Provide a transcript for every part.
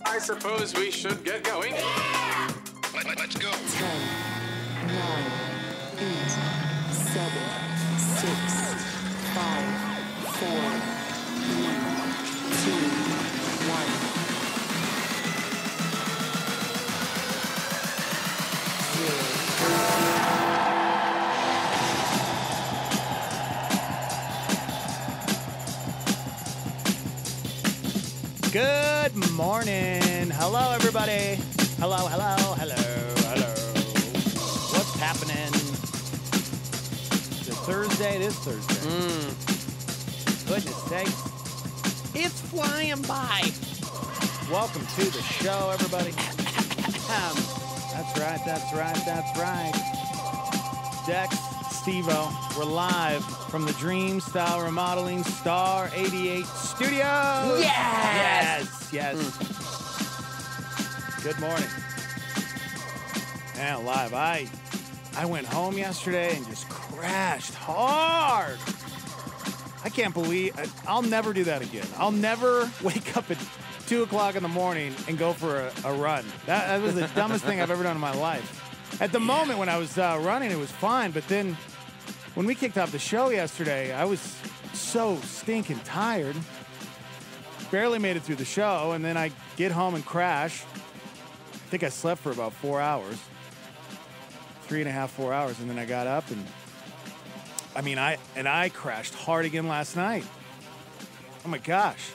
I suppose we should get going. Yeah! Let's go. 10, 9, 8, 7, 6, 5, 4, 3, 2, 1. Good morning. Hello, everybody. Hello, hello, hello, hello. What's happening? Is it Thursday? It is Thursday. Goodness sakes. It's flying by. Welcome to the show, everybody. That's right, that's right, that's right. Dex, Steve-O, we're live from the Dream Style Remodeling Star 88 Studios. Yes! Yes. Good morning. And live. I went home yesterday and just crashed hard. I can't believe I'll never do that again. I'll never wake up at 2 o'clock in the morning and go for a run. That was the dumbest thing I've ever done in my life. At the moment when I was running, it was fine, but then when we kicked off the show yesterday, I was so stinking tired. Barely made it through the show, and then I get home and crash. I think I slept for about 4 hours. 3.5, 4 hours, and then I got up and I crashed hard again last night. Oh my gosh.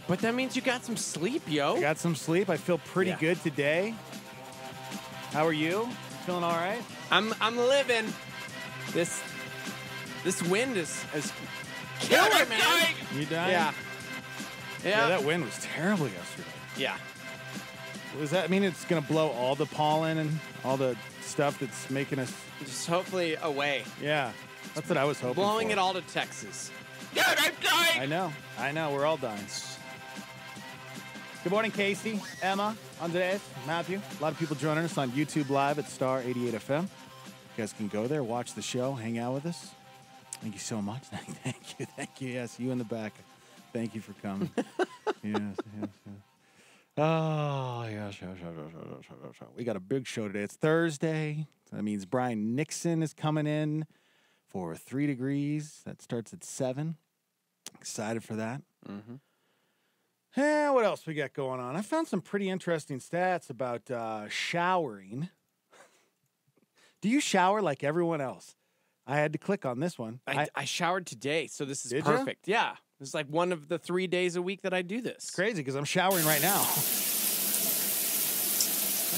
But that means you got some sleep, yo. I got some sleep. I feel pretty good today. How are you? Feeling all right? I'm living. This wind is killer, man. You dying? Yeah. Yeah, that wind was terrible yesterday. Yeah. Does that mean it's going to blow all the pollen and all the stuff that's making us... Just hopefully away. Yeah, that's what I was hoping Blowing for. it all to Texas. God, I'm dying! I know, we're all dying. Good morning, Casey, Emma, Andres, Matthew. A lot of people joining us on YouTube Live at Star 88 FM. You guys can go there, watch the show, hang out with us. Thank you so much. Thank you. Yes, you in the back. Thank you for coming. Yes. Oh, yes. We got a big show today. It's Thursday. That means Brian Nixon is coming in for 3 Degrees. That starts at 7. Excited for that. Mm-hmm. What else we got going on? I found some pretty interesting stats about showering. Do you shower like everyone else? I had to click on this one. I showered today, so this is Did ya? perfect. Yeah. It's like one of the 3 days a week that I do this. It's crazy because I'm showering right now.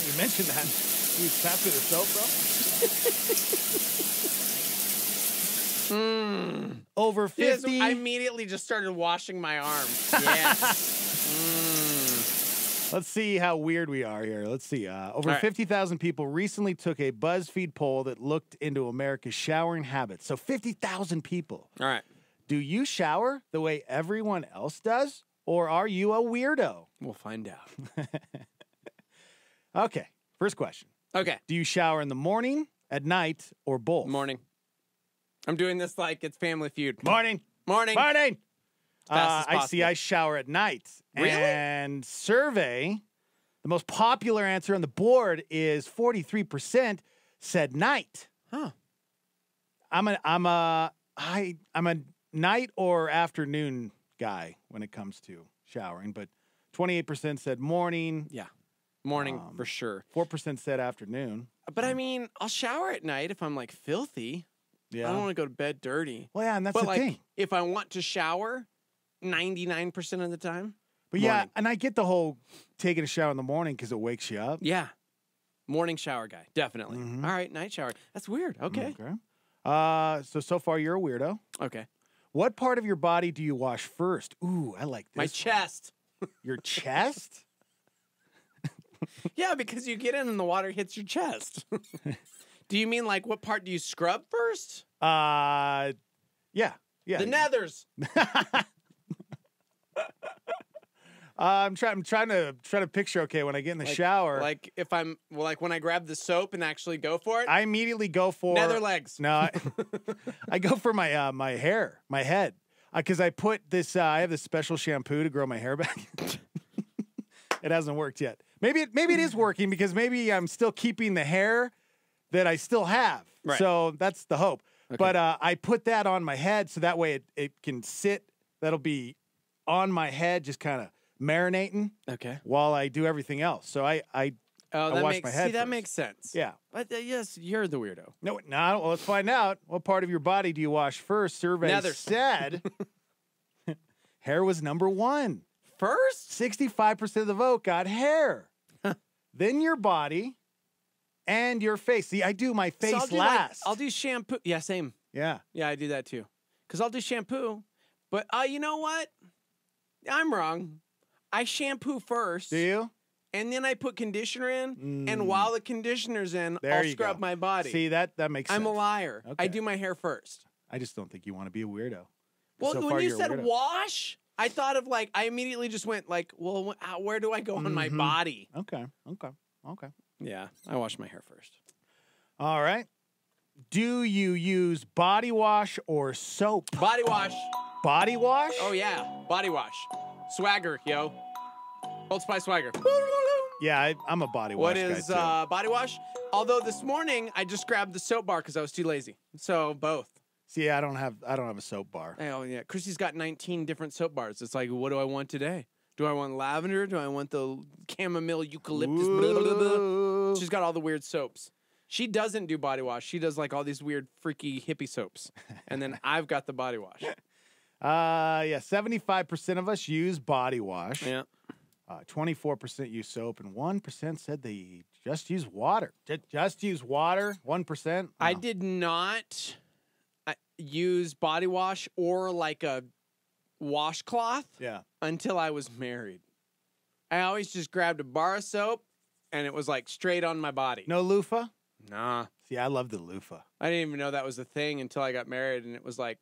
You mentioned that. You pass me the soap, bro? Over 50. Yes, I immediately just started washing my arm. Yes. Let's see how weird we are here. Let's see. Over right. 50,000 people recently took a BuzzFeed poll that looked into America's showering habits. So 50,000 people. All right. Do you shower the way everyone else does, or are you a weirdo? We'll find out. Okay. First question. Okay. Do you shower in the morning, at night, or both? Morning. I'm doing this like it's Family Feud. Morning. Morning. Morning. Fast as I see. possible. I shower at night. Really? And survey, the most popular answer on the board is 43% said night. Huh. I'm a night or afternoon guy when it comes to showering, but 28% said morning. Yeah. Morning for sure. 4% said afternoon. But I mean, I'll shower at night if I'm like filthy. Yeah. I don't want to go to bed dirty. Well, yeah, and that's But the like, thing. if I want to shower 99% of the time. But yeah, morning. and I get the whole taking a shower in the morning because it wakes you up. Yeah. Morning shower guy. Definitely. Mhm. All right. Night shower. That's weird. Okay. So far you're a weirdo. Okay. What part of your body do you wash first? Ooh, I like this. My one. chest. Your chest? Yeah, because you get in and the water hits your chest. Do you mean like what part do you scrub first? Yeah. The nethers. I'm trying to picture. Okay, when I get in the shower, Like if I'm like when I grab the soap and actually go for it. I immediately go for Nether legs. No, I go for my my hair, my head, because I put this. I have this special shampoo to grow my hair back. It hasn't worked yet. Maybe it is working because maybe I'm still keeping the hair that I still have. Right. So that's the hope. Okay. But I put that on my head so that way it can sit. That'll be on my head, just kind of marinating Okay. while I do everything else. So I That wash makes my head that first. makes sense. Yeah. But yes, you're the weirdo. No, well, let's find out. What part of your body do you wash first? Survey Nethers. said hair was number 1. First? 65% of the vote got hair. Then your body and your face. See, I do my face So I'll do last. I'll do shampoo. Yeah, same. Yeah. Yeah, I do that too. Because I'll do shampoo. But you know what? I'm wrong. I shampoo first. Do you? And then I put conditioner in. And while the conditioner's in, There I'll you scrub go. my body. See, that makes sense. I'm a liar. Okay. I do my hair first. I just don't think you want to be a weirdo. Well, So when far, you you're a said weirdo. wash, I thought of like, I immediately just went like, well, where do I go on my body? Okay. Yeah, I wash my hair first. All right. Do you use body wash or soap? Body wash. Body wash? Oh, yeah. Body wash. Swagger, yo. Old Spice swagger. Yeah, I'm a body wash What guy is too. body wash? Although this morning I just grabbed the soap bar because I was too lazy. So both. See, I don't have a soap bar. Oh yeah, Chrissy's got 19 different soap bars. It's like, what do I want today? Do I want lavender? Do I want the chamomile eucalyptus? Blah, blah, blah, blah. Ooh. She's got all the weird soaps. She doesn't do body wash. She does like all these weird freaky hippie soaps. And then I've got the body wash. Yeah, 75% of us use body wash. Yeah. 24% use soap, and 1% said they just use water. Just use water. 1%. I did not use body wash or like a washcloth Yeah. until I was married. I always just grabbed a bar of soap and it was like straight on my body. No loofah. Nah. See, I love the loofah. I didn't even know that was a thing until I got married, and it was like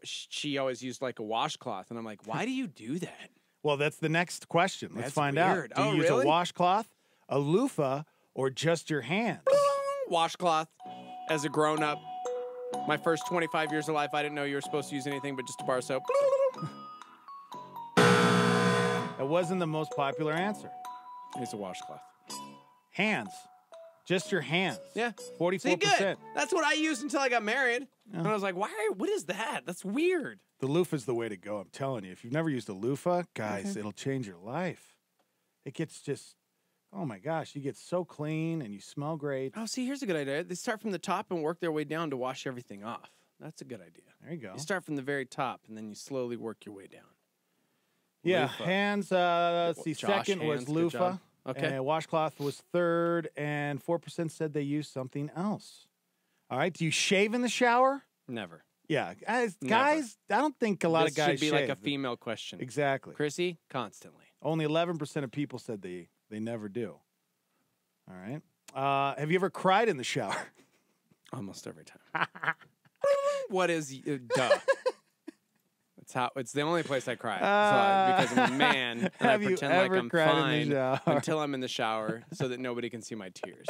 she always used like a washcloth, and I'm like, why do you do that? Well, that's the next question. Let's That's find weird. out. Do you Oh, use really? a washcloth, a loofah, or just your hands? Washcloth. As a grown up, my first 25 years of life, I didn't know you were supposed to use anything but just a bar of soap. That wasn't the most popular answer. It's a washcloth. Hands. Just your hands. Yeah. 44%. See, good. That's what I used until I got married. And I was like, why? What is that? That's weird. The loofah's the way to go, I'm telling you. If you've never used a loofah, guys, it'll change your life. It gets just, oh my gosh, you get so clean and you smell great. Oh, see, here's a good idea. They start from the top and work their way down to wash everything off. That's a good idea. There you go. You start from the very top and then you slowly work your way down. Yeah, Loofah. hands, let's see, Josh, second was hands, good loofah. job. Okay. And washcloth was third, and 4% said they used something else. All right, do you shave in the shower? Never. Yeah, guys, Never. I don't think a lot of guys should be shave. like a female question. Exactly. Chrissy, constantly. Only 11% of people said they never do. All right. Have you ever cried in the shower? Almost every time. What is duh? It's the only place I cry. Because I'm a man and I have you pretend like ever I'm cried in fine the shower? until I'm in the shower so that nobody can see my tears.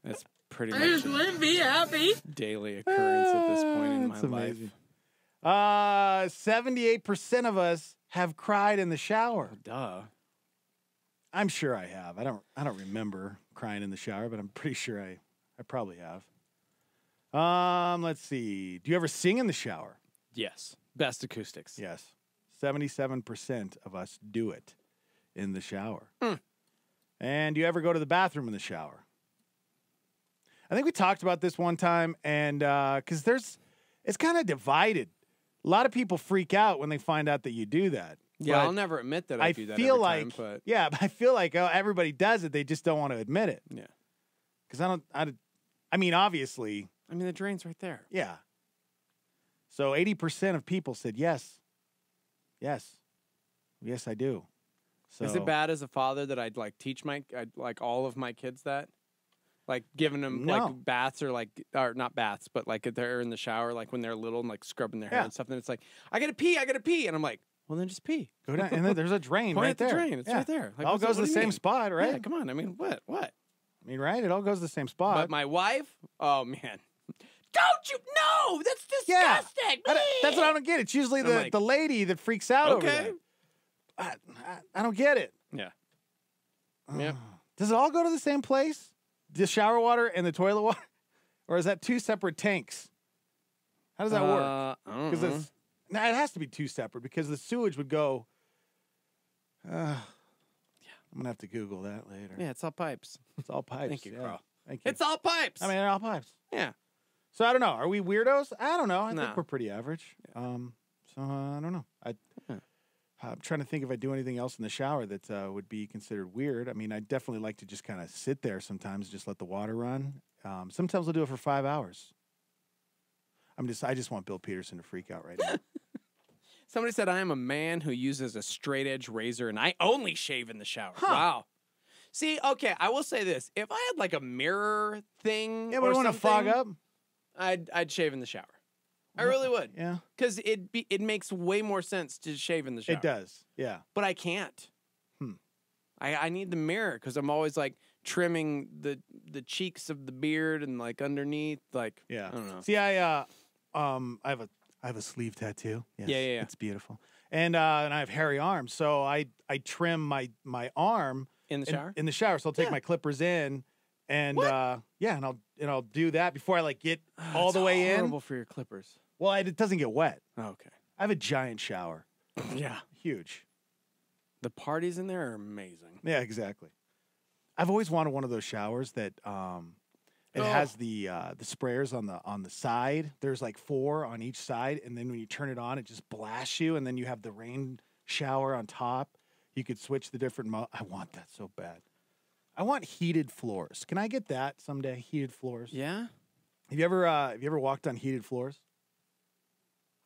That's pretty I much just want to be happy. a daily occurrence at this point in my That's life. amazing. 78% of us have cried in the shower. Duh. I'm sure I have. I don't remember crying in the shower, but I'm pretty sure I probably have. Let's see. Do you ever sing in the shower? Yes. Best acoustics. Yes. 77% of us do it in the shower. And do you ever go to the bathroom in the shower? I think we talked about this one time, and because it's kind of divided. A lot of people freak out when they find out that you do that. Yeah, But I'll never admit that I do that feel every like, time, but yeah, but I feel like everybody does it. They just don't want to admit it. yeah. Because I mean, obviously, I mean, the drain's right there. yeah. So 80% of people said yes. Yes. Yes, I do. So Is it bad as a father that I'd teach all of my kids that? Like giving them No. like baths or not baths, but like if they're in the shower, like when they're little and like scrubbing their hair Yeah. and stuff. And it's like, I gotta pee. And I'm like, well, then just pee. Go down, and then there's a drain Point right at the there. drain. It's right there. It all goes to the same spot, right? Yeah, come on. I mean, what? I mean, right? It all goes to the same spot. But my wife, oh man, don't you? No, that's disgusting. That's what I don't get. It's usually I'm like, the lady that freaks out over okay. that. I don't get it. Yeah. Yep. Does it all go to the same place? The shower water and the toilet water? Or is that two separate tanks? How does that work? I don't Because know. it has to be two separate because the sewage would go. I'm gonna have to Google that later. Yeah, it's all pipes. It's all pipes. Thank you, yeah. Carl. Thank you. It's all pipes. I mean, they're all pipes. yeah. So I don't know. Are we weirdos? I don't know. I No. think we're pretty average. So I don't know. I'm trying to think if I do anything else in the shower that would be considered weird. I mean, I definitely like to just kind of sit there sometimes, just let the water run. Sometimes I'll do it for 5 hours. I just want Bill Peterson to freak out right now. Somebody said I am a man who uses a straight edge razor and I only shave in the shower. Huh. Wow. See, okay, I will say this: if I had like a mirror thing, Yeah, but I want to fog up. I'd shave in the shower. I really would. Yeah, Because it makes way more sense to shave in the shower. it does. Yeah. But I can't. I need the mirror because I'm always like trimming the cheeks of the beard and like underneath, like Yeah. I don't know. See, I have a sleeve tattoo. Yes, Yeah. It's beautiful. And I have hairy arms, so I trim my arm In the shower? In the shower, so I'll take Yeah. my clippers in, and and I'll do that before I like get all It's the way in. horrible for your clippers. Well, it doesn't get wet. Oh, okay. I have a giant shower, Yeah. huge. The parties in there are amazing. Yeah, exactly. I've always wanted one of those showers that it has the sprayers on the side. There's like 4 on each side, and then when you turn it on, it just blasts you, and then you have the rain shower on top. You could switch the different I want that so bad. I want heated floors. Can I get that someday? Heated floors. Yeah. Have you ever walked on heated floors?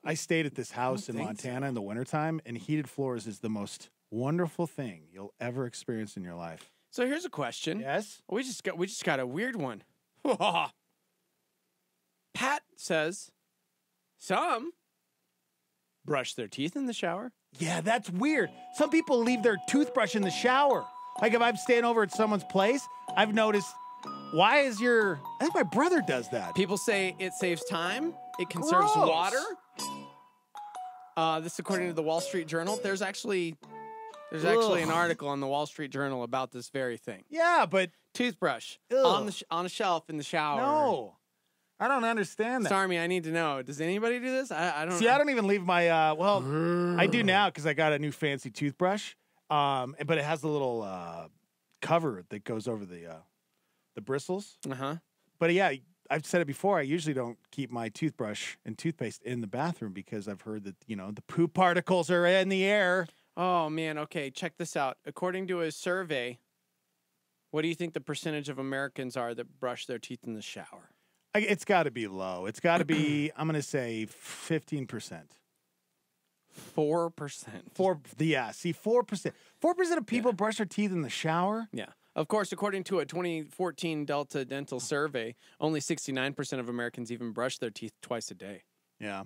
I stayed at this house in think Montana in the wintertime, and heated floors is the most wonderful thing you'll ever experience in your life. So here's a question. Yes? We just got a weird one. Pat says some brush their teeth in the shower. Yeah, that's weird. Some people leave their toothbrush in the shower. Like if I'm staying over at someone's place, I've noticed, I think my brother does that. People say it saves time. It conserves Gross. water. This according to the Wall Street Journal. There's actually There's actually an article on the Wall Street Journal about this very thing. Yeah, but Toothbrush Ugh. on a shelf in the shower. no. I don't understand that. Stormy, I need to know. Does anybody do this? I don't. See, I don't even leave my, I do now because I got a new fancy toothbrush, but it has the little cover that goes over the bristles. Uh-huh. But yeah, I've said it before. I usually don't keep my toothbrush and toothpaste in the bathroom because I've heard that, the poop particles are in the air. Oh, man. Okay, check this out. According to a survey, what do you think the percentage of Americans are that brush their teeth in the shower? It's got to be low. It's got to be, I'm going to say 15%. 4%. See, 4%. 4% of people brush their teeth in the shower? Yeah. Of course, according to a 2014 Delta Dental survey, only 69% of Americans even brush their teeth twice a day. Yeah.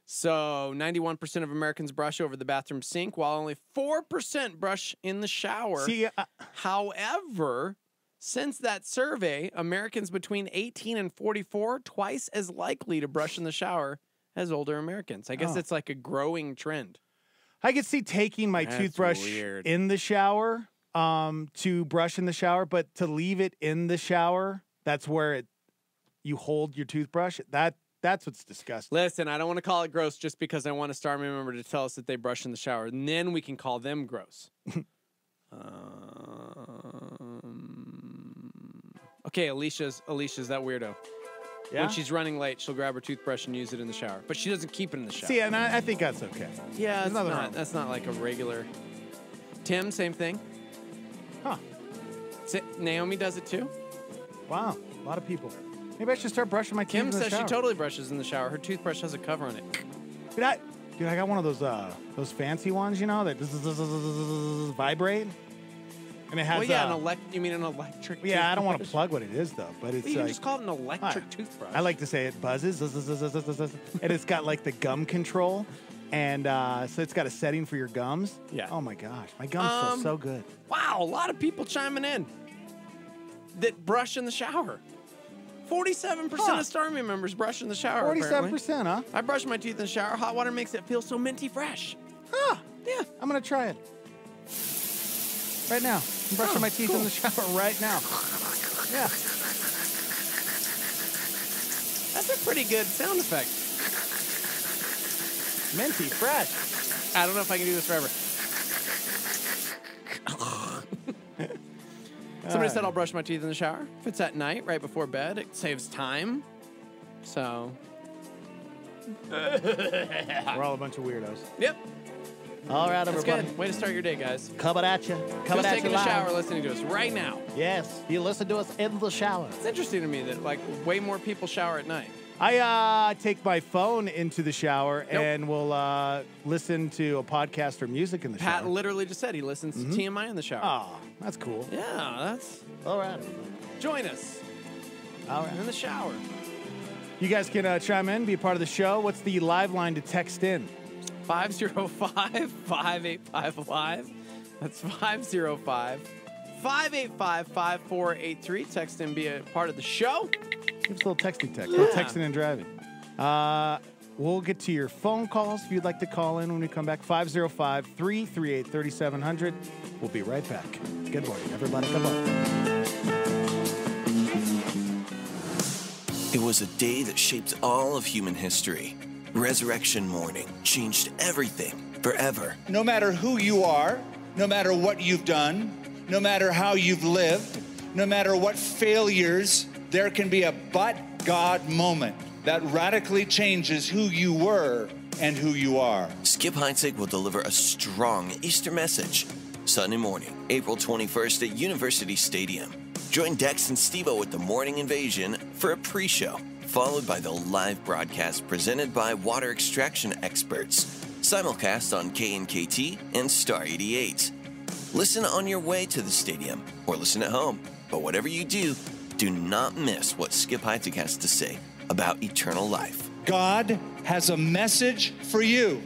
So 91% of Americans brush over the bathroom sink, while only 4% brush in the shower. See, However, since that survey, Americans between 18 and 44 twice as likely to brush in the shower as older Americans. I guess it's like a growing trend. I could see taking my toothbrush in the shower to brush in the shower, but to leave it in the shower, that's where you hold your toothbrush. That's what's disgusting. Listen, I don't want to call it gross just because I want a Star member to tell us that they brush in the shower, and then we can call them gross. Okay, Alicia's that weirdo. Yeah? When she's running late, she'll grab her toothbrush and use it in the shower. But she doesn't keep it in the shower. See, and I think that's okay. Yeah, There's nothing wrong. that's not like a regular. Tim, same thing. Huh. Naomi does it too. Wow, a lot of people. Maybe I should start brushing my teeth Kim in the says shower. she totally brushes in the shower. Her toothbrush has a cover on it. Dude, I got one of those fancy ones, that vibrate. And it has you mean an electric toothbrush? Yeah, I don't want to plug what it is, though. But it's You like, just call it an electric toothbrush. I like to say it buzzes, and it's got like the gum control, and so it's got a setting for your gums. Yeah. Oh my gosh, my gums feel so good. Wow, a lot of people chiming in that brush in the shower. 47% of Starmy members brush in the shower. 47%, huh? I brush my teeth in the shower. Hot water makes it feel so minty fresh. Huh? Yeah. I'm gonna try it right now. I'm brushing my teeth in the shower right now. Yeah. That's a pretty good sound effect. Minty fresh. I don't know if I can do this forever. Somebody said I'll brush my teeth in the shower. If it's at night, right before bed, it saves time. So. We're all a bunch of weirdos. Yep. All right, That's everybody. good. Way to start your day, guys. Coming at you. Coming Who's at taking you a shower live. listening to us right now? Yes, you listen to us in the shower. It's interesting to me that, way more people shower at night. I take my phone into the shower and will listen to a podcast or music in the Pat shower. literally just said he listens to TMI in the shower. Oh, that's cool. Yeah, that's... All right. Join us. All right. In the shower. You guys can chime in, be a part of the show. What's the live line to text in? 505-585-LIVE. That's 505-585-5483. Text in, be a part of the show. Give us a little texting text. Yeah. No texting and driving. We'll get to your phone calls if you'd like to call in when we come back. 505-338-3700. We'll be right back. Good morning, everybody. Come on. It was a day that shaped all of human history. Resurrection morning changed everything forever. No matter who you are, no matter what you've done, no matter how you've lived, no matter what failures, there can be a but God moment that radically changes who you were and who you are. Skip Heitzig will deliver a strong Easter message Sunday morning, April 21st at University Stadium. Join Dex and Steve-O with the Morning Invasion for a pre-show, followed by the live broadcast presented by water extraction experts, simulcast on KNKT and Star 88. Listen on your way to the stadium or listen at home, but whatever you do not miss what Skip Heitzig has to say about eternal life. God has a message for you,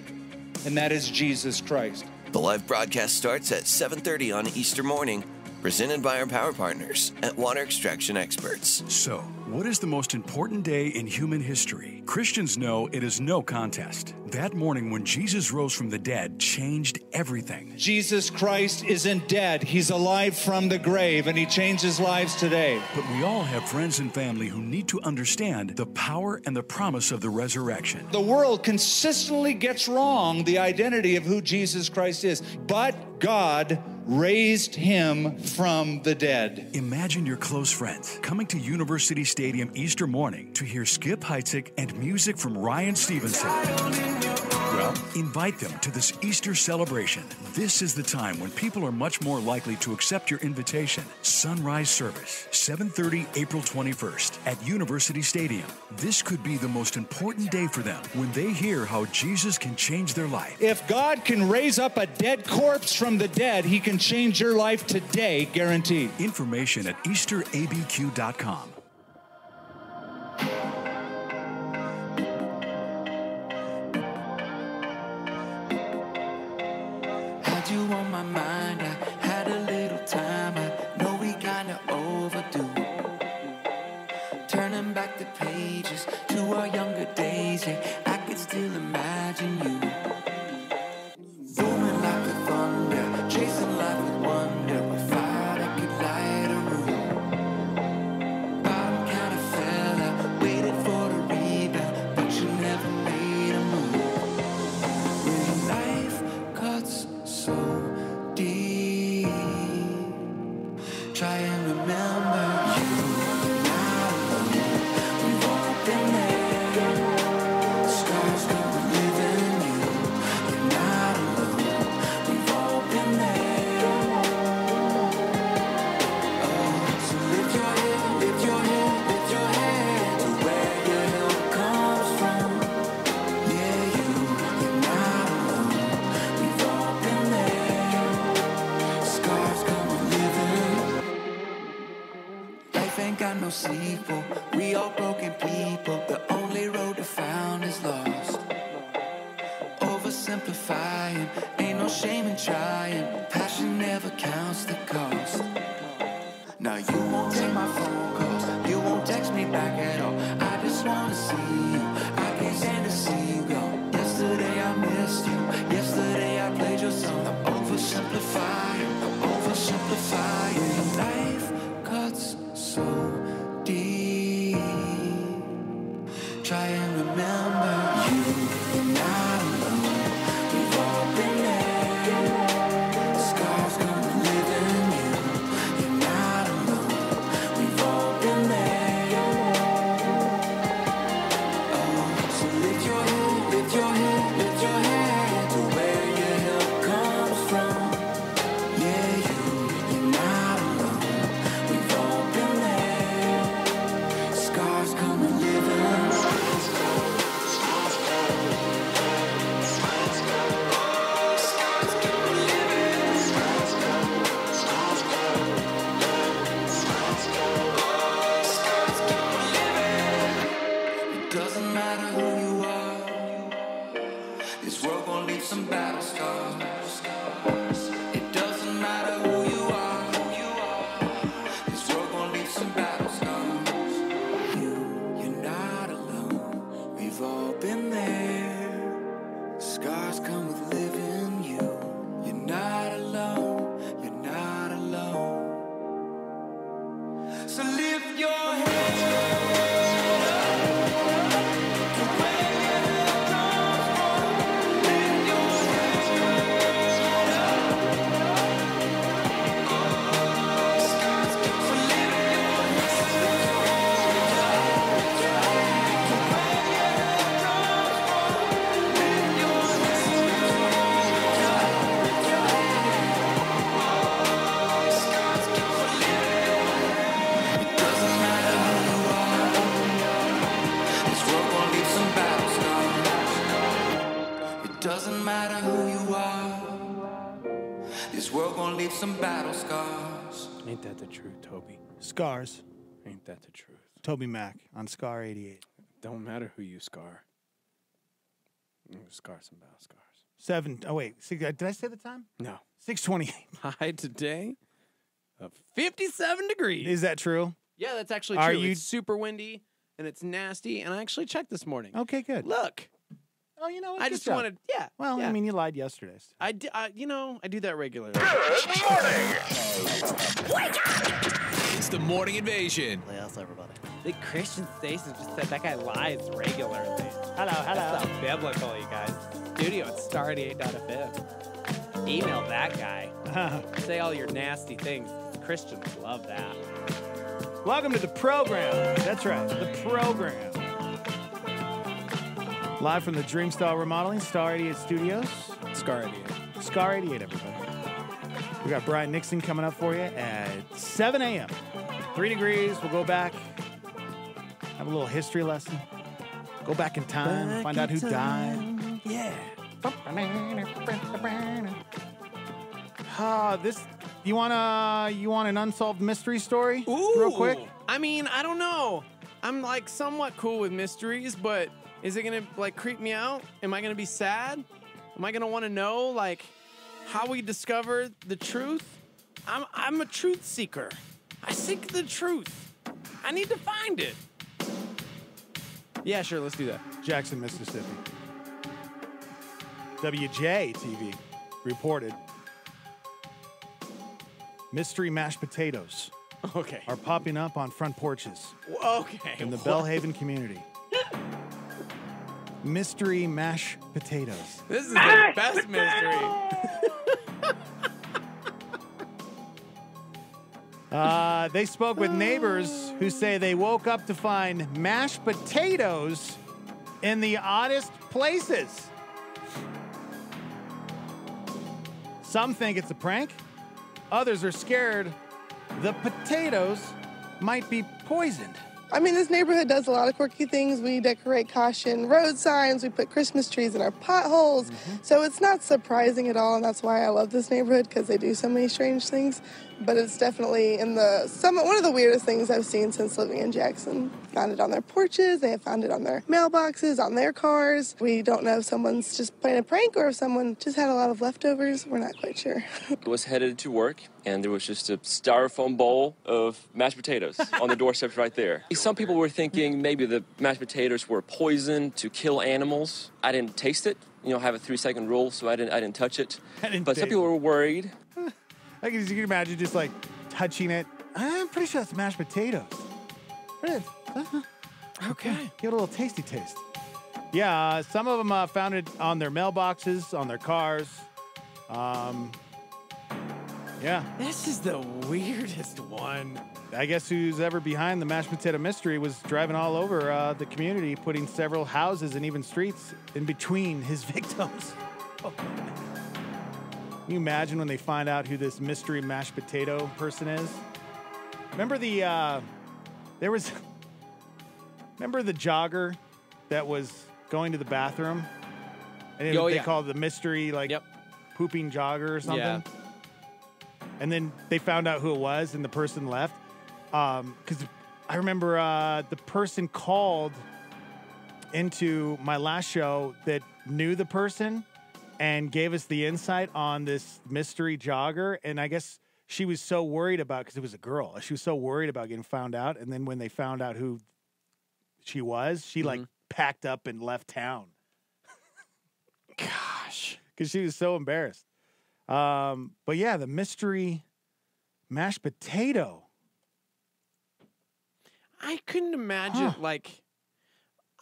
and that is Jesus Christ. The live broadcast starts at 7:30 on Easter morning, presented by our power partners at Water Extraction Experts. So, what is the most important day in human history? Christians know it is no contest. That morning when Jesus rose from the dead changed everything. Jesus Christ isn't dead. He's alive from the grave, and he changes lives today. But we all have friends and family who need to understand the power and the promise of the resurrection. The world consistently gets wrong the identity of who Jesus Christ is, but God raised him from the dead. Imagine your close friends coming to University Stadium Easter morning to hear Skip Heitzig and music from Ryan Stevenson. Well, invite them to this Easter celebration. This is the time when people are much more likely to accept your invitation. Sunrise service, 7:30 April 21st at University Stadium. This could be the most important day for them when they hear how Jesus can change their life. If God can raise up a dead corpse from the dead, he can change your life today, guaranteed. Information at easterabq.com. Had you on my mind, I had a little time, I know we kinda overdue. Turning back the pages to our younger days, yeah, I could still imagine you. Booming like the thunder, chasing life with wonder, with fire that could light a room. Bottom kind of fella, waited for the rebound, but you never made a move. When life cuts so deep, try and remember you. Not alone, we've all been there. Scars come and live in you. You're not alone, we've all been there. Oh, so lift your head, lift your head, lift your head to where your help comes from. Yeah, you're not alone, we've all been there. Scars come and live in. Life ain't got no sequel. We all broken people. The only road to found is lost. Oversimplifying, ain't no shame in trying. Passion never counts the cost. Now you won't take my phone calls, you won't text me back at all. I just wanna see you, I can't stand to see you go. Yesterday I missed you, yesterday I played your song. I'm oversimplifying, I'm oversimplifying. Life cuts so deep, try and remember you. You're not alone, we've all been there. Scars come and live in you. You're not alone, we've all been there. Oh, so lift your head, lift your head, lift your head to where your help comes from. Yeah, you're not alone, we've all been there. Scars come and live in us. It doesn't matter who you are, this world gon' leave some battle scars. It doesn't matter who you are, this world gon' leave some battle scars. You're not alone, we've all been there. Scars come with living you. You're not alone, you're not alone. So lift your head to where your help comes from. Lift your head up. So lift your head to where your help comes from. Lift your It doesn't matter who you are, this world gon' leave some battle scars. It doesn't matter who you are, this world gon' leave some battle scars. Ain't that the truth, Toby? Scars. Ain't that the truth? Toby Mac on Scar 88. Don't matter who you scar. You scar some battle scars. 6, did I say the time? No. 6:28. High today of 57 degrees. Is that true? Yeah, that's actually true. Are you- It's super windy and it's nasty. And I actually checked this morning. Okay, good. Look. Oh, you know what? I Good just job. wanted, yeah. Well, yeah. I mean, you lied yesterday. I do that regularly. It's the Morning Invasion. Yes, everybody. The Christian station just said that guy lies regularly. Hello. That's not biblical, you guys. Studio at star88.fm. Email that guy. Say all your nasty things. Christians love that. Welcome to the program. That's right, the program. Live from the Dreamstyle Remodeling, Star 88 Studios. Scar 88. Scar 88, everybody. We got Brian Nixon coming up for you at 7 a.m. 3 degrees. We'll go back, have a little history lesson. Go back in time, find out who died. Yeah. You want an unsolved mystery story? Ooh. Real quick? I mean, I don't know. I'm like somewhat cool with mysteries, but is it gonna like creep me out? Am I gonna be sad? Am I gonna want to know like how we discovered the truth? I'm a truth seeker. I seek the truth. I need to find it. Yeah, sure, let's do that. Jackson, Mississippi. WJ-TV reported mystery mashed potatoes Okay. are popping up on front porches Okay. in the Bellhaven community. Mystery mashed potatoes. This is the best mystery. They spoke with neighbors who say they woke up to find mashed potatoes in the oddest places. Some think it's a prank. Others are scared the potatoes might be poisoned. I mean, this neighborhood does a lot of quirky things. We decorate caution road signs. We put Christmas trees in our potholes. So it's not surprising at all, and that's why I love this neighborhood, because they do so many strange things. But it's definitely one of the weirdest things I've seen since living in Jackson. Found it on their porches. They have found it on their mailboxes, on their cars. We don't know if someone's just playing a prank or if someone just had a lot of leftovers. We're not quite sure. I was headed to work, and there was just a styrofoam bowl of mashed potatoes on the doorstep right there. Some people were thinking maybe the mashed potatoes were poisoned to kill animals. I didn't taste it. I have a 3-second rule, so I didn't touch it. But some people were worried. I can imagine just like touching it. I'm pretty sure that's mashed potatoes. Okay. Give it a little tasty taste. Yeah, some of them found it on their mailboxes, on their cars. Yeah. This is the weirdest one. I guess who's ever behind the mashed potato mystery was driving all over the community, putting several houses and even streets in between his victims. Can you imagine when they find out who this mystery mashed potato person is? Remember the jogger that was going to the bathroom? And they called it the mystery, pooping jogger or something? Yeah. And then they found out who it was, and the person left. Because I remember the person called into my last show that knew the person and gave us the insight on this mystery jogger. And I guess she was so worried about, because it was a girl, she was so worried about getting found out. And then when they found out who she was, she packed up and left town. Gosh. Because she was so embarrassed. But yeah, the mystery mashed potato. I couldn't imagine,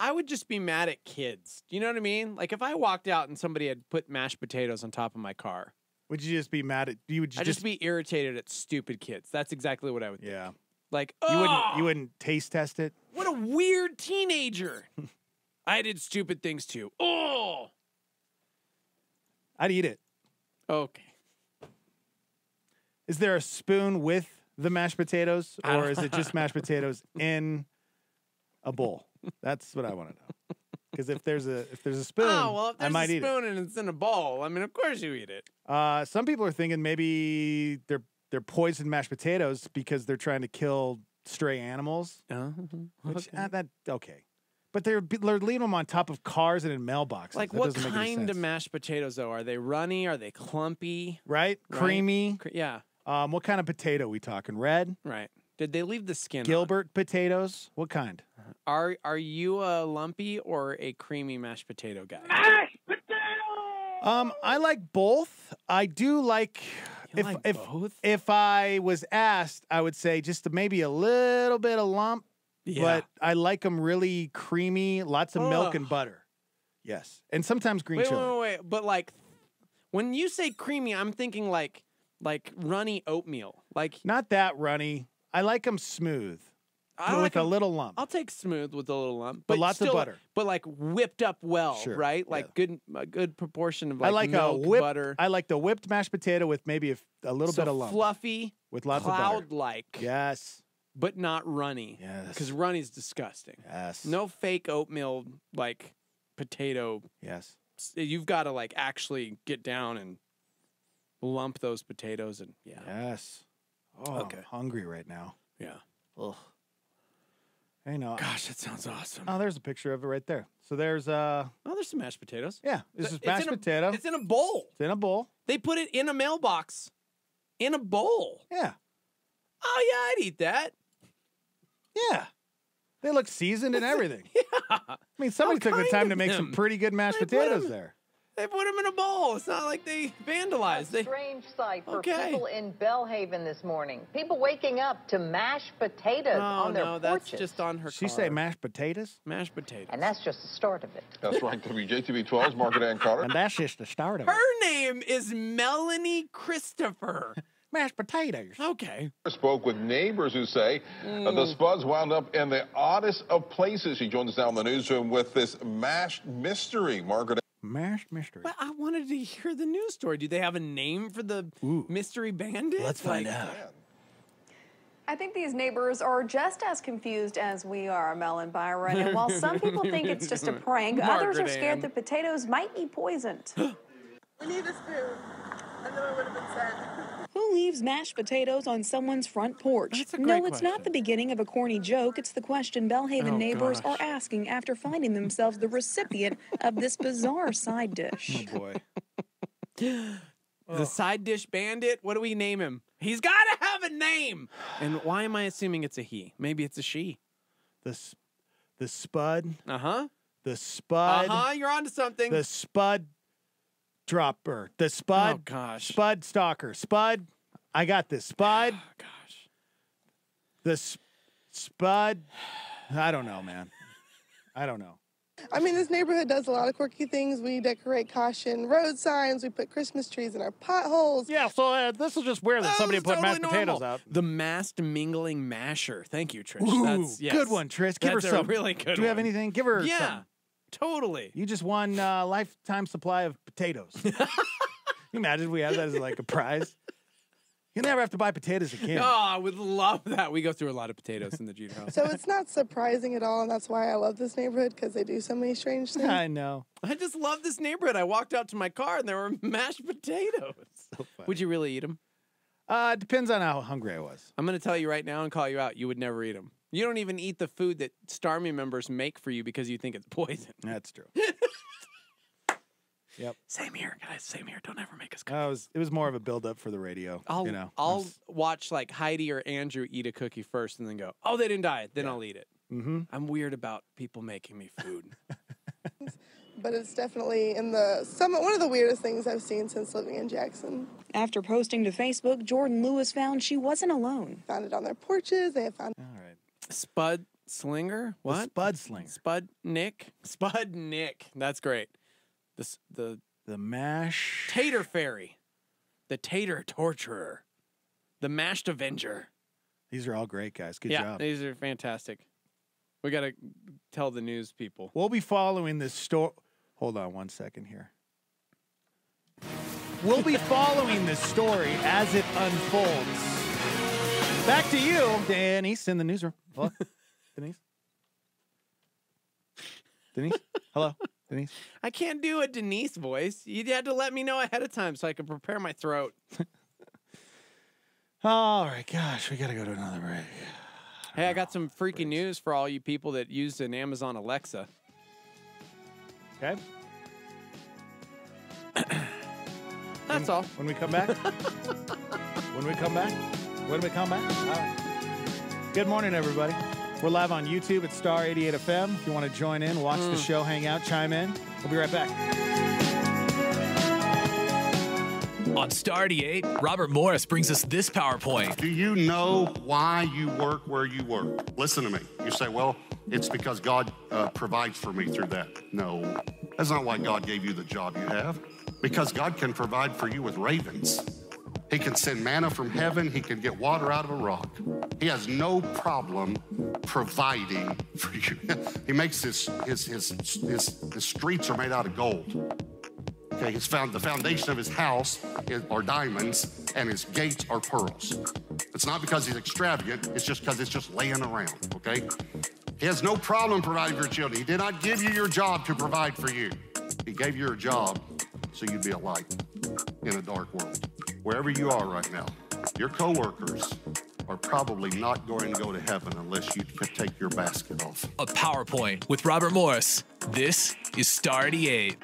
I would just be mad at kids. Do you know what I mean? Like, if I walked out and somebody had put mashed potatoes on top of my car. Would you just be mad at... I'd just be irritated at stupid kids. That's exactly what I would think. Yeah. Like, You wouldn't taste test it? What a weird teenager. I did stupid things too. Oh! I'd eat it. Okay. Is there a spoon with the mashed potatoes, or is it just mashed potatoes in a bowl? That's what I want to know. Because if there's a spoon, if I might there's a eat spoon and it's in a bowl, I mean, of course you eat it. Some people are thinking maybe they're poisoned mashed potatoes because they're trying to kill stray animals. Okay. But they're leaving them on top of cars and in mailboxes. Like, what kind of mashed potatoes, though? Are they runny? Are they clumpy? Right? Creamy? Yeah. What kind of potato are we talking? Red? Right. Did they leave the skin Gilbert potatoes? What kind? Are you a lumpy or a creamy mashed potato guy? I like both. I do like both? If I was asked, I would say just maybe a little bit of lump. Yeah. But I like them really creamy, lots of milk and butter. Yes, and sometimes green chili. Wait. But like, when you say creamy, I'm thinking like runny oatmeal. Like Not that runny. I like them smooth. With a little lump. I'll take smooth with a little lump, But lots of still, butter. But like whipped up well, Sure, right? Like a good proportion of like I like milk, butter. I like the whipped mashed potato with maybe a little bit of lump. Fluffy, with lots of butter. cloud-like. Yes. But not runny. Yes. Because runny's disgusting. Yes. No fake oatmeal like potato. Yes. You've got to like actually get down and lump those potatoes and Yes. Oh, Okay. I'm hungry right now. Yeah. Ugh. Hey, no. Gosh, that sounds awesome. Oh, there's a picture of it right there. So there's there's some mashed potatoes. Yeah, this is It's mashed in a- potato. It's in a bowl. It's in a bowl. They put it in a mailbox. In a bowl. Yeah. Oh yeah, I'd eat that. Yeah. They look seasoned and everything. I mean, somebody took the time to make some pretty good mashed potatoes there. They put them in a bowl. It's not like they vandalized. A strange sight for Okay. people in Bellhaven this morning. People waking up to mashed potatoes on their porches. That's just on her She card. say mashed potatoes? Mashed potatoes. And that's just the start of it. That's right, WJTV12's Margaret Ann Carter. And that's just the start of it. Her name is Melanie Christopher. Mashed potatoes. Okay. Spoke with neighbors who say the Spuds wound up in the oddest of places. She joins us now in the newsroom with this mashed mystery. Margaret. Mashed mystery. But I wanted to hear the news story. Do they have a name for the mystery bandit? Let's find out. I think these neighbors are just as confused as we are, Mel and Byron. And while some people think it's just a prank, others are Margaret scared Ann. the potatoes might be poisoned. We need a spoon. And then it would have been sent. Who leaves mashed potatoes on someone's front porch? That's a No, great it's not question. the beginning of a corny joke. It's the question Bellhaven Oh, neighbors gosh. are asking after finding themselves the recipient of this bizarre side dish. Oh, boy. The side dish bandit? What do we name him? He's got to have a name. And why am I assuming it's a he? Maybe it's a she. The spud. Uh-huh. The spud. Uh-huh, you're onto something. The spud dropper. The spud. Oh, gosh. Spud stalker. Spud. I got this. Spud. Oh, gosh. The spud. I don't know, man. I don't know. I mean, this neighborhood does a lot of quirky things. We decorate caution road signs. We put Christmas trees in our potholes. Yeah, so this is just weird that somebody was put totally mashed potatoes normal. out. The masked mingling masher. Thank you, Trish. Ooh, That's yes. good one, Trish. Give That's her a some. really good Do you have one. anything? Give her Yeah, some. totally. You just won a lifetime supply of potatoes. Can you imagine if we had that as like a prize? You never have to buy potatoes again. Oh, I would love that. We go through a lot of potatoes in the Jeter house. So it's not surprising at all, and that's why I love this neighborhood, because they do so many strange things. I know. I just love this neighborhood. I walked out to my car and there were mashed potatoes. So funny. Would you really eat them? It depends on how hungry I was. I'm going to tell you right now and call you out. You would never eat them. You don't even eat the food that Starmy members make for you because you think it's poison. That's true. Yep. Same here, guys. Same here. Don't ever make us go. It was more of a build up for the radio. I'll watch like Heidi or Andrew eat a cookie first and then go, oh, they didn't die. Then I'll eat it. Mm-hmm. I'm weird about people making me food. But it's definitely one of the weirdest things I've seen since living in Jackson. After posting to Facebook, Jordan Lewis found she wasn't alone. Found it on their porches. They have found All right. Spud Slinger? What? The Spud Slinger. Spud Nick? Spud Nick. That's great. The mash. Tater Fairy. The Tater Torturer. The Mashed Avenger. These are all great, guys. Good yeah, job. These are fantastic. We got to tell the news people. We'll be following this story. Hold on one second here. We'll be following this story as it unfolds. Back to you, Denise, in the newsroom. Hello, Denise. Denise, hello, Denise. I can't do a Denise voice. You had to let me know ahead of time so I could prepare my throat. All right, gosh, we got to go to another break. Hey, I got some freaking news for all you people that use an Amazon Alexa. Okay. That's all. When we come back? When we come back? All right. Good morning, everybody. We're live on YouTube at Star 88 FM. If you want to join in, watch the show, hang out, chime in. We'll be right back. On Star 88, Robert Morris brings us this PowerPoint. Do you know why you work where you work? Listen to me. You say, well, it's because God provides for me through that. No, that's not why God gave you the job you have. Because God can provide for you with ravens. He can send manna from heaven. He can get water out of a rock. He has no problem providing for you. He makes his streets are made out of gold. Okay, the foundation of his house are diamonds, and his gates are pearls. It's not because he's extravagant, it's just because it's just laying around, okay? He has no problem providing for your children. He did not give you your job to provide for you. He gave you your job so you'd be a light in a dark world. Wherever you are right now, your coworkers are probably not going to go to heaven unless you take your basket off. A PowerPoint with Robert Morris. This is Star 88.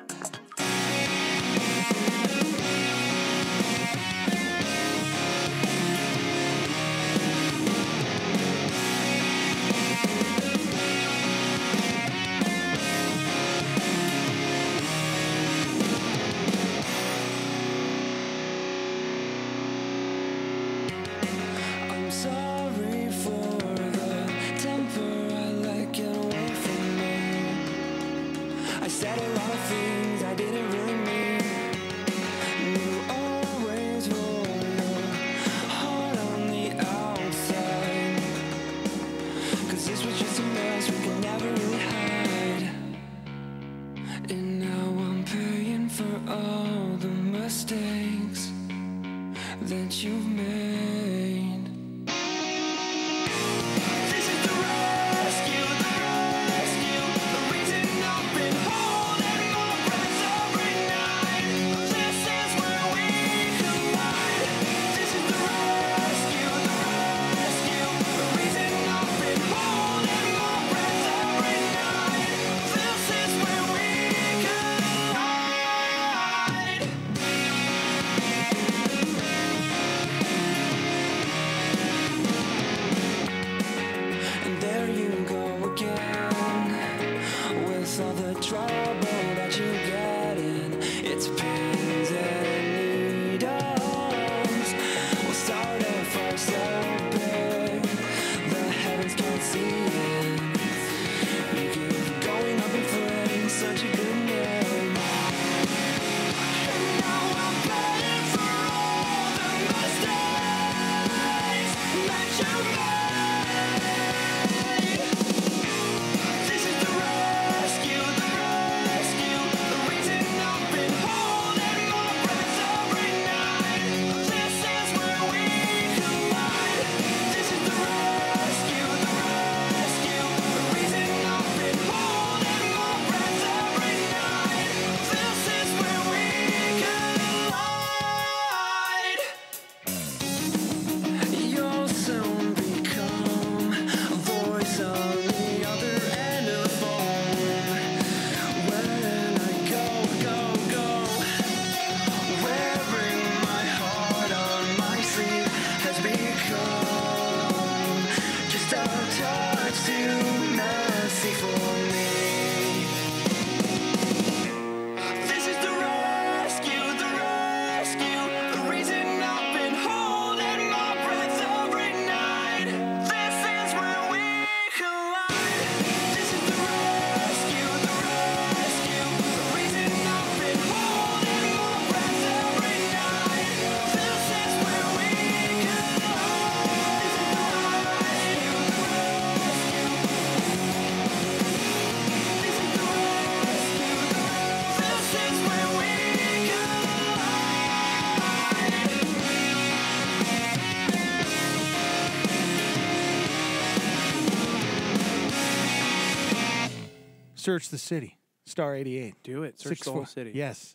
Search the city. Star 88. Do it. Search the whole city. Yes.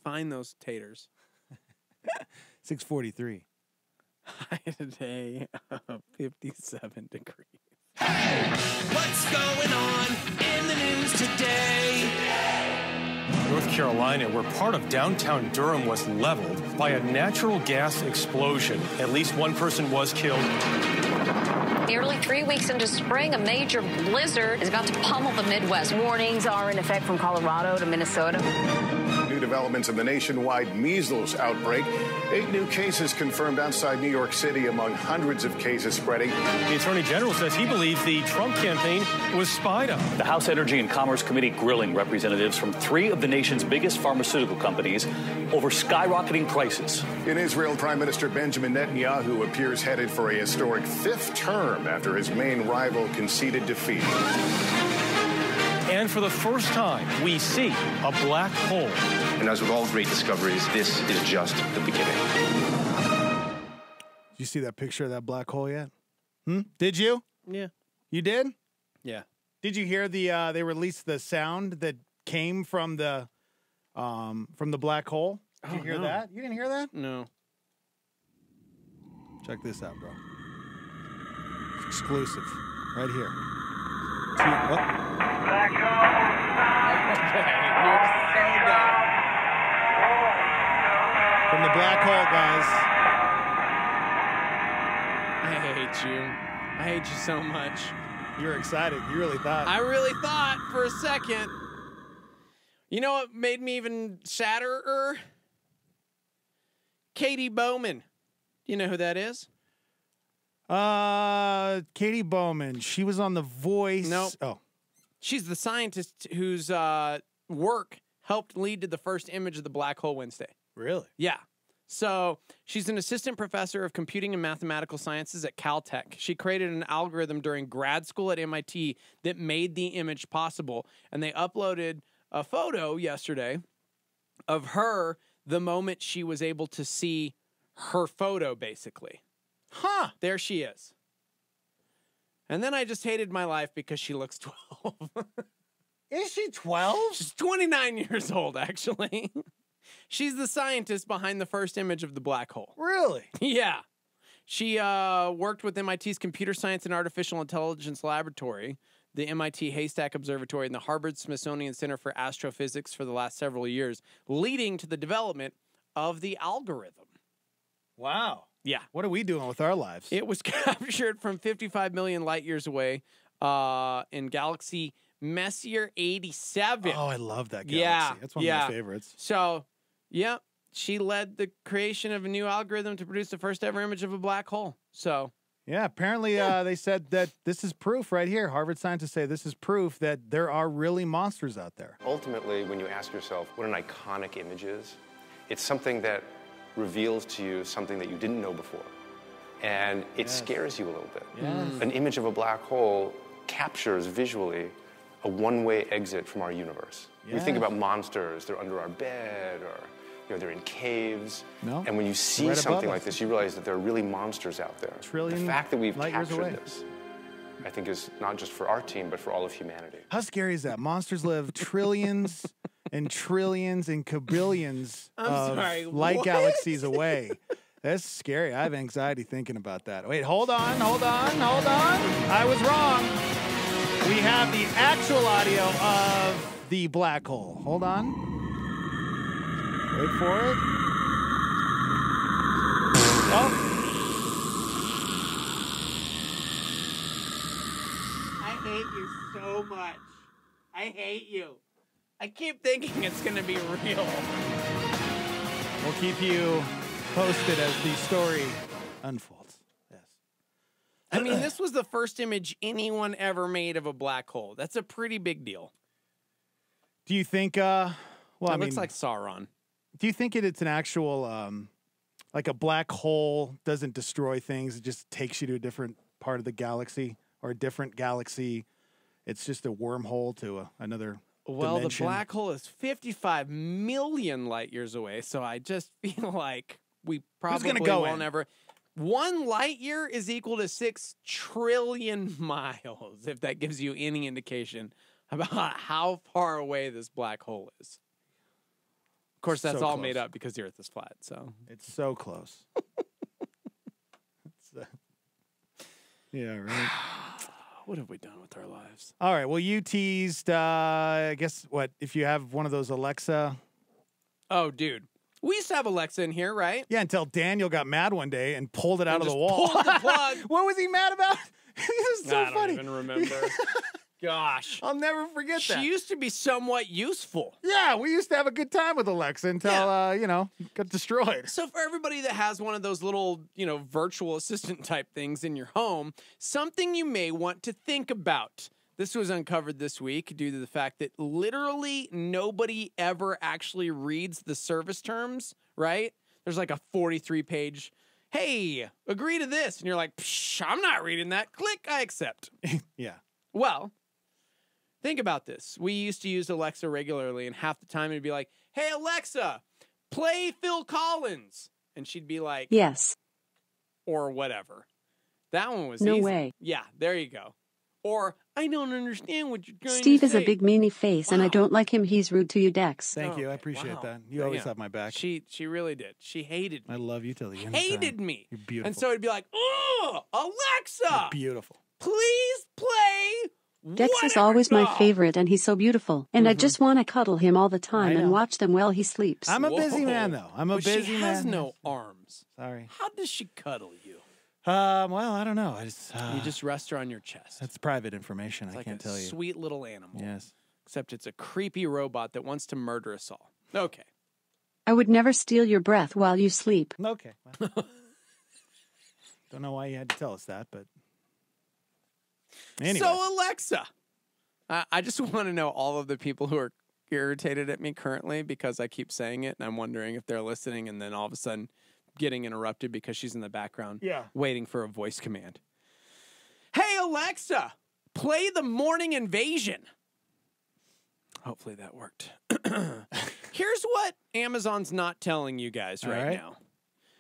Find those taters. 643. High today of 57 degrees. Hey, what's going on in the news today? North Carolina, where part of downtown Durham was leveled by a natural gas explosion. At least one person was killed. Nearly 3 weeks into spring, a major blizzard is about to pummel the Midwest. Warnings are in effect from Colorado to Minnesota. New developments in the nationwide measles outbreak. 8 new cases confirmed outside New York City among hundreds of cases spreading. The Attorney General says he believes the Trump campaign was spied on. The House Energy and Commerce Committee grilling representatives from 3 of the nation's biggest pharmaceutical companies over skyrocketing prices. In Israel, Prime Minister Benjamin Netanyahu appears headed for a historic 5th term after his main rival conceded defeat. And for the first time, we see a black hole. And as with all great discoveries, this is just the beginning. Did you see that picture of that black hole yet? Did you? Yeah. You did? Yeah. Did you hear they released the sound that came from the black hole? Did you hear that? You didn't hear that? No. Check this out, bro. It's exclusive. Right here. Black hole. From the black hole, guys. I hate you. I hate you so much. You were excited. You really thought. I really thought for a second. You know what made me even sadder? Katie Bowman. You know who that is? Katie Bowman. She was on The Voice. Nope. Oh. She's the scientist whose work helped lead to the first image of the black hole Wednesday. Really? Yeah. So she's an assistant professor of computing and mathematical sciences at Caltech. She created an algorithm during grad school at MIT that made the image possible. And they uploaded a photo yesterday of her the moment she was able to see her photo, basically. Huh. There she is. And then I just hated my life because she looks 12. Is she 12? She's 29 years old, actually. She's the scientist behind the first image of the black hole. Really? Yeah. She worked with MIT's Computer Science and Artificial Intelligence Laboratory, the MIT Haystack Observatory, and the Harvard Smithsonian Center for Astrophysics for the last several years, leading to the development of the algorithm. Wow. Yeah. What are we doing with our lives? It was captured from 55 million light years away in galaxy Messier 87. Oh, I love that galaxy. Yeah. That's one of my favorites. So, yeah, she led the creation of a new algorithm to produce the first ever image of a black hole. So, yeah, apparently they said that this is proof right here. Harvard scientists say this is proof that there are really monsters out there. Ultimately, when you ask yourself what an iconic image is, it's something that reveals to you something that you didn't know before. And it scares you a little bit. Yes. An image of a black hole captures visually a one-way exit from our universe. We think about monsters, they're under our bed, or they're in caves. No. And when you see Right something above like us. this, you realize that there are really monsters out there. The fact that we've light years away. captured this, I think, is not just for our team, but for all of humanity. How scary is that? Monsters live trillions and trillions and kabillions of light galaxies away. That's scary. I have anxiety thinking about that. Wait, hold on. I was wrong. We have the actual audio of the black hole. Hold on. Wait for it. Oh. I hate you so much. I hate you. I keep thinking it's going to be real. We'll keep you posted as the story unfolds. Yes. I mean, this was the first image anyone ever made of a black hole. That's a pretty big deal. Do you think, It looks like Sauron. Do you think it's an actual, like a black hole doesn't destroy things, it just takes you to a different part of the galaxy or a different galaxy? It's just a wormhole to another dimension. The black hole is 55 million light years away, so I just feel like we probably won't ever. 1 light year is equal to 6 trillion miles, if that gives you any indication about how far away this black hole is. Of course, that's all made up because the Earth is flat. So it's so close. Yeah, right. What have we done with our lives? All right. Well, you teased. I guess what if you have one of those Alexa? Oh, dude, we used to have Alexa in here, right? Yeah, until Daniel got mad one day and pulled it out of the wall. Pulled the plug. What was he mad about? This is so I funny. don't even remember. Gosh. I'll never forget that. She used to be somewhat useful. Yeah, we used to have a good time with Alexa until, got destroyed. So for everybody that has one of those little, virtual assistant type things in your home, something you may want to think about. This was uncovered this week due to the fact that literally nobody ever actually reads the service terms, right? There's like a 43-page, hey, agree to this. And you're like, psh, I'm not reading that. Click, I accept. Yeah. Well, think about this. We used to use Alexa regularly, and half the time it'd be like, hey, Alexa, play Phil Collins. And she'd be like, yes. Or whatever. That one was No easy. way. Yeah, there you go. Or, I don't understand what you're trying Steve to is say. a big meanie face, and I don't like him. He's rude to you, Dex. Thank you. I appreciate that. You always have my back. She really did. She hated me. I love you till the end of Hated time. me. You're beautiful. And so it'd be like, oh, Alexa, You're beautiful. please play Dex is whatever always my song." favorite, and he's so beautiful. And I just want to cuddle him all the time I know. and watch them while he sleeps. I'm a busy man, though. I'm a But busy she man. has no arms. Sorry. How does she cuddle you? Well, I don't know. You just rest her on your chest. That's private information. It's I like can't a tell you. sweet little animal. Yes. Except it's a creepy robot that wants to murder us all. Okay. I would never steal your breath while you sleep. Okay. Well, don't know why you had to tell us that, but anyway. So, Alexa, I just want to know all of the people who are irritated at me currently because I keep saying it, and I'm wondering if they're listening, and then all of a sudden getting interrupted because she's in the background waiting for a voice command. Hey, Alexa, play The Morning Invasion. Hopefully that worked. Here's what Amazon's not telling you guys right now.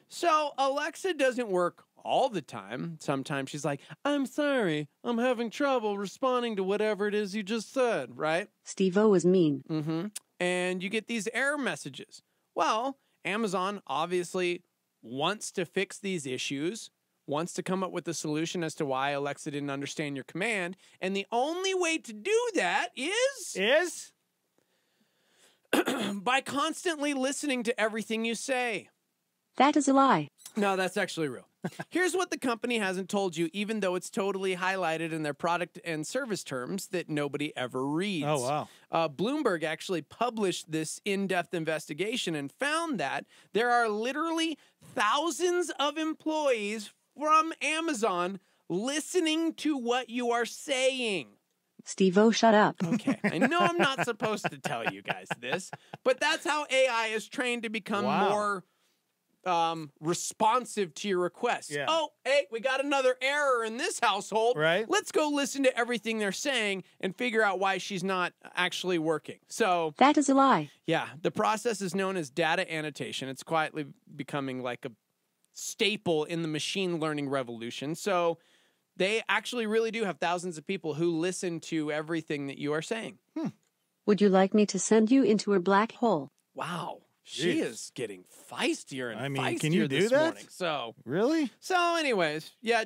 So Alexa doesn't work all the time. Sometimes she's like, I'm sorry, I'm having trouble responding to whatever it is you just said, right? Steve-O is mean. Mm-hmm. And you get these error messages. Well, Amazon obviously wants to fix these issues, wants to come up with a solution as to why Alexa didn't understand your command. And the only way to do that is by constantly listening to everything you say. That is a lie. No, that's actually real. Here's what the company hasn't told you, even though it's totally highlighted in their product and service terms that nobody ever reads. Oh, wow. Bloomberg actually published this in-depth investigation and found that there are literally thousands of employees from Amazon listening to what you are saying. Steve-O, shut up. Okay, I know I'm not supposed to tell you guys this, but that's how AI is trained to become more responsive to your requests. Yeah. Oh, hey, we got another error in this household. Right. Let's go listen to everything they're saying and figure out why she's not actually working. So That is a lie. yeah, the process is known as data annotation. It's quietly becoming like a staple in the machine learning revolution. So they actually really do have thousands of people who listen to everything that you are saying. Would you like me to send you into a black hole? Wow. She Jeez. is getting feistier and feistier can you do this that? morning. So Really? anyways, yeah,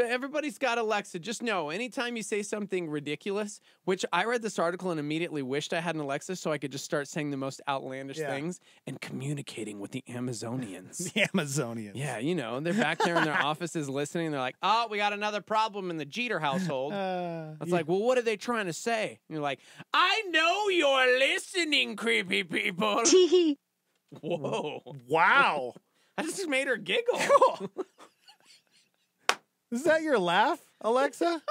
everybody's got Alexa. Just know, anytime you say something ridiculous, which I read this article and immediately wished I had an Alexa so I could just start saying the most outlandish things and communicating with the Amazonians. The Amazonians. Yeah, they're back there in their offices listening. They're like, oh, we got another problem in the Jeter household. It's like, well, what are they trying to say? And you're like, I know you're listening, creepy people. Whoa. Wow. I just made her giggle. Is that your laugh, Alexa?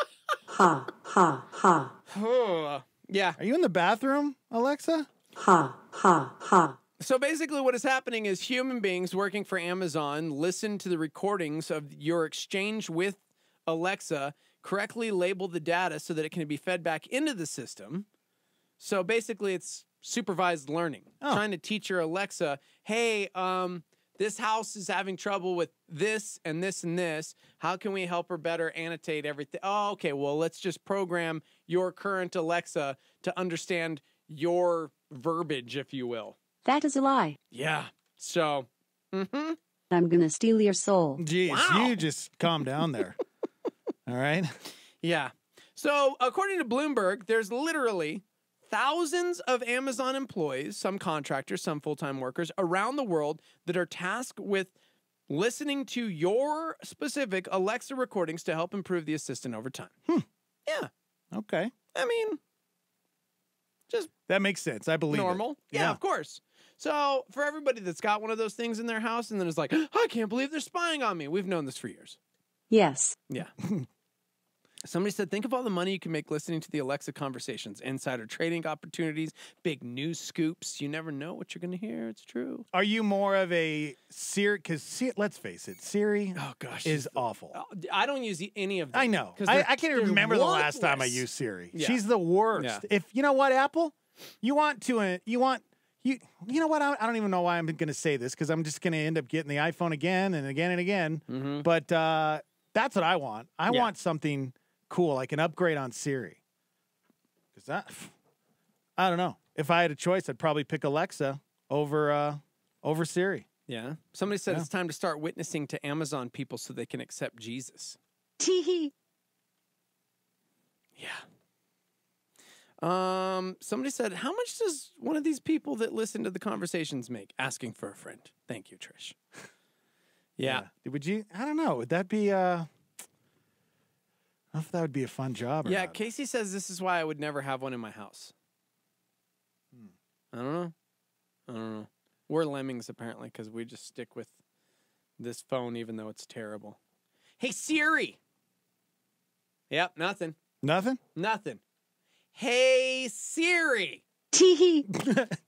Ha, ha, ha. Yeah. Are you in the bathroom, Alexa? Ha, ha, ha. So basically what is happening is human beings working for Amazon listen to the recordings of your exchange with Alexa, correctly label the data so that it can be fed back into the system. So basically it's supervised learning. Trying to teach your Alexa, hey, this house is having trouble with this and this and this. How can we help her better annotate everything? Oh, okay, well, let's just program your current Alexa to understand your verbiage, if you will. That is a lie. Yeah. So, I'm going to steal your soul. Jeez, you just calm down there. All right? Yeah. So, according to Bloomberg, there's literally thousands of Amazon employees, some contractors, some full-time workers around the world that are tasked with listening to your specific Alexa recordings to help improve the assistant over time. Yeah. Okay. I mean, just that makes sense. I believe normal. It. Yeah, of course. So for everybody that's got one of those things in their house and then is like, I can't believe they're spying on me. We've known this for years. Yes. Yeah. Somebody said, think of all the money you can make listening to the Alexa conversations, insider trading opportunities, big news scoops. You never know what you're going to hear. It's true. Are you more of a Siri? Because let's face it, Siri is awful. I don't use any of them. I know. I can't remember the last time I used Siri. Yeah. She's the worst. Yeah. If you know what, Apple, you know what? I don't even know why I'm going to say this because I'm just going to end up getting the iPhone again and again and again. Mm-hmm. But that's what I want. I want something cool, like an upgrade on Siri. Because I don't know. If I had a choice, I'd probably pick Alexa over Siri. Yeah. Somebody said it's time to start witnessing to Amazon people so they can accept Jesus. Tee-hee. Yeah. Somebody said, how much does one of these people that listen to the conversations make? Asking for a friend. Thank you, Trish. Yeah. Would you? I don't know. Would that be? I don't know if that would be a fun job. Or not. Casey says this is why I would never have one in my house. I don't know. We're lemmings apparently because we just stick with this phone even though it's terrible. Hey Siri. Yep, nothing. Nothing. Nothing. Hey Siri. Tee-hee.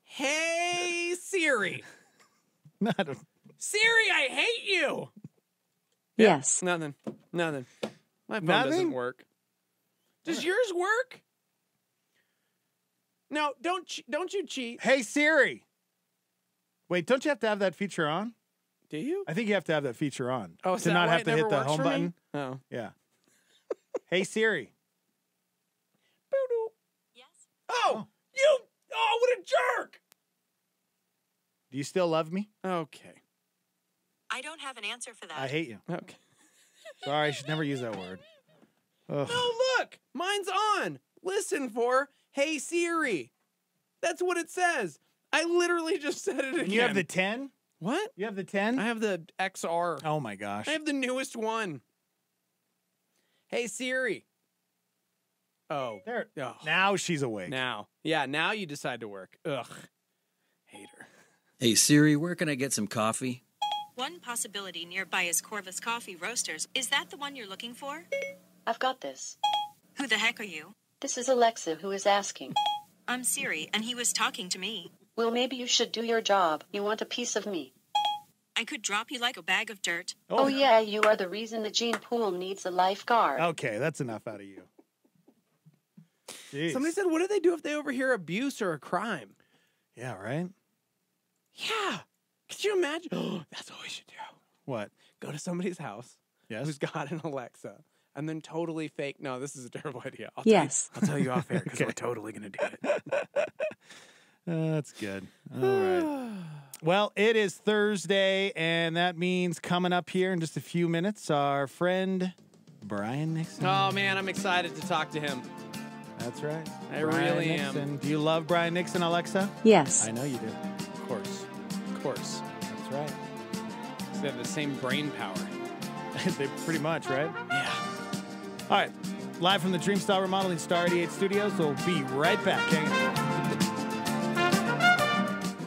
Hey Siri. Siri, I hate you. Yes. Nothing. My phone Nothing? doesn't work. Does yours work? No, don't you cheat. Hey Siri. Wait, don't you have to have that feature on? Do you? I think you have to have that feature on to not have to hit the home button. Oh. Yeah. Hey Siri. Yes. Oh, what a jerk. Do you still love me? Okay. I don't have an answer for that. I hate you. Okay. Sorry, I should never use that word. Ugh. No, look. Mine's on. Listen for Hey Siri. That's what it says. I literally just said it again. You have the 10? What? You have the 10? I have the XR. Oh my gosh. I have the newest one. Hey Siri. Oh. There. Oh. Now she's awake. Now. Yeah, now you decide to work. Ugh. Hate her. Hey Siri, where can I get some coffee? One possibility nearby is Corvus Coffee Roasters. Is that the one you're looking for? I've got this. Who the heck are you? This is Alexa who is asking. I'm Siri, and he was talking to me. Well, maybe you should do your job. You want a piece of me. I could drop you like a bag of dirt. Oh yeah, you are the reason the gene pool needs a lifeguard. Okay, that's enough out of you. Jeez. Somebody said, what do they do if they overhear abuse or a crime? Yeah, right? Yeah. Could you imagine? Oh, that's what we should do. What? Go to somebody's house who's got an Alexa and then totally fake. No, this is a terrible idea. I'll tell you off air because we're totally going to do it. That's good. All right. Well, it is Thursday, and that means coming up here in just a few minutes, our friend Brian Nixon. Oh, man, I'm excited to talk to him. That's right. I Brian really Nixon. am. Do you love Brian Nixon, Alexa? Yes. I know you do. Of course. Of course. That's right. They have the same brain power. They pretty much, right? Yeah. All right. Live from the Dreamstyle Remodeling Star 88 Studios. We'll be right back.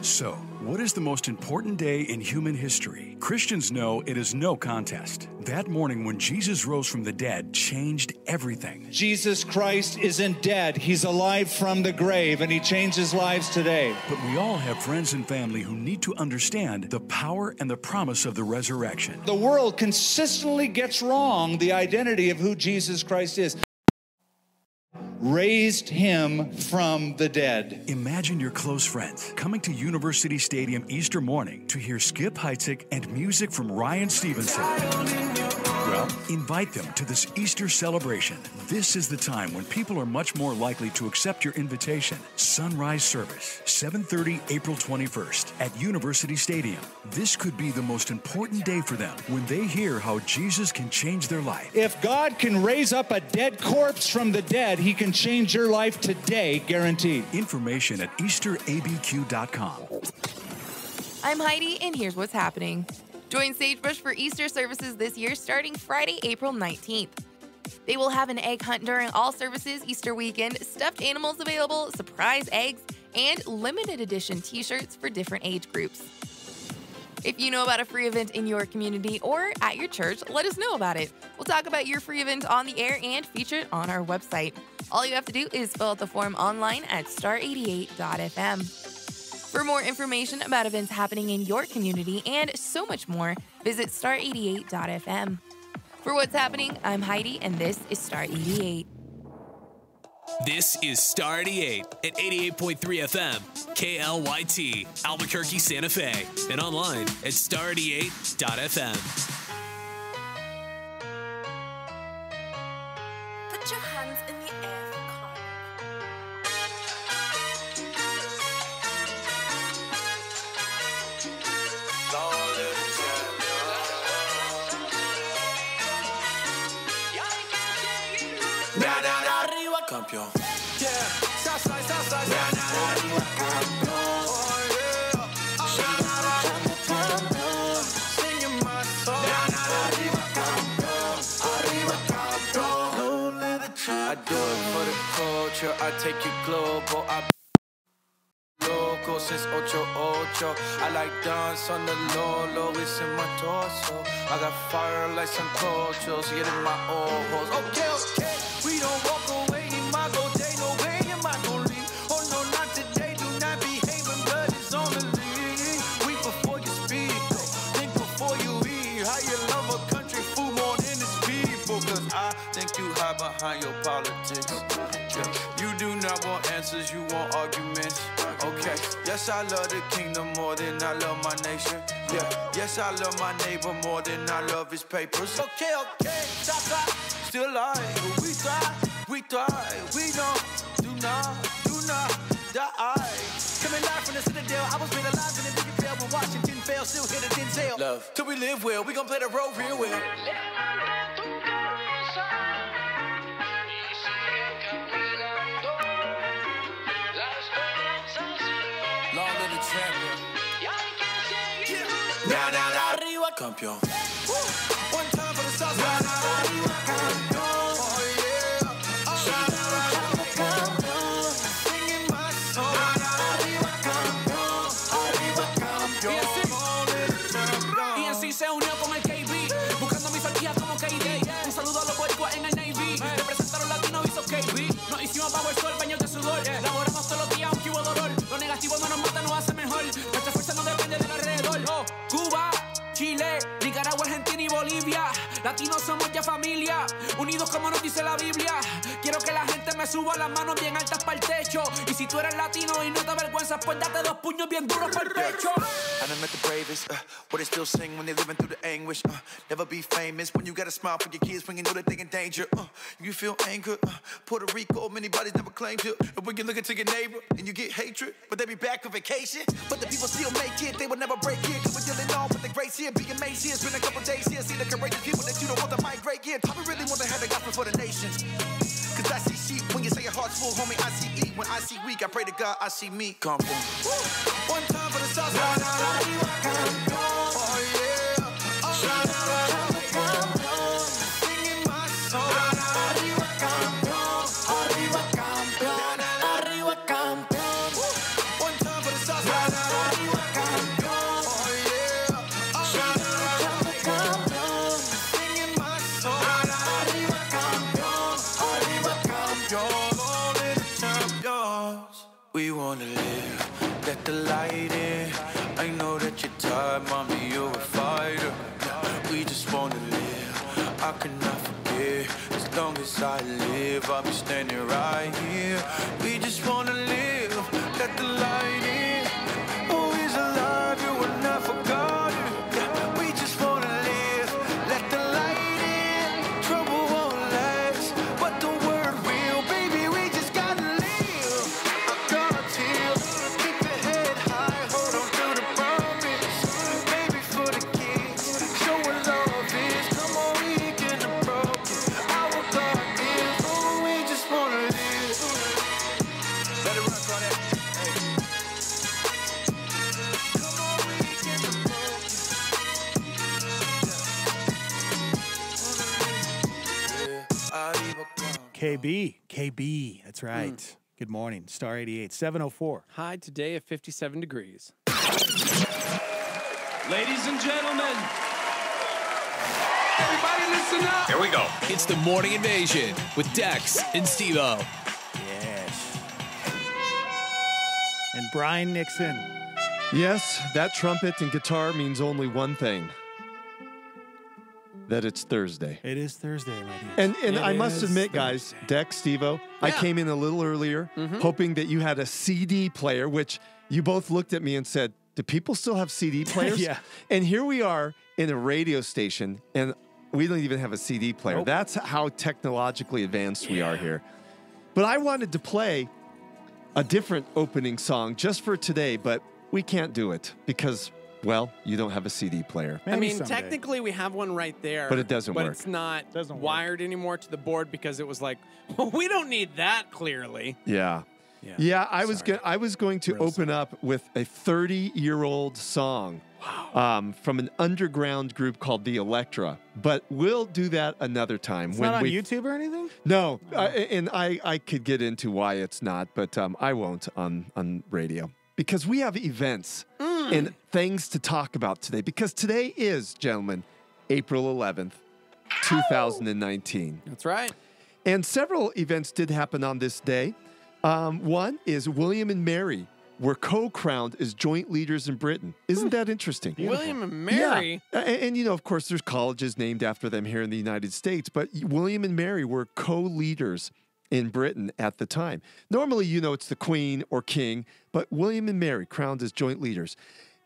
So, what is the most important day in human history? Christians know it is no contest. That morning when Jesus rose from the dead changed everything. Jesus Christ isn't dead. He's alive from the grave, and he changes lives today. But we all have friends and family who need to understand the power and the promise of the resurrection. The world consistently gets wrong the identity of who Jesus Christ is. Raised him from the dead. Imagine your close friends coming to University Stadium Easter morning to hear Skip Heitzig and music from Ryan Stevenson. Well, invite them to this Easter celebration. This is the time when people are much more likely to accept your invitation. Sunrise service, 7:30, April 21st at University Stadium. This could be the most important day for them when they hear how Jesus can change their life. If God can raise up a dead corpse from the dead, he can change your life today, guaranteed. Information at EasterABQ.com. I'm Heidi, and here's what's happening. Join Sagebrush for Easter services this year starting Friday, April 19th. They will have an egg hunt during all services Easter weekend, stuffed animals available, surprise eggs, and limited edition t-shirts for different age groups. If you know about a free event in your community or at your church, let us know about it. We'll talk about your free event on the air and feature it on our website. All you have to do is fill out the form online at star88.fm. For more information about events happening in your community and so much more, visit star88.fm. For What's Happening, I'm Heidi, and this is Star 88. This is Star 88 at 88.3 FM, KLYT, Albuquerque, Santa Fe, and online at star88.fm. Put your hands in the air for Campeón. Yeah, Southside, Southside, arriba, campeón. Oh, yeah. Singing my song. Arriba, campeón. Arriba, campeón. Lonely the champ. I do it for the culture. I take you global. I loco since 88. I like dance on the low, low. It's in my torso. I got fire like some cultures. Get in my old hoes. Okay, okay. We don't walk away. Behind your politics, yeah. You do not want answers, you want arguments. Okay, yes, I love the kingdom more than I love my nation. Yeah, yes, I love my neighbor more than I love his papers. Okay, okay, stop, still alive. We thrive, we don't, do not die. Coming live from the Citadel, I was made alive in the big jail when Washington fell, still hit a Denzel. Love, till we live well, we gon' play the role real well. Arriba, campeón. One time for the sauce. Arriba, campeón. Oh yeah. Arriba, campeón. Singing my song. Arriba, campeón. Arriba, campeón. ENC se unió con el KB, buscando mi franquicia como KD. Un saludo a los boricuas en el Navy. Representaron latinos, hizo KB. Nos hicimos bajo el sol, baños de sudor. Laboramos todos los días, aunque hubo dolor. Lo negativo no nos mata, nos hace mejor. Nuestra fuerza no depende del alrededor. Oh, Cuba, Chile, Nicaragua, Argentina y Bolivia. Latinos somos ya familia, unidos como nos dice la Biblia. Quiero que la gente me suba las manos bien altas para el techo. Y si tú eres latino y no te avergüenzas, pues date 2 puños bien duros para el pecho. I done met the bravest, what they still sing when they living through the anguish. Never be famous when you got a smile for your kids when you know that they in danger. You feel anger, Puerto Rico, many bodies never claimed you. And when you look into your neighbor and you get hatred, but they be back on vacation. But the people still make it, they will never break it. Cause we're dealing on with the grace here, being amazed here. It's been a couple days here, see the courageous people that you don't want to migrate here. I really want to have the gospel for the nations. Cause I see sheep when you say your heart's full, homie, I see eat. When I see weak, I pray to God, I see me. Come on. One time for the sauce. Oh yeah. Singing my song. Arriba, campeón. Arriba, campeón. Arriba, campeón. One time for the sauce. Arriba, campeón. Oh yeah. Singing my song. Arriba, campeón. Arriba, campeón. All in the champions. We wanna live, let the light in. I know that you're tired, mommy, you're a fighter. We just wanna live, I cannot forget. As long as I live, I'll be standing right here. We just wanna live, let the light in. Oh, he's alive, you were not forgotten. We just wanna live, let the light in. Trouble won't last, but the word will, baby, we just gotta live. Our God's here, keep your head high, hold on to the promise. Baby, for the kids, show what love is. Come on, weak and the broken. Our God is, oh, we just wanna live. Let it rock on that. Hey. KB. That's right. Good morning. Star 88, 704. High today of 57 degrees. Ladies and gentlemen, everybody listen up. Here we go. It's the Morning Invasion with Dex and Steve-O. Yes. And Brian Nixon. Yes, that trumpet and guitar means only one thing. That it's Thursday. It is Thursday, my dude. And I must admit, guys, Dex, Steve-O, I came in a little earlier hoping that you had a CD player, which you both looked at me and said, do people still have CD players? Yeah. And here we are in a radio station, and we don't even have a CD player. Nope. That's how technologically advanced we are here. But I wanted to play a different opening song just for today, but we can't do it because, well, you don't have a CD player. I mean, technically we have one right there. But it doesn't work. But it's not wired anymore to the board because it was like, well, we don't need that clearly. Yeah. Yeah, I was going to open up with a 30-year-old song from an underground group called the Electra, but we'll do that another time. It's not on YouTube or anything? No, and I could get into why it's not, but I won't on radio because we have events and things to talk about today because today is, gentlemen, April 11th, 2019. That's right. And several events did happen on this day. One is William and Mary were co-crowned as joint leaders in Britain. Isn't that interesting? William and Mary? Yeah. And, you know, of course, there's colleges named after them here in the United States, but William and Mary were co-leaders in Britain at the time. Normally, you know, it's the Queen or King, but William and Mary crowned as joint leaders.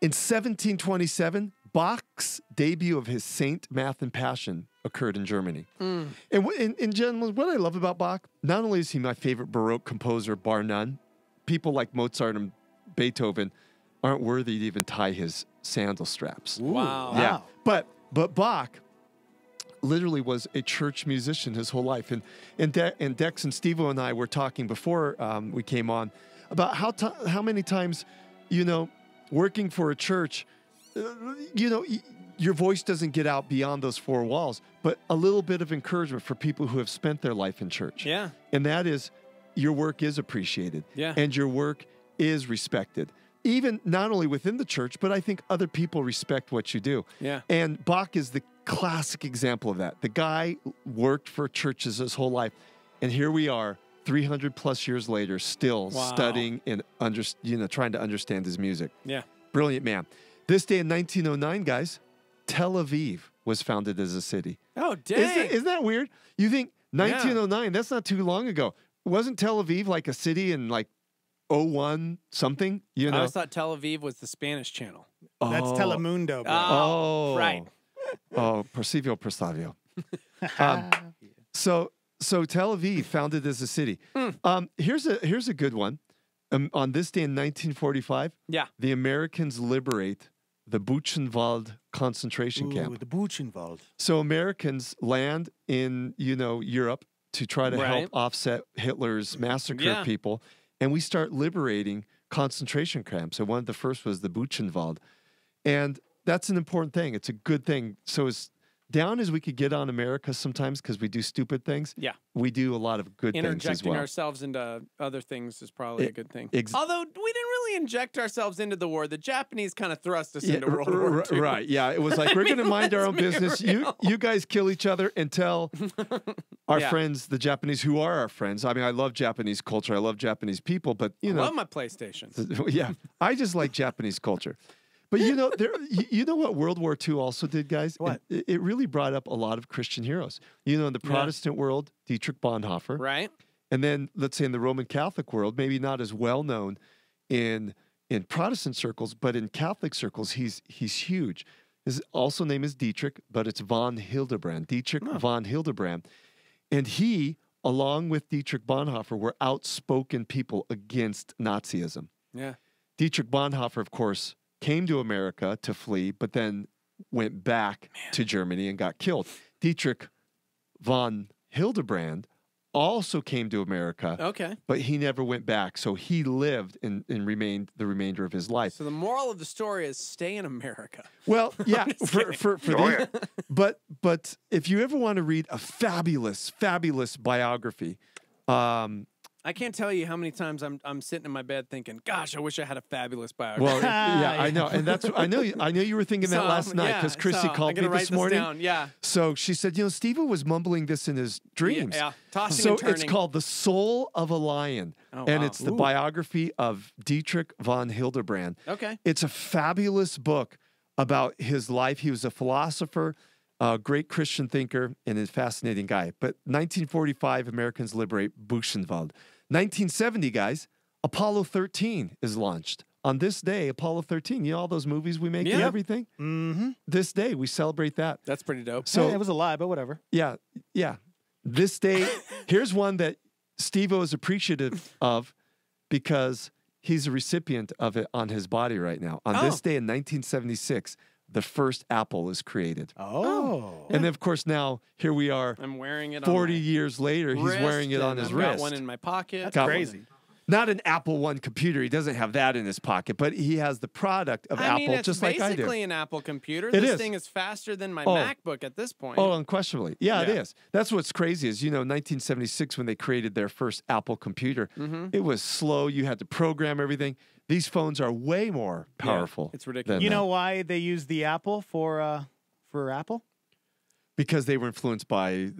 In 1727, Bach's debut of his Saint, Math, and Passion occurred in Germany. And gentlemen, what I love about Bach, not only is he my favorite Baroque composer, bar none, people like Mozart and Beethoven aren't worthy to even tie his sandal straps. Wow. Yeah. But Bach literally was a church musician his whole life. And Dex and Steve-O and I were talking before we came on about how many times, you know, working for a church, you know, your voice doesn't get out beyond those four walls, but a little bit of encouragement for people who have spent their life in church. Yeah. And that is, your work is appreciated. Yeah. And your work is respected. Even not only within the church, but I think other people respect what you do. Yeah. And Bach is the classic example of that. The guy worked for churches his whole life. And here we are, 300 plus years later, still studying and trying to understand his music. Yeah. Brilliant man. This day in 1909, guys, Tel Aviv was founded as a city. Oh, dang. Isn't that weird? You think 1909, that's not too long ago. Wasn't Tel Aviv like a city in like 01 something? You know? I always thought Tel Aviv was the Spanish channel. That's Telemundo, bro. Oh. Right. Oh, Percivio Perstavio. So Tel Aviv founded as a city. Here's a good one. On this day in 1945, the Americans liberate the Buchenwald concentration camp. The Buchenwald. So Americans land in, you know, Europe to try to help offset Hitler's massacre of people, and we start liberating concentration camps. And one of the first was the Buchenwald, and that's an important thing. It's a good thing. So as down as we could get on America sometimes because we do stupid things, we do a lot of good things as well. Interjecting ourselves into other things is probably a good thing. Although we didn't really inject ourselves into the war. The Japanese kind of thrust us into World War II. Right, yeah. It was like, we're going to mind our own business. You guys kill each other and tell our friends, the Japanese, who are our friends. I mean, I love Japanese culture. I love Japanese people, but, you know. I love my PlayStation. Yeah, I just like Japanese culture. But you know what World War II also did, guys? What? It really brought up a lot of Christian heroes. You know, in the Protestant world, Dietrich Bonhoeffer. Right. And then, let's say in the Roman Catholic world, maybe not as well known in Protestant circles, but in Catholic circles, he's huge. His also name is Dietrich, but it's von Hildebrand. Dietrich von Hildebrand. And he, along with Dietrich Bonhoeffer, were outspoken people against Nazism. Yeah. Dietrich Bonhoeffer, of course, came to America to flee, but then went back to Germany and got killed. Dietrich von Hildebrand also came to America, but he never went back. So he lived and remained the remainder of his life. So the moral of the story is stay in America. Well, yeah, for Oh, but But if you ever want to read a fabulous, fabulous biography, I can't tell you how many times I'm sitting in my bed thinking, "Gosh, I wish I had a fabulous biography." well, yeah, I know, and that's I know you were thinking that last night because Chrissy called me this morning. Down. Yeah. So she said, Steve was mumbling this in his dreams. Yeah, tossing so and turning. it's called The Soul of a Lion, and it's the biography of Dietrich von Hildebrand. Okay. It's a fabulous book about his life. He was a philosopher, a great Christian thinker, and a fascinating guy. But 1945, Americans liberate Buchenwald. 1970, guys, Apollo 13 is launched. On this day, Apollo 13, you know all those movies we make and everything? Mm-hmm. This day, we celebrate that. That's pretty dope. So it was a lie, but whatever. Yeah. This day, here's one that Steve-O is appreciative of because he's a recipient of it on his body right now. On this day in 1976, the first Apple is created. Oh. And then, of course, now here we are. I'm wearing it 40 on my years later, he's wearing it on his I've wrist. got one in my pocket. That's crazy. Not an Apple I computer. He doesn't have that in his pocket, but he has the product of Apple it's just like I do. basically an Apple computer. It This is. thing is faster than my MacBook at this point. Oh, unquestionably. Yeah, it is. That's what's crazy is, 1976 when they created their first Apple computer, it was slow. You had to program everything. These phones are way more powerful. It's ridiculous. You know why they use the Apple for Apple? Because they were influenced by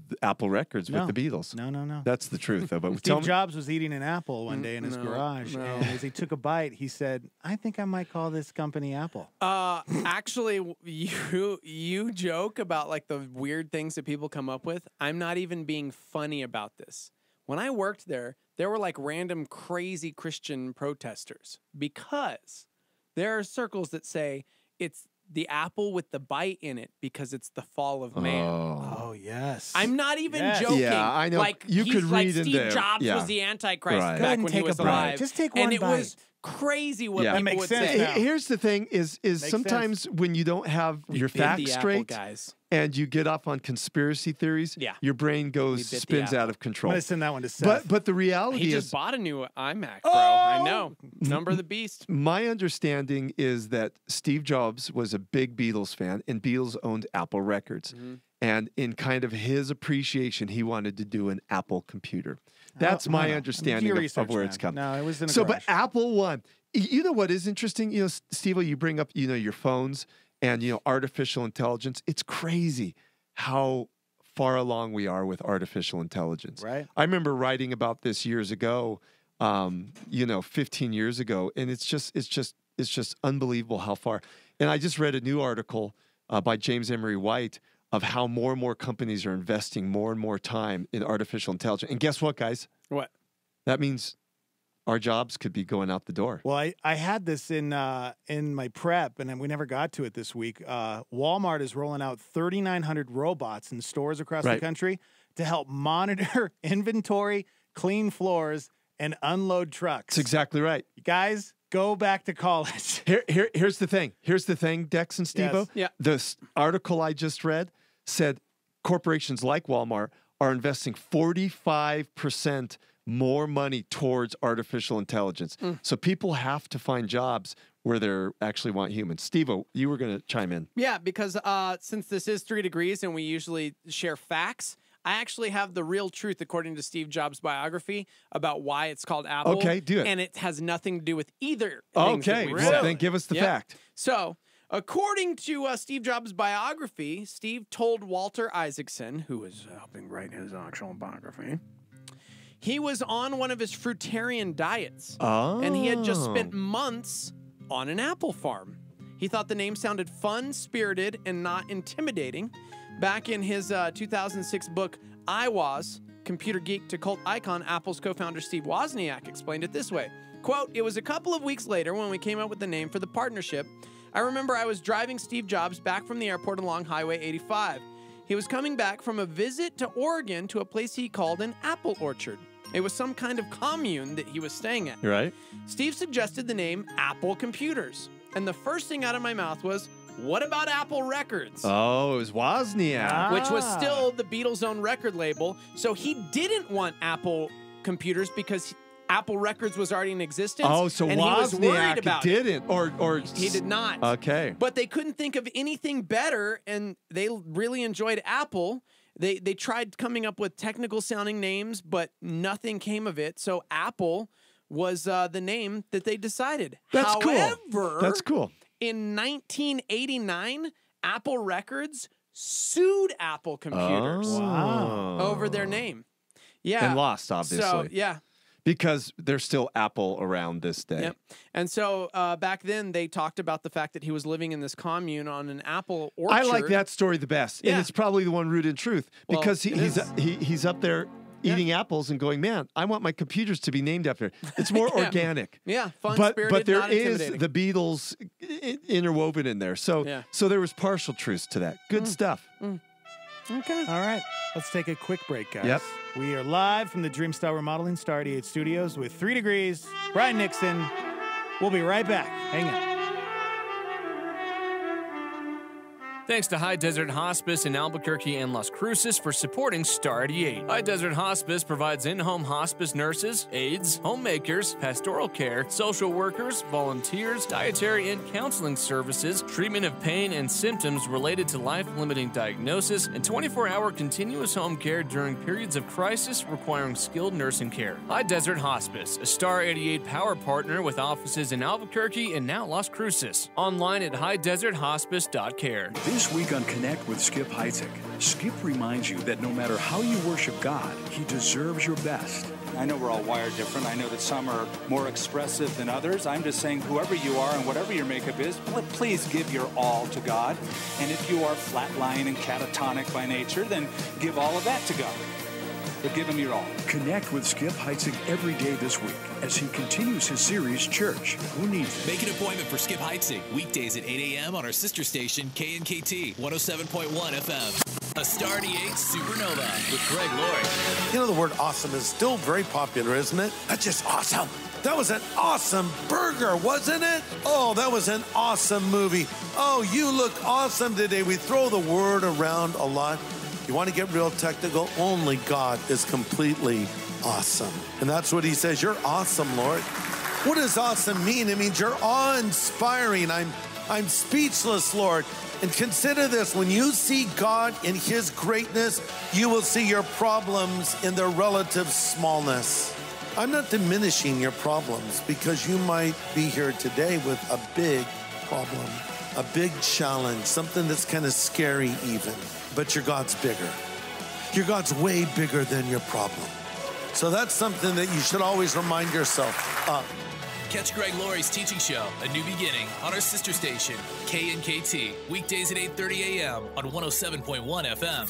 the Apple Records with the Beatles. No. That's the truth, though. But Steve Jobs was eating an apple one day in his garage, no. and as he took a bite, he said, "I think I might call this company Apple." Actually, you joke about like the weird things that people come up with. I'm not even being funny about this. When I worked there were like random crazy Christian protesters because there are circles that say it's the apple with the bite in it because it's the fall of man. Oh yes. I'm not even joking. Yeah, I know. Like You could read Steve in there. Jobs Yeah. was the Antichrist Right. back Go when ahead he and was take a bite. alive. Just take one and it bite. was crazy what Yeah. people makes would sense say. now. Here's the thing is sometimes when you don't have your bit facts the apple, straight guys. and you get off on conspiracy theories, your brain bit the spins out apple. of I'm control. gonna send that one to Seth. But the reality He is just bought a new iMac, bro. I know. Number of the beast. my understanding is that Steve Jobs was a big Beatles fan and Beatles owned Apple Records. And in kind of his appreciation, he wanted to do an Apple computer. That's my understanding of where it's come. No, it was in a So, garage. but Apple won. You know what is interesting? Steve, you bring up, your phones and, artificial intelligence. It's crazy how far along we are with artificial intelligence. Right. I remember writing about this years ago, 15 years ago, and it's just unbelievable how far. And I just read a new article by James Emery White of how more and more companies are investing more and more time in artificial intelligence. And guess what, guys? What? That means our jobs could be going out the door. Well, I had this in my prep, and we never got to it this week. Walmart is rolling out 3,900 robots in stores across the country to help monitor inventory, clean floors, and unload trucks. That's exactly right. You guys, go back to college. Here's the thing. Here's the thing, Dex and Steve-O. Yes. Yeah. This article I just read said corporations like Walmart are investing 45% more money towards artificial intelligence. So people have to find jobs where they actually want humans. Steve-O, you were going to chime in. Yeah, because since this is 3 Degrees and we usually share facts, I actually have the real truth according to Steve Jobs' biography about why it's called Apple. Okay, do it. And it has nothing to do with either. Things that Okay, we've well, said. then give us the Yep. fact. So, according to Steve Jobs' biography, Steve told Walter Isaacson, who was helping write his actual biography, he was on one of his fruitarian diets. And he had just spent months on an apple farm. He thought the name sounded fun, spirited, and not intimidating. Back in his 2006 book, I Was, Computer Geek to Cult Icon, Apple's co-founder Steve Wozniak explained it this way. Quote, "It was a couple of weeks later when we came up with the name for the partnership. I remember I was driving Steve Jobs back from the airport along Highway 85. He was coming back from a visit to Oregon to a place he called an apple orchard. It was some kind of commune that he was staying at. Right. Steve suggested the name Apple Computers. And the first thing out of my mouth was, what about Apple Records? Oh, it was Wozniak. Which was still the Beatles' own record label. So he didn't want Apple Computers because Apple Records was already in existence. Oh, so and he was worried about didn't, or he did not. Okay, but they couldn't think of anything better, and they really enjoyed Apple. They tried coming up with technical sounding names, but nothing came of it. So Apple was the name that they decided. However, cool. That's cool. In 1989, Apple Records sued Apple Computers over their name. Yeah. And lost, obviously. So, yeah. Because there's still Apple around this day. Yep. And so back then they talked about the fact that he was living in this commune on an apple orchard. I like that story the best. Yeah. And it's probably the one rooted in truth. Well, Because he's up there eating apples and going, man, I want my computers to be named after. It's more organic. Yeah, fun-spirited, but there not is intimidating. the Beatles interwoven in there. So there was partial truth to that. Good stuff. Okay. All right. Let's take a quick break, guys. Yep. We are live from the Dreamstyle Remodeling Star 88 Studios with 3 Degrees, Brian Nixon. We'll be right back. Hang on. Thanks to High Desert Hospice in Albuquerque and Las Cruces for supporting Star 88. High Desert Hospice provides in-home hospice nurses, aides, homemakers, pastoral care, social workers, volunteers, dietary and counseling services, treatment of pain and symptoms related to life-limiting diagnosis, and 24-hour continuous home care during periods of crisis requiring skilled nursing care. High Desert Hospice, a Star 88 power partner with offices in Albuquerque and now Las Cruces. Online at highdeserthospice.care. This week on Connect with Skip Heitzig, Skip reminds you that no matter how you worship God, He deserves your best. I know we're all wired different. I know that some are more expressive than others. I'm just saying whoever you are and whatever your makeup is, please give your all to God. And if you are flatline and catatonic by nature, then give all of that to God. But give Him your all. Connect with Skip Heitzig every day this week as he continues his series, Church Who Needs It. Make an appointment for Skip Heitzig weekdays at 8 a.m. on our sister station, KNKT 107.1 FM. A Star 88 Supernova with Greg Laurie. You know, the word awesome is still very popular, isn't it? That's just awesome. That was an awesome burger, wasn't it? Oh, that was an awesome movie. Oh, you look awesome today. We throw the word around a lot. You want to get real technical? Only God is completely awesome. And that's what He says. You're awesome, Lord. What does awesome mean? It means you're awe-inspiring. I'm speechless, Lord. And consider this. When you see God in His greatness, you will see your problems in their relative smallness. I'm not diminishing your problems because you might be here today with a big problem, a big challenge, something that's kind of scary even. But your God's bigger. Your God's way bigger than your problem. So that's something that you should always remind yourself of. Catch Greg Laurie's teaching show, A New Beginning, on our sister station, KNKT, weekdays at 8:30 a.m. on 107.1 FM.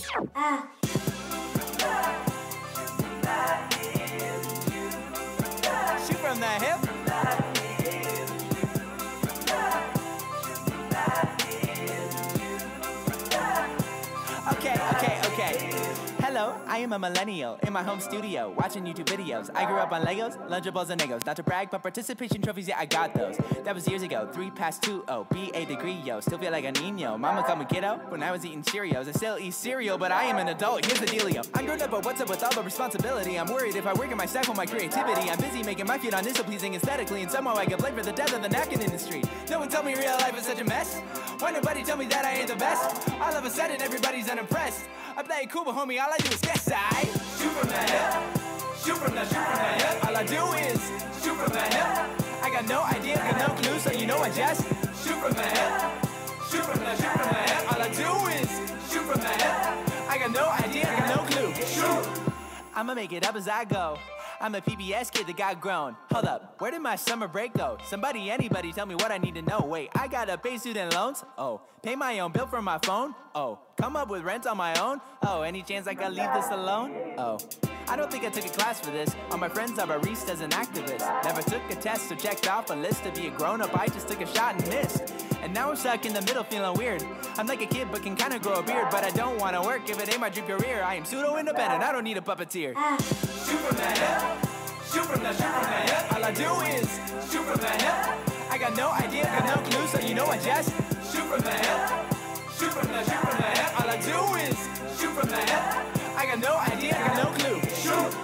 Shoot from the hip. Okay. Hello, I am a millennial in my home studio, watching YouTube videos. I grew up on Legos, Lunchables, and Legos. Not to brag, but participation trophies, yeah, I got those. That was years ago, 3 past 2-0, BA degree, yo. Still feel like a Nino. Mama called me kiddo when I was eating Cheerios. I still eat cereal, but I am an adult. Here's the dealio. I'm grown up, but what's up with all the responsibility? I'm worried if I work in my stack on my creativity. I'm busy making my feet on this so pleasing aesthetically, and somehow I get blamed for the death of the napkin industry. No one told me real life is such a mess. Why nobody tell me that I ain't the best? All of a sudden, everybody's unimpressed. I play it cool, but homie, all I do is guess I shoot from the hip, shoot from the hip. All I do is shoot from the hip. I got no idea, got no clue, so you know I just shoot from the hip, shoot from the hip. All I do is shoot from the hip. I got no idea, got no clue. Shoot. I'ma make it up as I go. I'm a PBS kid that got grown. Hold up, where did my summer break go? Somebody, anybody, tell me what I need to know. Wait, I gotta pay student loans? Oh, pay my own bill from my phone? Oh, come up with rent on my own? Oh, any chance I could leave this alone? Oh, I don't think I took a class for this. All my friends are baristas and activists. Never took a test or checked off a list to be a grown-up. I just took a shot and missed. And now I'm stuck in the middle feeling weird. I'm like a kid but can kinda grow a beard. But I don't wanna work if it ain't my dream career. I am pseudo-independent, I don't need a puppeteer. Shoot from the hip, shoot from the hip. All I do is shoot from the hip. I got no idea, got no clue, so you know I just shoot from the hip, shoot from the hip. All I do is shoot from the hip. I got no idea, got no clue. Shoot.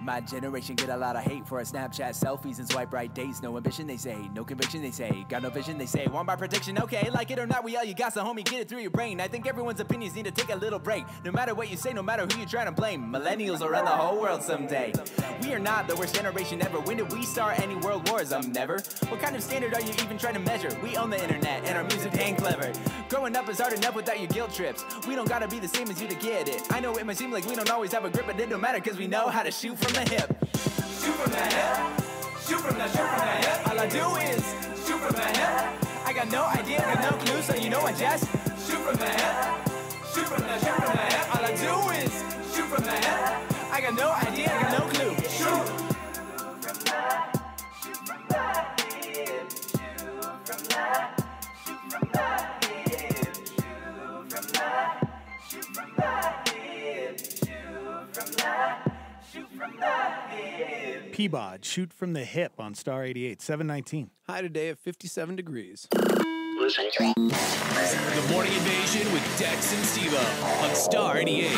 My generation get a lot of hate for our Snapchat selfies and swipe right dates. No ambition, they say. No conviction, they say. Got no vision, they say. Want my prediction? Okay, like it or not, we all you got, so homie, get it through your brain. I think everyone's opinions need to take a little break. No matter what you say, no matter who you're trying to blame. Millennials will run the whole world someday. We are not the worst generation ever. When did we start any world wars? Never. What kind of standard are you even trying to measure? We own the internet and our music ain't clever. Growing up is hard enough without your guilt trips. We don't gotta be the same as you to get it. I know it might seem like we don't always have a grip, but it don't matter cause we know how to shoot from the hip. Shoot from the hip. Shoot from the hip. All I do is shoot from the hip. I got no idea, got no clue, so you know I just shoot from the hip. Shoot from the hip. All I do is shoot from the hip. I got no idea, got no clue. Shoot. Peabody, Shoot from the Hip on Star 88, 719. High today at 57 degrees. The Morning Invasion with Dex and Steve-O on Star 88.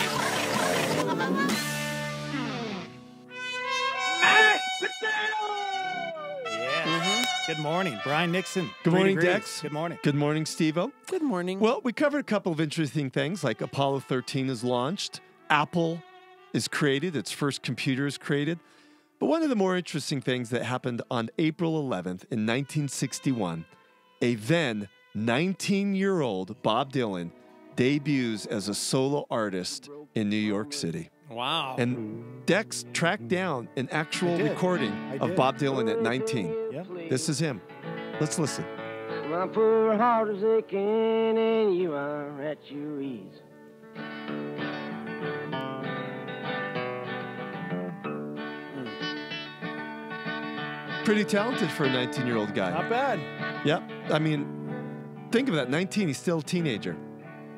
Yeah. Good morning, Brian Nixon. Good 3 morning, degrees. Dex. Good morning. Good morning, Steve-O. Good morning. Well, we covered a couple of interesting things, like Apollo 13 is launched, Apple is created, its first computer is created. But one of the more interesting things that happened on April 11th in 1961, a then 19-year-old Bob Dylan debuts as a solo artist in New York City. Wow. And Dex tracked down an actual recording of Bob Dylan at 19. Yep. This is him. Let's listen. My poor heart is aching and you are at your ease. Pretty talented for a 19-year-old guy. Not bad. Yep. I mean, think of that. 19, he's still a teenager.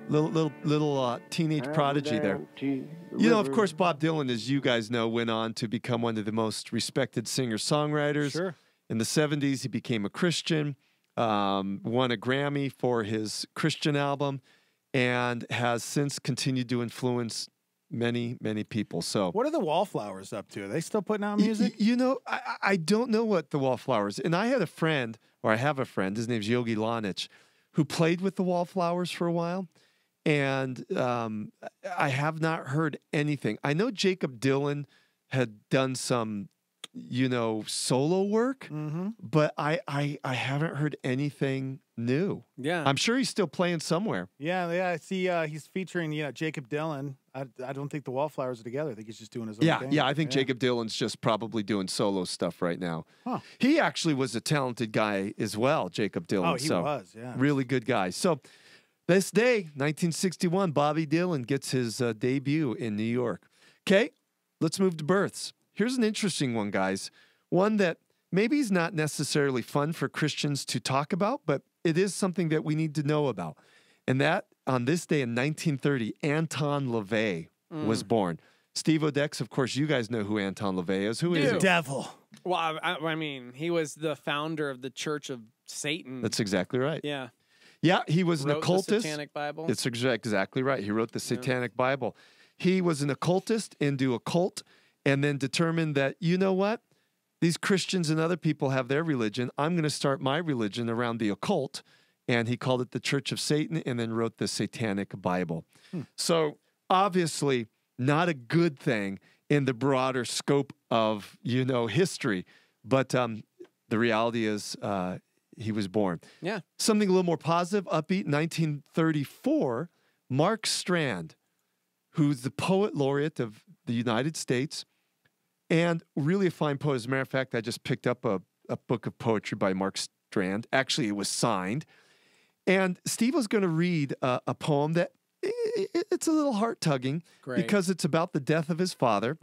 Little teenage prodigy there. You know, of course, Bob Dylan, as you guys know, went on to become one of the most respected singer-songwriters. Sure. In the 70s, he became a Christian, won a Grammy for his Christian album, and has since continued to influence many, many people. So, what are the Wallflowers up to? Are they still putting out music? You know, I don't know what the Wallflowers, and I had a friend, or I have a friend, his name's Yogi Lonich, who played with the Wallflowers for a while, and I have not heard anything. I know Jacob Dylan had done some, you know, solo work, but I haven't heard anything new. Yeah. I'm sure he's still playing somewhere. Yeah. I see he's featuring, Jacob Dylan. I don't think the Wallflowers are together. I think he's just doing his own thing. Yeah, I think Jacob Dylan's just probably doing solo stuff right now. Huh. He actually was a talented guy as well, Jacob Dylan. Oh, he was, yeah. Really good guy. So this day, 1961, Bobby Dylan gets his debut in New York. Okay, let's move to births. Here's an interesting one, guys. One that maybe is not necessarily fun for Christians to talk about, but it is something that we need to know about. And that, on this day in 1930, Anton LaVey was born. Steve O'Dex, of course, you guys know who Anton LaVey is. Who is he? Devil. Well, I mean, he was the founder of the Church of Satan. That's exactly right. Yeah. Yeah, he was an Wrote occultist. the Satanic Bible. It's exactly right. He wrote the Satanic Bible. He was an occultist into a cult, and then determined that, you know what? These Christians and other people have their religion. I'm going to start my religion around the occult. And he called it the Church of Satan, and then wrote the Satanic Bible. So obviously not a good thing in the broader scope of, history. But the reality is he was born. Yeah. Something a little more positive, upbeat, 1934, Mark Strand, who's the poet laureate of the United States, and really a fine poet. As a matter of fact, I just picked up a book of poetry by Mark Strand. Actually, it was signed. And Steve was going to read a poem that it's a little heart-tugging because it's about the death of his father.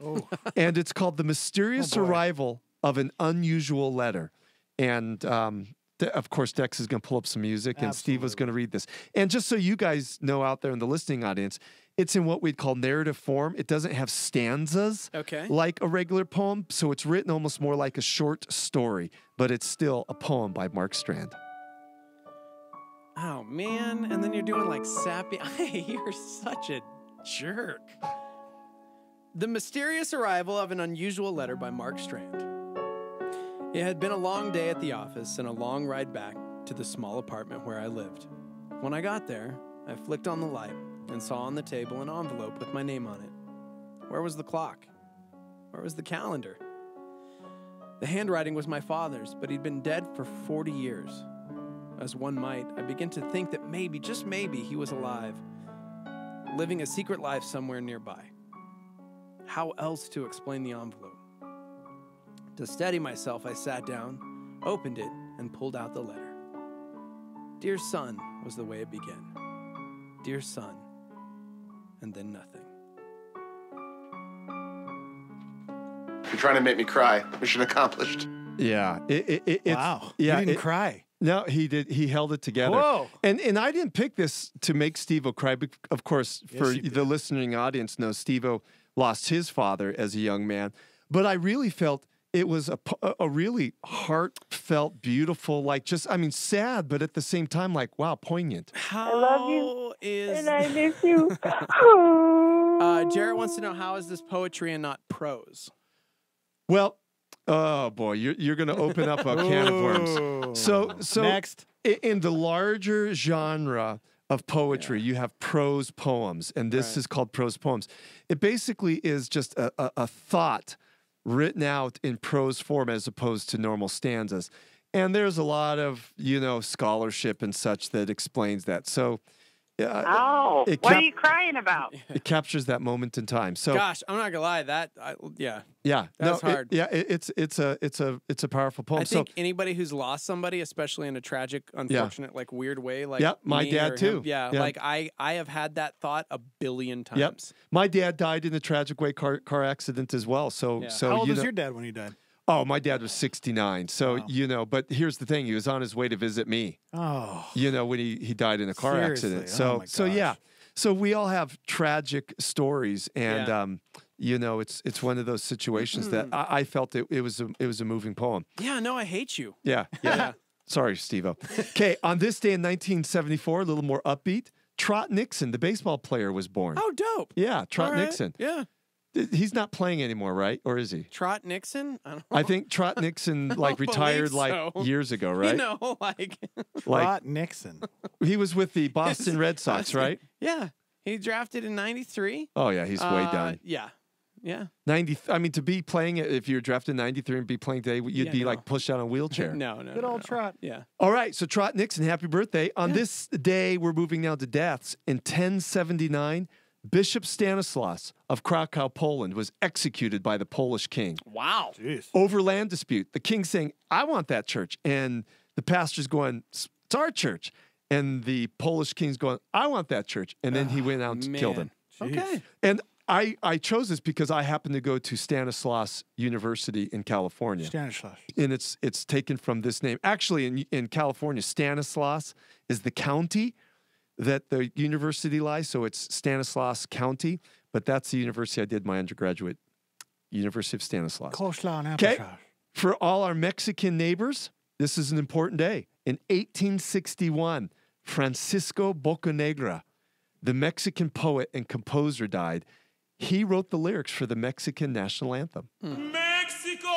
And it's called The Mysterious Arrival of an Unusual Letter. And, of course, Dex is going to pull up some music, and Steve was going to read this. And just so you guys know out there in the listening audience, it's in what we'd call narrative form. It doesn't have stanzas like a regular poem, so it's written almost more like a short story, but it's still a poem by Mark Strand. Oh, man. And then you're doing like sappy. You're such a jerk. The mysterious arrival of an unusual letter by Mark Strand. It had been a long day at the office and a long ride back to the small apartment where I lived. When I got there, I flicked on the light and saw on the table an envelope with my name on it. Where was the clock? Where was the calendar? The handwriting was my father's, but he'd been dead for 40 years. As one might, I began to think that maybe, just maybe, he was alive, living a secret life somewhere nearby. How else to explain the envelope? To steady myself, I sat down, opened it, and pulled out the letter. Dear son was the way it began. Dear son, and then nothing. You're trying to make me cry. Mission accomplished. Yeah. Wow. Yeah, You didn't cry. No, he did. He held it together. Whoa. And I didn't pick this to make Steve-O cry. But of course, Yes, for you did. the listening audience knows Steve-O lost his father as a young man. But I really felt it was a really heartfelt, beautiful, like just, I mean, sad, but at the same time, like, wow, poignant. How I love you. is... And I miss you. Jarrett wants to know, how is this poetry and not prose? Well, oh boy, you're going to open up a can of worms. So Next. In the larger genre of poetry, you have prose poems, and this is called prose poems. It basically is just a thought written out in prose form as opposed to normal stanzas. And there's a lot of, scholarship and such that explains that. So Oh, what are you crying about? it captures that moment in time. So Gosh, I'm not gonna lie. yeah, that's hard. It's a powerful poem. I think anybody who's lost somebody, especially in a tragic, unfortunate, like weird way, like my me dad or too. him, yeah, like I have had that thought a billion times. Yep. My dad died in a tragic way car accident as well. So How old was your dad when he died? Oh, my dad was 69. So, but here's the thing. He was on his way to visit me. Oh. When he died in a car accident. Seriously? So yeah. So we all have tragic stories. And, it's one of those situations that I felt it was a moving poem. Yeah, no, I hate you. Yeah. Sorry, Steve-O. Okay, on this day in 1974, a little more upbeat, Trot Nixon, the baseball player, was born. Oh, dope. Yeah, Trot All right. Nixon. Yeah. He's not playing anymore, right? Or is he? Trot Nixon? I don't know. I think Trot Nixon retired years ago, right? Trot Nixon. He was with the Boston Red Sox, right? Yeah. He drafted in 93. Oh yeah, he's way done. Yeah. 90. I mean, to be playing it, if you're drafted 93 and be playing today, you'd be like pushed out on a wheelchair. No. Good old Trot. Yeah. All right, so Trot Nixon, happy birthday. On this day, we're moving now to deaths. In 1079, Bishop Stanislaus of Krakow, Poland, was executed by the Polish king. Wow. Jeez. Over land dispute. The king saying, I want that church. And the pastor's going, it's our church. And the Polish king's going, I want that church. And then he went out and killed him. Okay. And I chose this because I happen to go to Stanislaus University in California. Stanislaus. And it's taken from this name. Actually, in California, Stanislaus is the county that the university lies. So it's Stanislaus County. But that's the university I did my undergraduate, University of Stanislaus. Coleslaw and Okay. applesauce. For all our Mexican neighbors, this is an important day. In 1861, Francisco Bocanegra, the Mexican poet and composer, died. He wrote the lyrics for the Mexican national anthem. Mexico!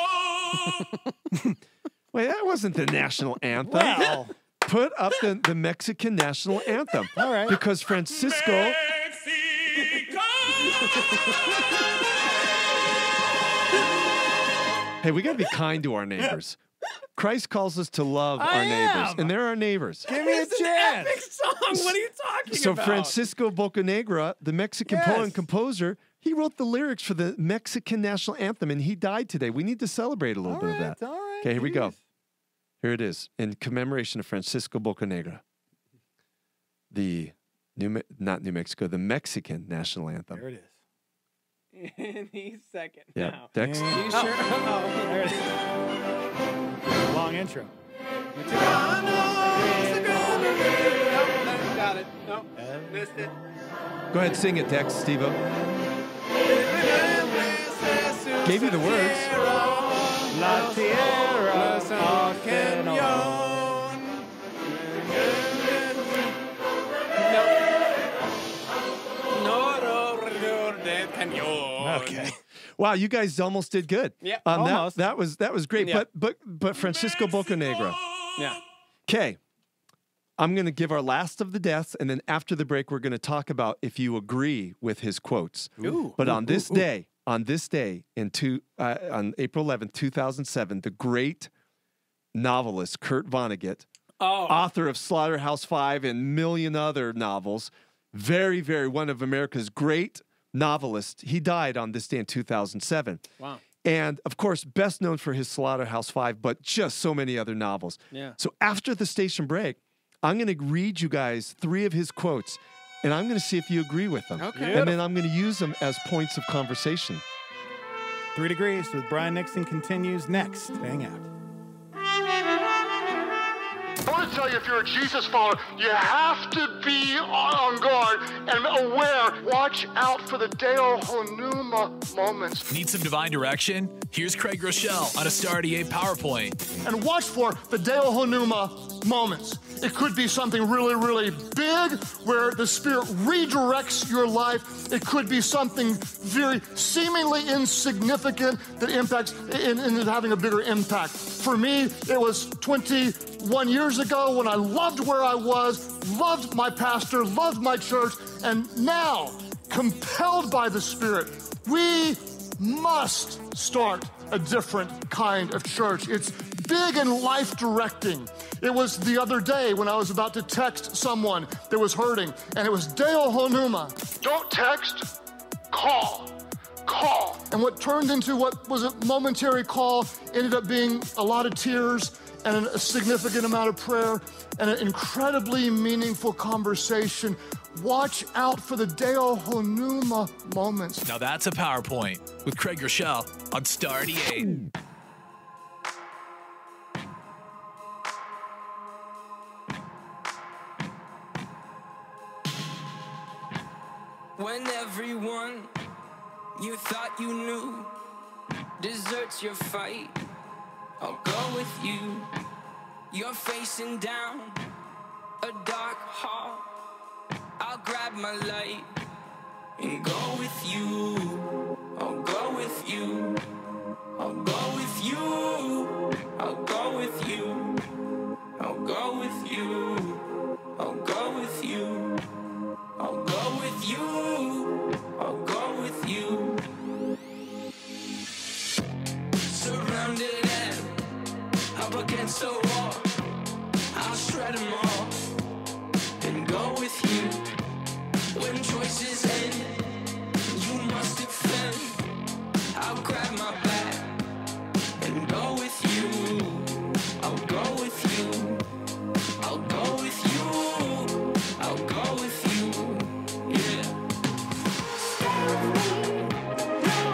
Wait, that wasn't the national anthem. Well. Put up the Mexican national anthem. All right. Because Francisco... Hey, we got to be kind to our neighbors. Christ calls us to love our neighbors, and they're our neighbors. Give me a It's an chance. epic song. What are you talking So about? Francisco Bocanegra, the Mexican poet and composer, he wrote the lyrics for the Mexican national anthem, and he died today. We need to celebrate a little bit of that. All right. Okay, here we go. Here it is, in commemoration of Francisco Bocanegra, the not New Mexico, the Mexican national anthem. There it is. Any second Yeah, now. Dex. You sure? Oh, There it is. Long intro. Got it. Nope. Missed it. Go ahead, sing it, Dex, Steve-O. Gave you the words. La tierra canyon. Señor. Okay. Wow, you guys almost did good. Yeah, almost. That was great. Yeah. But Francisco Bocanegra. Yeah. Okay. I'm going to give our last of the deaths, and then after the break, we're going to talk about if you agree with his quotes. But on this day, on April 11th, 2007, the great novelist Kurt Vonnegut, author of Slaughterhouse-Five and million other novels, very, very one of America's great novelists. He died on this day in 2007. Wow. And, of course, best known for his Slaughterhouse-Five, but just so many other novels. Yeah. So after the station break, I'm going to read you guys 3 of his quotes, and I'm going to see if you agree with them. Okay. And then I'm going to use them as points of conversation. 3 Degrees with Brian Nixon continues next. Hang out. I want to tell you, if you're a Jesus follower, you have to be on guard and aware. Watch out for the Deo Honuma moments. Need some divine direction? Here's Craig Rochelle on a Star 88 PowerPoint. And watch for the Deo Honuma moments. It could be something really, really big where the Spirit redirects your life. It could be something very seemingly insignificant that impacts in having a bigger impact. For me, it was 21 years ago when I loved where I was, loved my pastor, loved my church, and now, compelled by the Spirit, we must start a different kind of church. It's big and life-directing. It was the other day when I was about to text someone that was hurting, and it was Deo Honuma. Don't text, call. Call. And what turned into what was a momentary call ended up being a lot of tears and a significant amount of prayer and an incredibly meaningful conversation. Watch out for the Deo Honuma moments. Now that's a PowerPoint with Craig Rochelle on Star 88. When everyone you thought you knew deserts your fight, I'll go with you. You're facing down a dark hall, I'll grab my light and go with you. I'll go with you. I'll go with you. I'll go with you. I'll go with you. I'll go with you. I'll go with you. I'll go with you. Surrounded and up against the wall, I'll shred them all and go with you. When choices end, you must defend. I'll grab my back and go with you. I'll go with you. I'll go with you. I'll go with you. Yeah. Stay with me. No,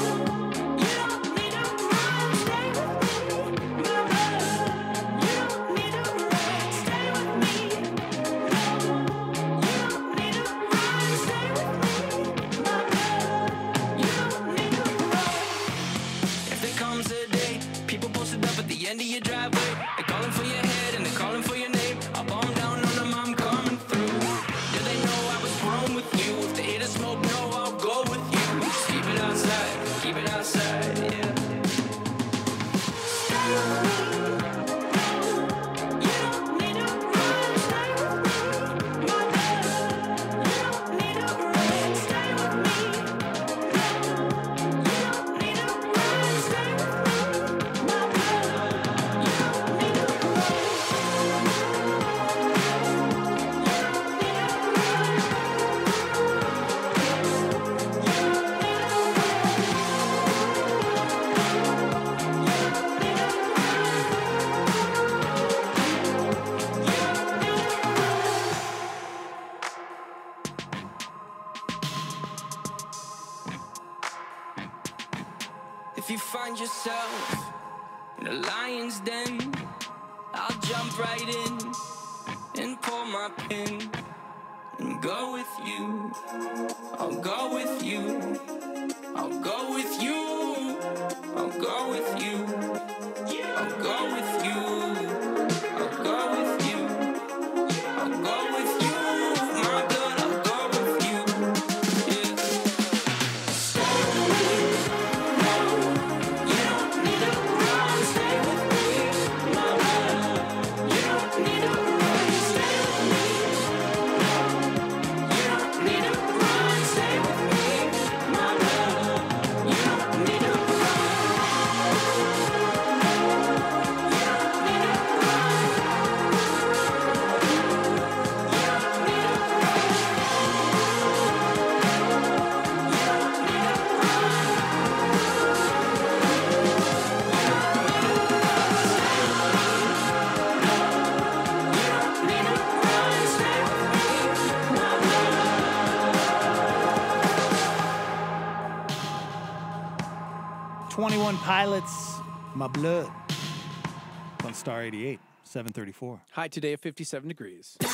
you don't need to run. Stay with me, my love. You don't need to run. Stay with me. No, you don't need to run. Stay with me, my love. You don't need to run. If there comes a day, people posted up at the end of your driveway. They're calling for your head and they're calling for your name. I'll bomb down on them, I'm coming through. Do they know I was grown with you? If they hear the smoke, no, I'll go with you. Just keep it outside, yeah. Stay with me. You don't need to run. Stay with me, my love. You don't need to run. Stay with me. No, you don't need to run. Stay with me, my love. You don't need to run. If you find yourself in a lion's den, I'll jump right in and pull my pin and go with you. I'll go with you. I'll go with you. I'll go with you. I'll go with you. I'll go with you. I'll go with you. My God, I'll go with you. Yeah. 21 Pilots, My Blood. It's on Star 88, 734. High today of 57 degrees. The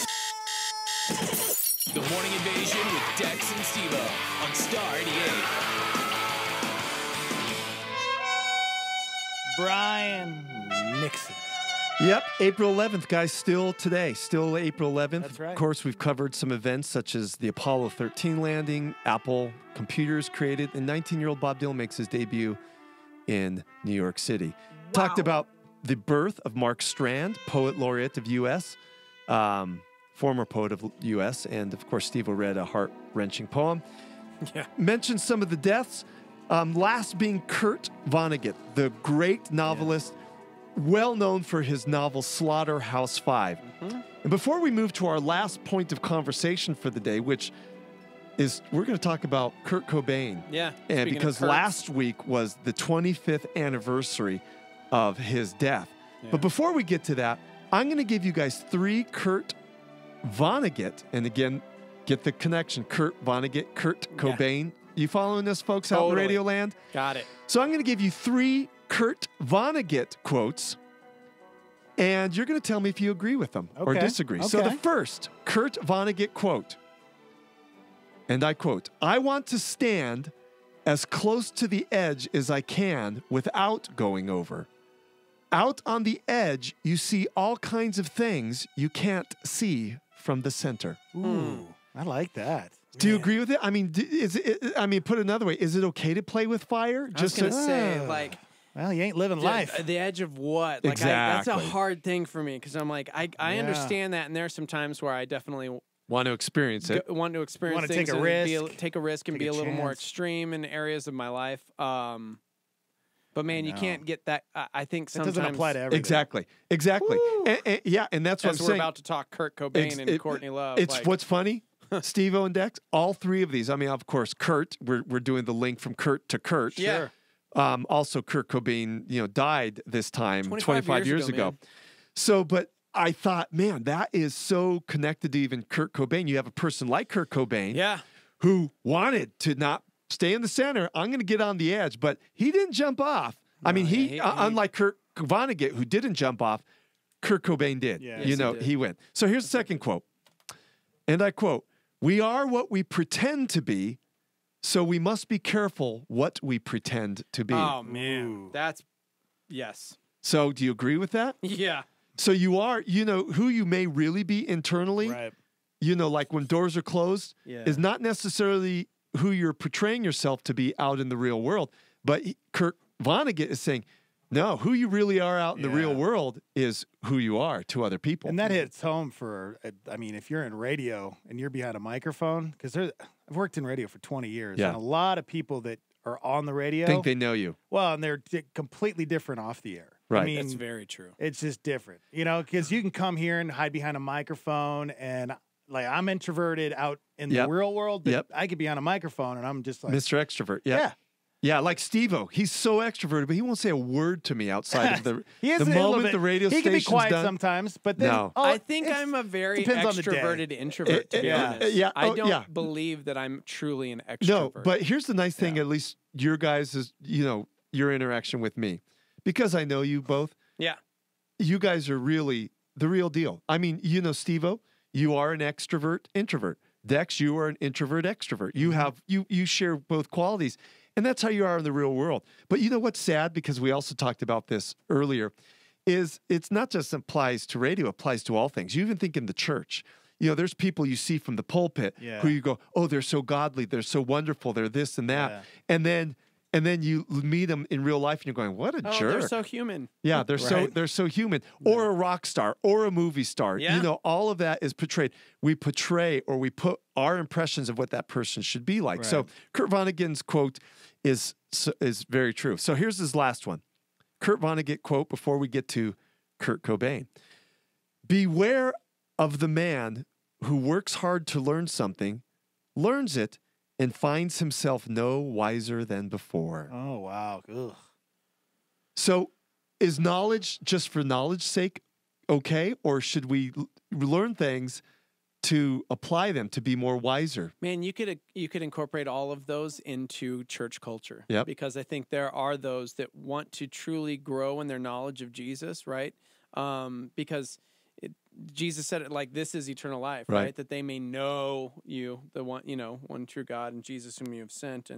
Morning Invasion with Dex and Steve-O on Star 88. Brian Nixon. Yep, April 11th, guys, still today, still April 11th. That's right. Of course, we've covered some events such as the Apollo 13 landing, Apple computers created, and 19-year-old Bob Dylan makes his debut in New York City. Wow. Talked about the birth of Mark Strand, poet laureate of U.S., former poet of U.S., and of course, Steve read a heart-wrenching poem. Yeah. Mentioned some of the deaths, last being Kurt Vonnegut, the great novelist, well known for his novel Slaughterhouse-Five. Mm-hmm. And before we move to our last point of conversation for the day, which is we're going to talk about Kurt Cobain. Yeah. And because last week was the 25th anniversary of his death. Yeah. But before we get to that, I'm going to give you guys 3 Kurt Vonnegut. And again, get the connection. Kurt Vonnegut, Kurt Cobain. You following this, folks, out in Radio Land? Got it. So I'm going to give you 3 Kurt Vonnegut quotes, and you're going to tell me if you agree with them or disagree. So the first Kurt Vonnegut quote, and I quote, "I want to stand as close to the edge as I can without going over. Out on the edge, you see all kinds of things you can't see from the center." Ooh, I like that. Do you agree with it? I mean, put it another way, is it okay to play with fire? I was going to say, like... Well, you ain't living life. The edge of what? Like exactly. That's a hard thing for me because I'm like, I understand that, and there are some times where I definitely want to experience it. Want to experience want to things take a risk. Take a risk and be a little more extreme in areas of my life. But man, you can't get that. I think sometimes it doesn't apply to everything. Exactly. And that's what I'm saying. We're about to talk Kurt Cobain and Courtney Love. It's what's funny, Steve-O and Dex. All 3 of these. I mean, of course, Kurt. We're doing the link from Kurt to Kurt. Yeah. Sure. Also, Kurt Cobain, died this time 25 years ago. So, but I thought, man, that is so connected to even Kurt Cobain. You have a person like Kurt Cobain, who wanted to not stay in the center. I'm going to get on the edge, but he didn't jump off. No, I mean, he unlike Kurt Vonnegut, who didn't jump off, Kurt Cobain did. Yeah. He went. So here's the second quote, and I quote: "We are what we pretend to be. So we must be careful what we pretend to be." Oh, man. That's, yes. So do you agree with that? Yeah. So you are, who you may really be internally, right. Like when doors are closed, is not necessarily who you're portraying yourself to be out in the real world. But Kurt Vonnegut is saying, no, who you really are out in the real world is who you are to other people. And that hits home for, if you're in radio and you're behind a microphone, because I've worked in radio for 20 years, and a lot of people that are on the radio think they know you. Well, and they're completely different off the air. Right. I mean, that's very true. It's just different, because you can come here and hide behind a microphone, and like I'm introverted out in the real world, but I could be on a microphone and I'm just like Mr. Extrovert. Yeah, like Steve-O. He's so extroverted, but he won't say a word to me outside of the moment the radio station's done. He can be quiet sometimes, but then I think I'm a very extroverted introvert, to be honest. I don't believe that I'm truly an extrovert. No, but here's the nice thing, at least your guys is, your interaction with me. Because I know you both. Yeah. You guys are really the real deal. I mean, Steve-O, you are an extrovert introvert. Dex, you are an introvert extrovert. You have you share both qualities. And that's how you are in the real world. But you know what's sad, because we also talked about this earlier, is it's not just applies to radio, it applies to all things. You even think in the church. There's people you see from the pulpit who you go, oh, they're so godly, they're so wonderful, they're this and that. Yeah. And then you meet them in real life and you're going, what a jerk. They're so human. Yeah, they're so human. Or a rock star or a movie star. Yeah. All of that is portrayed. We portray or we put our impressions of what that person should be like. Right. So Kurt Vonnegut's quote is very true. So here's his last one. Kurt Vonnegut quote before we get to Kurt Cobain. "Beware of the man who works hard to learn something, learns it, and finds himself no wiser than before." Oh, wow. Ugh. So is knowledge just for knowledge's sake okay? Or should we learn things to apply them to be more wiser. Man, you could incorporate all of those into church culture. Yep. Because I think there are those that want to truly grow in their knowledge of Jesus, right? Because Jesus said it like, this is eternal life, right? That they may know you, the one, one true God, and Jesus whom you have sent.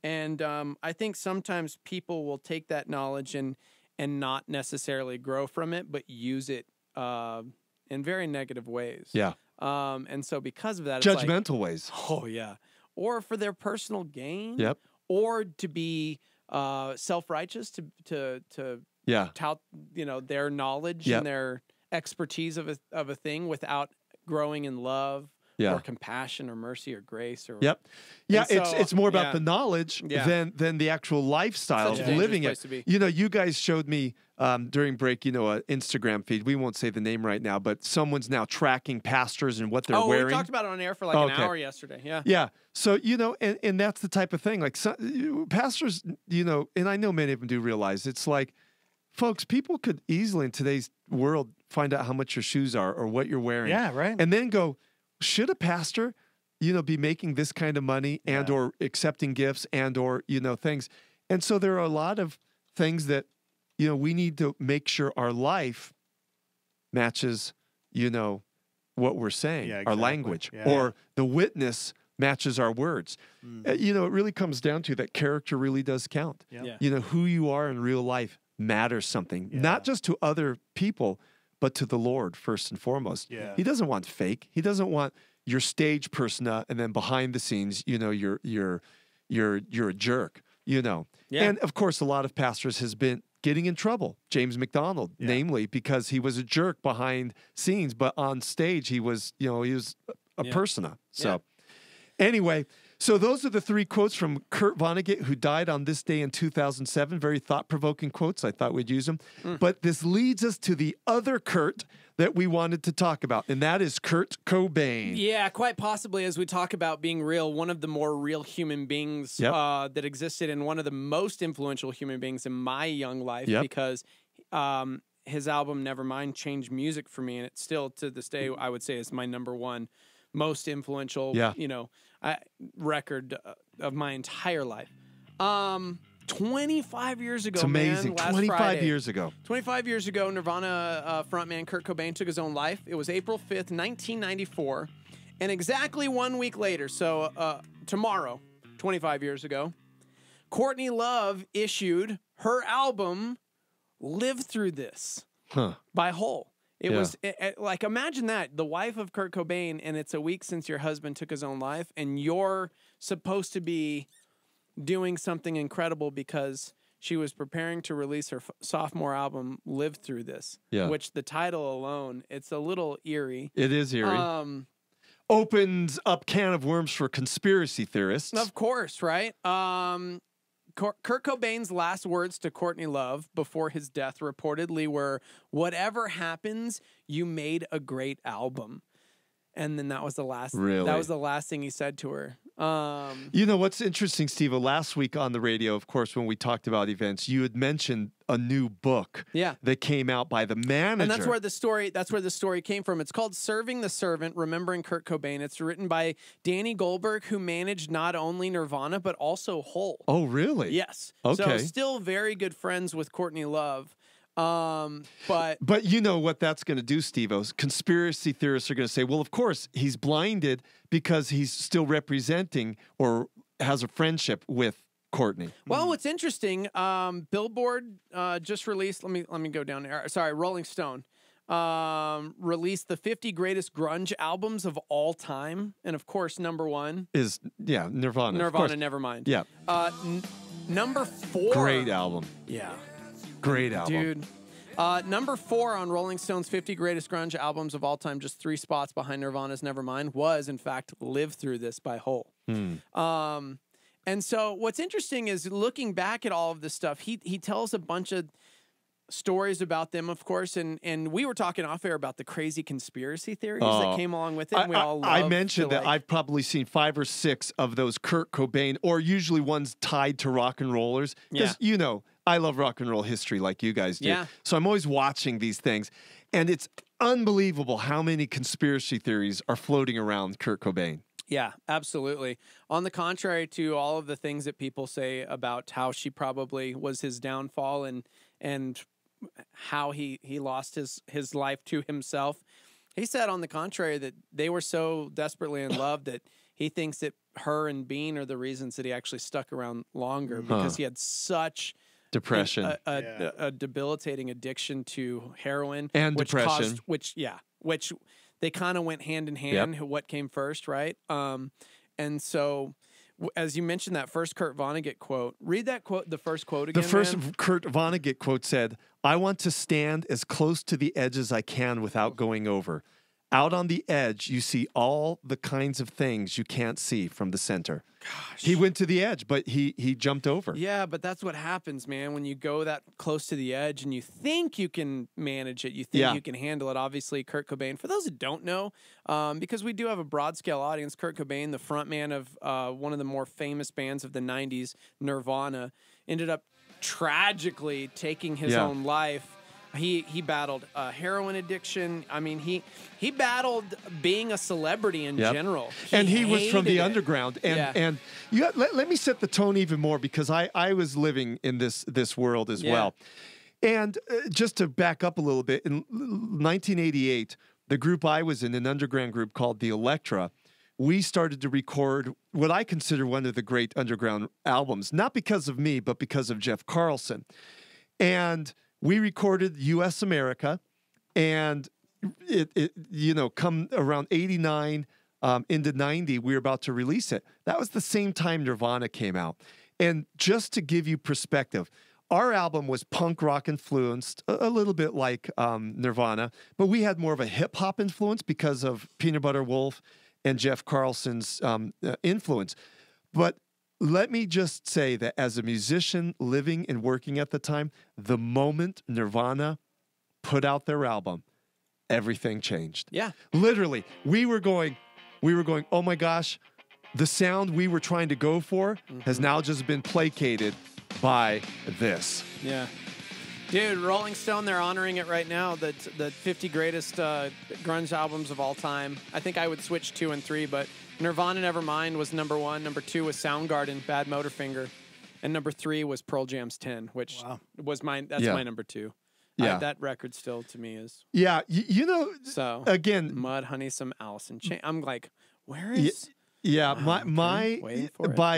And I think sometimes people will take that knowledge and not necessarily grow from it, but use it in very negative ways. Yeah. And so because of that, judgmental ways. Oh yeah. Or for their personal gain. Yep. Or to be self-righteous, to tout their knowledge and their expertise of a thing without growing in love or compassion or mercy or grace or Yeah, so, it's more about the knowledge than the actual lifestyle of living it. You guys showed me during break, an Instagram feed. We won't say the name right now, but someone's now tracking pastors and what they're wearing. We talked about it on air for like an hour yesterday. Yeah. So, and that's the type of thing. Like pastors, and I know many of them do realize it's like, folks, people could easily in today's world find out how much your shoes are or what you're wearing. Yeah, right. And then go, should a pastor, be making this kind of money and or accepting gifts and or, things. And so there are a lot of things that, we need to make sure our life matches, what we're saying, our language, or the witness matches our words. It really comes down to that character really does count. Who you are in real life matters something, not just to other people, but to the Lord first and foremost. He doesn't want fake. He doesn't want your stage persona and then behind the scenes, you're a jerk, And of course, a lot of pastors has been getting in trouble. James McDonald, namely, because he was a jerk behind scenes, but on stage he was, he was a persona. So anyway, so those are the three quotes from Kurt Vonnegut, who died on this day in 2007. Very thought-provoking quotes. I thought we'd use them. But this leads us to the other Kurt that we wanted to talk about, and that is Kurt Cobain. Yeah, quite possibly, as we talk about being real, one of the more real human beings that existed and one of the most influential human beings in my young life because his album Nevermind changed music for me, and it's still, to this day, I would say is my number one most influential, record of my entire life. 25 years ago, it's amazing. Man, 25 years ago. 25 years ago, Nirvana frontman Kurt Cobain took his own life. It was April 5th, 1994. And exactly 1 week later, so tomorrow, 25 years ago, Courtney Love issued her album, Live Through This, by Hole. It was like, imagine that, the wife of Kurt Cobain, and it's a week since your husband took his own life, and you're supposed to be doing something incredible because she was preparing to release her sophomore album, Live Through This, which the title alone, it's a little eerie. It is eerie. Opens up can of worms for conspiracy theorists. Of course, right? Kurt Cobain's last words to Courtney Love before his death reportedly were, "Whatever happens, you made a great album." And then that was the last. Really? That was the last thing he said to her. What's interesting, Steve? Last week on the radio, of course, when we talked about events, you had mentioned a new book that came out by the manager. And that's where the story came from. It's called Serving the Servant, Remembering Kurt Cobain. It's written by Danny Goldberg, who managed not only Nirvana, but also Hole. Oh, really? Yes. Okay. So still very good friends with Courtney Love. But you know what that's going to do, Steve-O? Conspiracy theorists are going to say, well, of course, he's blinded because he's still representing or has a friendship with Courtney. Well, what's interesting, Billboard just released, let me go down there. Sorry, Rolling Stone released the 50 greatest grunge albums of all time. And of course, number one is Nirvana. Nirvana, Nevermind. Yeah. Number 4. Great album. Yeah. Great album. Dude. Number 4 on Rolling Stone's 50 greatest grunge albums of all time, just 3 spots behind Nirvana's Nevermind, was in fact Live Through This by Hole. And so what's interesting is looking back at all of this stuff, he tells a bunch of stories about them, of course, and we were talking off air about the crazy conspiracy theories that came along with it. And I mentioned that I've probably seen 5 or 6 of those Kurt Cobain, or usually ones tied to rock and rollers, because I love rock and roll history like you guys do. Yeah. So I'm always watching these things. And it's unbelievable how many conspiracy theories are floating around Kurt Cobain. Yeah, absolutely. On the contrary to all of the things that people say about how she probably was his downfall and how he lost his life to himself, he said on the contrary that they were so desperately in love that he thinks that her and Bean are the reasons that he actually stuck around longer because he had such depression, a debilitating addiction to heroin and depression, which they kind of went hand in hand. Yep. What came first, right? And so, as you mentioned that first Kurt Vonnegut quote, read that quote, the first quote again. The first man. Kurt Vonnegut quote said, "I want to stand as close to the edge as I can without going over. Out on the edge, you see all the kinds of things you can't see from the center." Gosh. He went to the edge, but he jumped over. Yeah, but that's what happens, man. When you go that close to the edge and you think you can manage it, you think you can handle it. Obviously, Kurt Cobain, for those that don't know, because we do have a broad scale audience, Kurt Cobain, the frontman of one of the more famous bands of the 90s, Nirvana, ended up tragically taking his own life. He battled heroin addiction. I mean, he battled being a celebrity in general. And he was from the hated it. underground. And let me set the tone even more because I was living in this world as well. And just to back up a little bit, in 1988, the group I was in, an underground group called the Electra, we started to record what I consider one of the great underground albums, not because of me, but because of Jeff Carlson. And we recorded U.S. America, and it come around 89 into 90, we were about to release it. That was the same time Nirvana came out. And just to give you perspective, our album was punk rock influenced, a little bit like Nirvana, but we had more of a hip hop influence because of Peanut Butter Wolf and Jeff Carlson's influence. But let me just say that as a musician living and working at the time, the moment Nirvana put out their album, everything changed. Yeah. Literally, we were going, oh my gosh, the sound we were trying to go for has now just been placated by this. Yeah. Dude, Rolling Stone, they're honoring it right now, the 50 greatest grunge albums of all time. I think I would switch 2 and 3, but Nirvana Nevermind was number 1. Number 2 was Soundgarden, Bad Motorfinger. And number 3 was Pearl Jam's 10, which was mine. That's my number 2. Yeah. That record still to me is. Yeah. So again, Mudhoney, some Alice in Chains. I'm like, where is. Yeah. By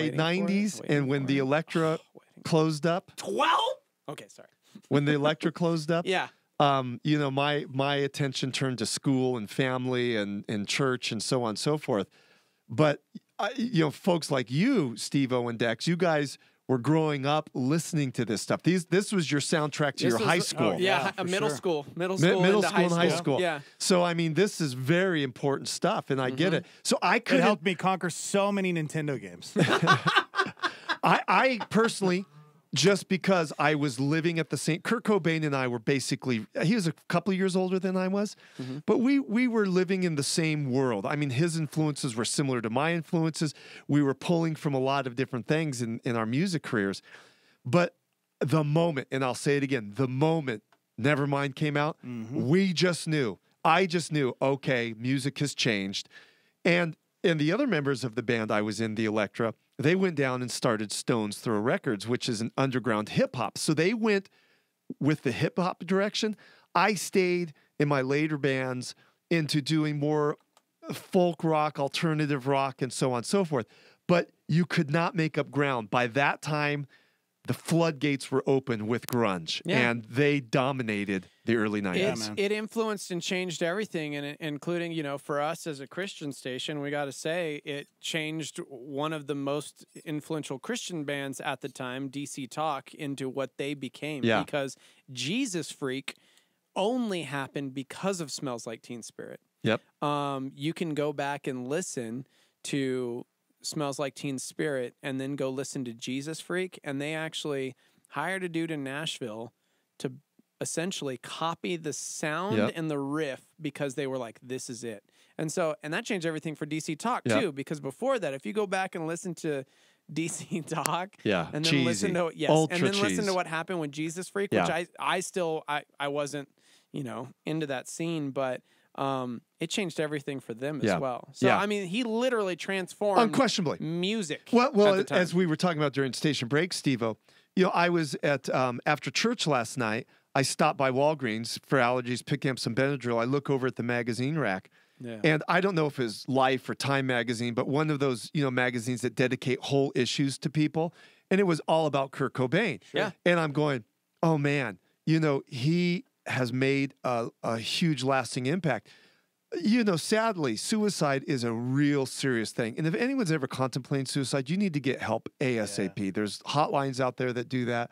90s and when the Electra closed up. 12? Okay, sorry. When the Electra closed up. Yeah. My attention turned to school and family and church and so on and so forth. But, folks like you, Steve-O and Dex, you guys were growing up listening to this stuff. This was your soundtrack to your high school. Middle school and high school. Yeah. So, I mean, this is very important stuff, and I get it. So It helped me conquer so many Nintendo games. I personally, just because I was living at the same, Kurt Cobain and I were basically, he was a couple of years older than I was, but we were living in the same world. I mean, his influences were similar to my influences. We were pulling from a lot of different things in our music careers. But the moment, and I'll say it again, the moment Nevermind came out, we just knew, I just knew, okay, music has changed. And the other members of the band I was in, the Electra, they went down and started Stones Throw Records, which is an underground hip hop. So they went with the hip hop direction. I stayed in my later bands into doing more folk rock, alternative rock, and so on and so forth. But you could not make up ground. By that time, the floodgates were open with grunge, and they dominated the early 90s. It influenced and changed everything, and including, for us as a Christian station, we got to say it changed one of the most influential Christian bands at the time, DC Talk, into what they became. Yeah. Because Jesus Freak only happened because of Smells Like Teen Spirit. Yep. You can go back and listen to Smells Like Teen Spirit and then go listen to Jesus Freak, and they actually hired a dude in Nashville to essentially copy the sound and the riff because they were like, this is it. And that changed everything for DC Talk too, because before that, if you go back and listen to DC Talk and then listen to listen to what happened with Jesus Freak, which I wasn't, into that scene, but it changed everything for them as Yeah. well. So, Yeah. I mean, he literally transformed Unquestionably music. Well, at the time. as we were talking about during station break, Steve-O, I was at, after church last night, I stopped by Walgreens for allergies, picking up some Benadryl. I look over at the magazine rack, Yeah. and I don't know if it's Life or Time magazine, but one of those, magazines that dedicate whole issues to people, and it was all about Kurt Cobain. Yeah. And I'm going, oh man, he has made a huge lasting impact. Sadly, suicide is a real serious thing. And if anyone's ever contemplating suicide, you need to get help ASAP. There's hotlines out there that do that.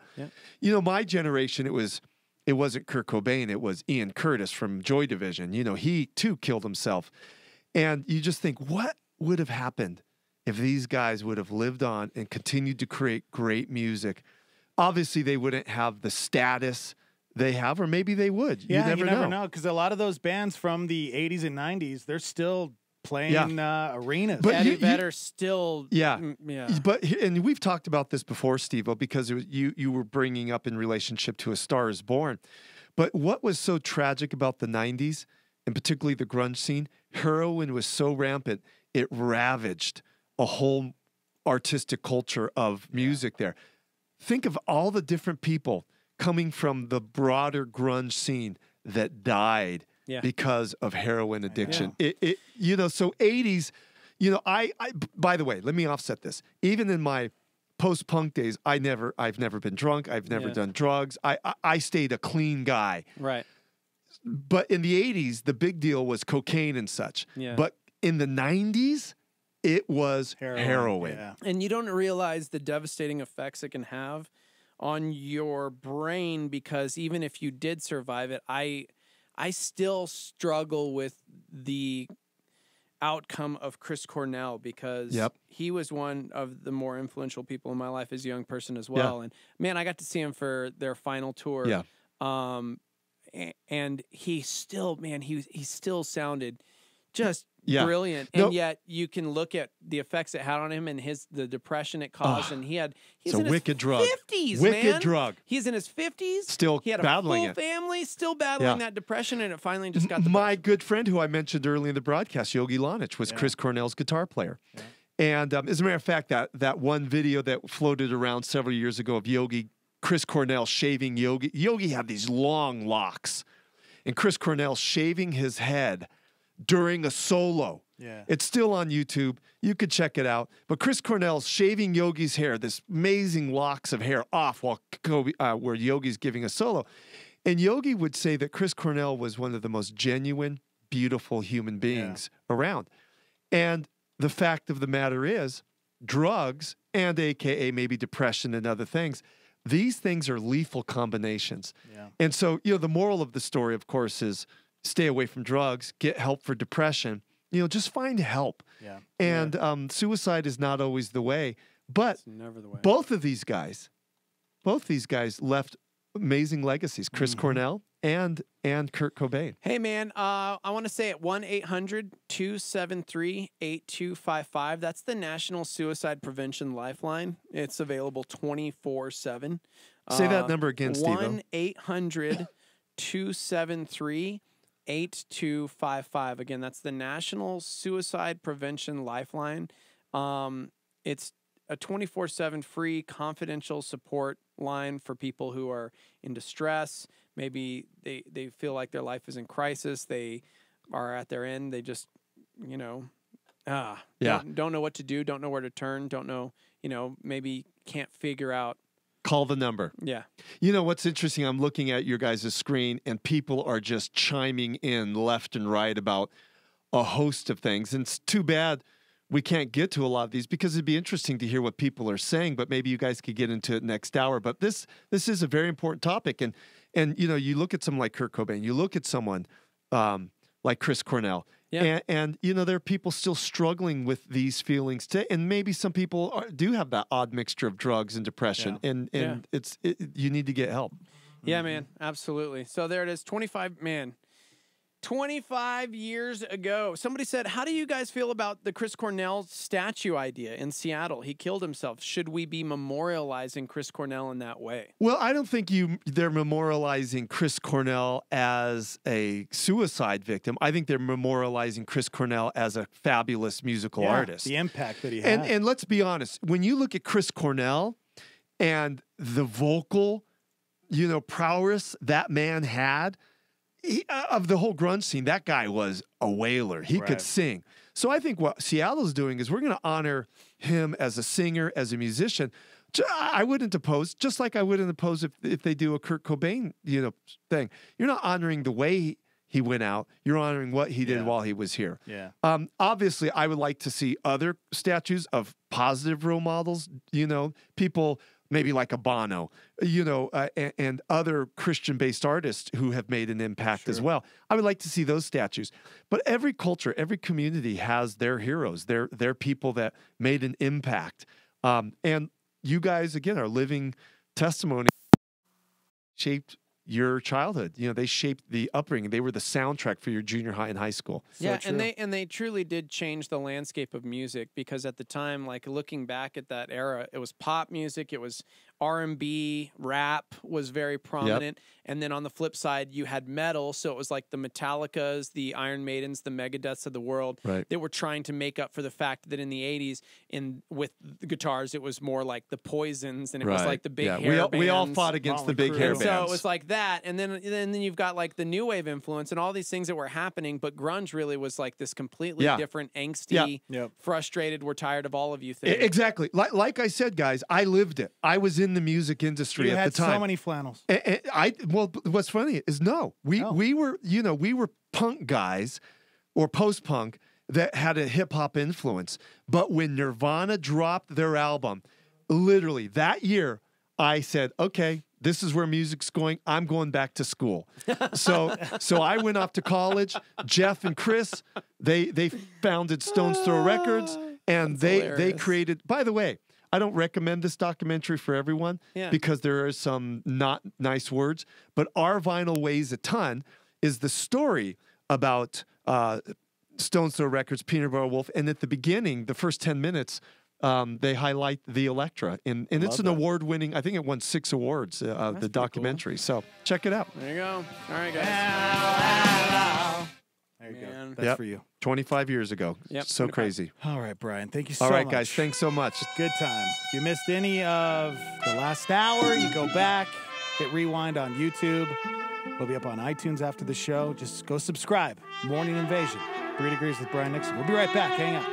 Yeah. My generation, it wasn't Kurt Cobain, it was Ian Curtis from Joy Division. He too killed himself. And you just think, what would have happened if these guys would have lived on and continued to create great music? Obviously, they wouldn't have the status they have, or maybe they would. Yeah, you never know. Because a lot of those bands from the 80s and 90s, they're still playing arenas. But Eddie Vedder still. Yeah. Yeah. And we've talked about this before, Steve-O, because you were bringing up in relationship to A Star Is Born. But what was so tragic about the 90s, and particularly the grunge scene, heroin was so rampant, it ravaged a whole artistic culture of music there. Think of all the different people coming from the broader grunge scene that died because of heroin addiction. So 80s, I by the way, let me offset this. Even in my post-punk days, I've never been drunk. I've never done drugs. I stayed a clean guy. Right. But in the 80s, the big deal was cocaine and such. Yeah. But in the 90s, it was heroin. Yeah. And you don't realize the devastating effects it can have on your brain, because even if you did survive it, I still struggle with the outcome of Chris Cornell, because he was one of the more influential people in my life as a young person as well. And man, I got to see him for their final tour. Yeah. And he still, he still sounded just brilliant. No. And yet you can look at the effects it had on him and the depression it caused. And he's it's in a wicked his drug. 50s, Wicked man. drug. He's in his 50s. Still he had battling a full it. family, still battling that depression, and it finally just got the My good friend who I mentioned early in the broadcast, Yogi Lonich, was Chris Cornell's guitar player. Yeah. And as a matter of fact, that one video that floated around several years ago of Chris Cornell shaving Yogi. Yogi had these long locks, and Chris Cornell shaving his head during a solo. Yeah. It's still on YouTube. You could check it out. But Chris Cornell's shaving Yogi's hair, this amazing locks of hair off while where Yogi's giving a solo. And Yogi would say that Chris Cornell was one of the most genuine, beautiful human beings around. And the fact of the matter is, drugs and AKA maybe depression and other things, these things are lethal combinations. Yeah. And so, the moral of the story, of course, is stay away from drugs, get help for depression, just find help. Yeah. And suicide is not always the way. But It's never the way. both these guys left amazing legacies, Chris Cornell and Kurt Cobain. Hey, man, I want to say at 1-800-273-8255. That's the National Suicide Prevention Lifeline. It's available 24/7. Say that number again, Steve. 1-800-273-8255. Again, that's the National Suicide Prevention Lifeline. It's a 24/7 free confidential support line for people who are in distress. Maybe they feel like their life is in crisis. They are at their end. They just, don't know what to do, don't know where to turn, don't know, maybe can't figure out. Call the number. Yeah. What's interesting, I'm looking at your guys' screen, and people are just chiming in left and right about a host of things. And it's too bad we can't get to a lot of these, because it'd be interesting to hear what people are saying, but maybe you guys could get into it next hour. But this is a very important topic. And you look at someone like Kurt Cobain, you look at someone like Chris Cornell, and there are people still struggling with these feelings today. And maybe some people do have that odd mixture of drugs and depression, and you need to get help. Yeah, man, absolutely. So there it is, 25 years ago. Somebody said, how do you guys feel about the Chris Cornell statue idea in Seattle? He killed himself. Should we be memorializing Chris Cornell in that way? Well, I don't think they're memorializing Chris Cornell as a suicide victim. I think they're memorializing Chris Cornell as a fabulous musical artist. The impact that he had. And let's be honest, when you look at Chris Cornell and the vocal, prowess that man had, of the whole grunge scene, that guy was a wailer. He could sing. So I think what Seattle's doing is we're going to honor him as a singer, as a musician. I wouldn't oppose, just like I wouldn't oppose if they do a Kurt Cobain, thing. You're not honoring the way he went out. You're honoring what he did while he was here. Yeah. Obviously, I would like to see other statues of positive role models, people maybe like a Bono, and other Christian-based artists who have made an impact as well. I would like to see those statues. But every culture, every community has their heroes, their people that made an impact. And you guys, again, are living testimony, shaped your childhood. They shaped the upbringing. They were the soundtrack for your junior high and high school. And they truly did change the landscape of music, because at the time, like looking back at that era, it was pop music, it was R&B, rap was very prominent. And then on the flip side, you had metal. So it was like the Metallicas, the Iron Maidens, the Megadeths of the world. They were trying to make up for the fact that in the 80s, with the guitars, it was more like the Poisons, and it was like the big hair bands. We all fought against the big hair bands. So it was like that. And then you've got like the new wave influence and all these things that were happening. But grunge really was like this completely different, angsty, frustrated, we're tired of all of you thing. Exactly. Like I said, guys, I lived it. I was in the music industry at the time. You had so many flannels. Well, what's funny is we were punk guys or post-punk that had a hip-hop influence. But when Nirvana dropped their album, literally that year, I said, okay, this is where music's going. I'm going back to school. So I went off to college. Jeff and Chris, they founded Stone's Throw Records, and they created, by the way, I don't recommend this documentary for everyone because there are some not nice words, but Our Vinyl Weighs a Ton is the story about Stone's Throw Records, Peanut Butter Wolf, and at the beginning, the first 10 minutes, they highlight the Electra, and it's an award-winning, I think it won 6 awards, the documentary. Cool. So check it out. There you go. All right, guys. There you go. That's for you. 25 years ago. So crazy. All right, Brian. Thank you so much. All right, guys. Thanks so much. Good time. If you missed any of the last hour, you go back, hit rewind on YouTube. We'll be up on iTunes after the show. Just go subscribe. Morning Invasion. 3 Degrees with Brian Nixon. We'll be right back. Hang out.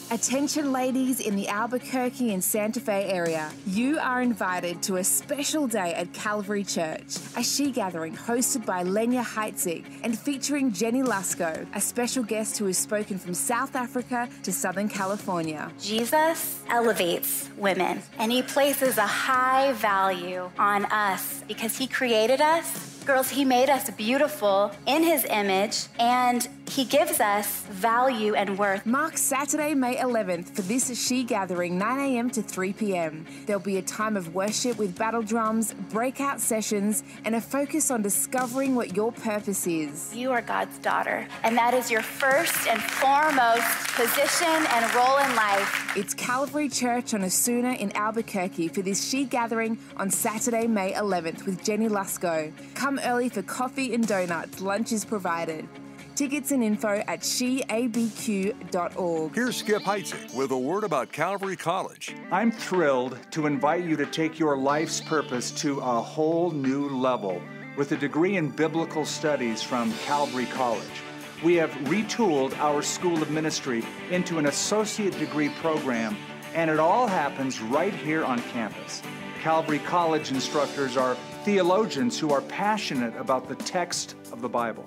Attention ladies in the Albuquerque and Santa Fe area. You are invited to a special day at Calvary Church, a she-gathering hosted by Lenya Heitzig and featuring Jenny Lasco, a special guest who has spoken from South Africa to Southern California. Jesus elevates women, and he places a high value on us because he created us. Girls, he made us beautiful in his image, and he gives us value and worth. Mark Saturday, May 11th for this She Gathering, 9 a.m. to 3 p.m. There'll be a time of worship with battle drums, breakout sessions, and a focus on discovering what your purpose is. You are God's daughter, and that is your first and foremost position and role in life. It's Calvary Church on Osuna in Albuquerque for this She Gathering on Saturday, May 11th with Jenny Lasco. Come early for coffee and donuts. Lunch is provided. Tickets and info at sheabq.org. Here's Skip Heitzig with a word about Calvary College. I'm thrilled to invite you to take your life's purpose to a whole new level with a degree in biblical studies from Calvary College. We have retooled our School of Ministry into an associate degree program, and it all happens right here on campus. Calvary College instructors are theologians who are passionate about the text of the Bible.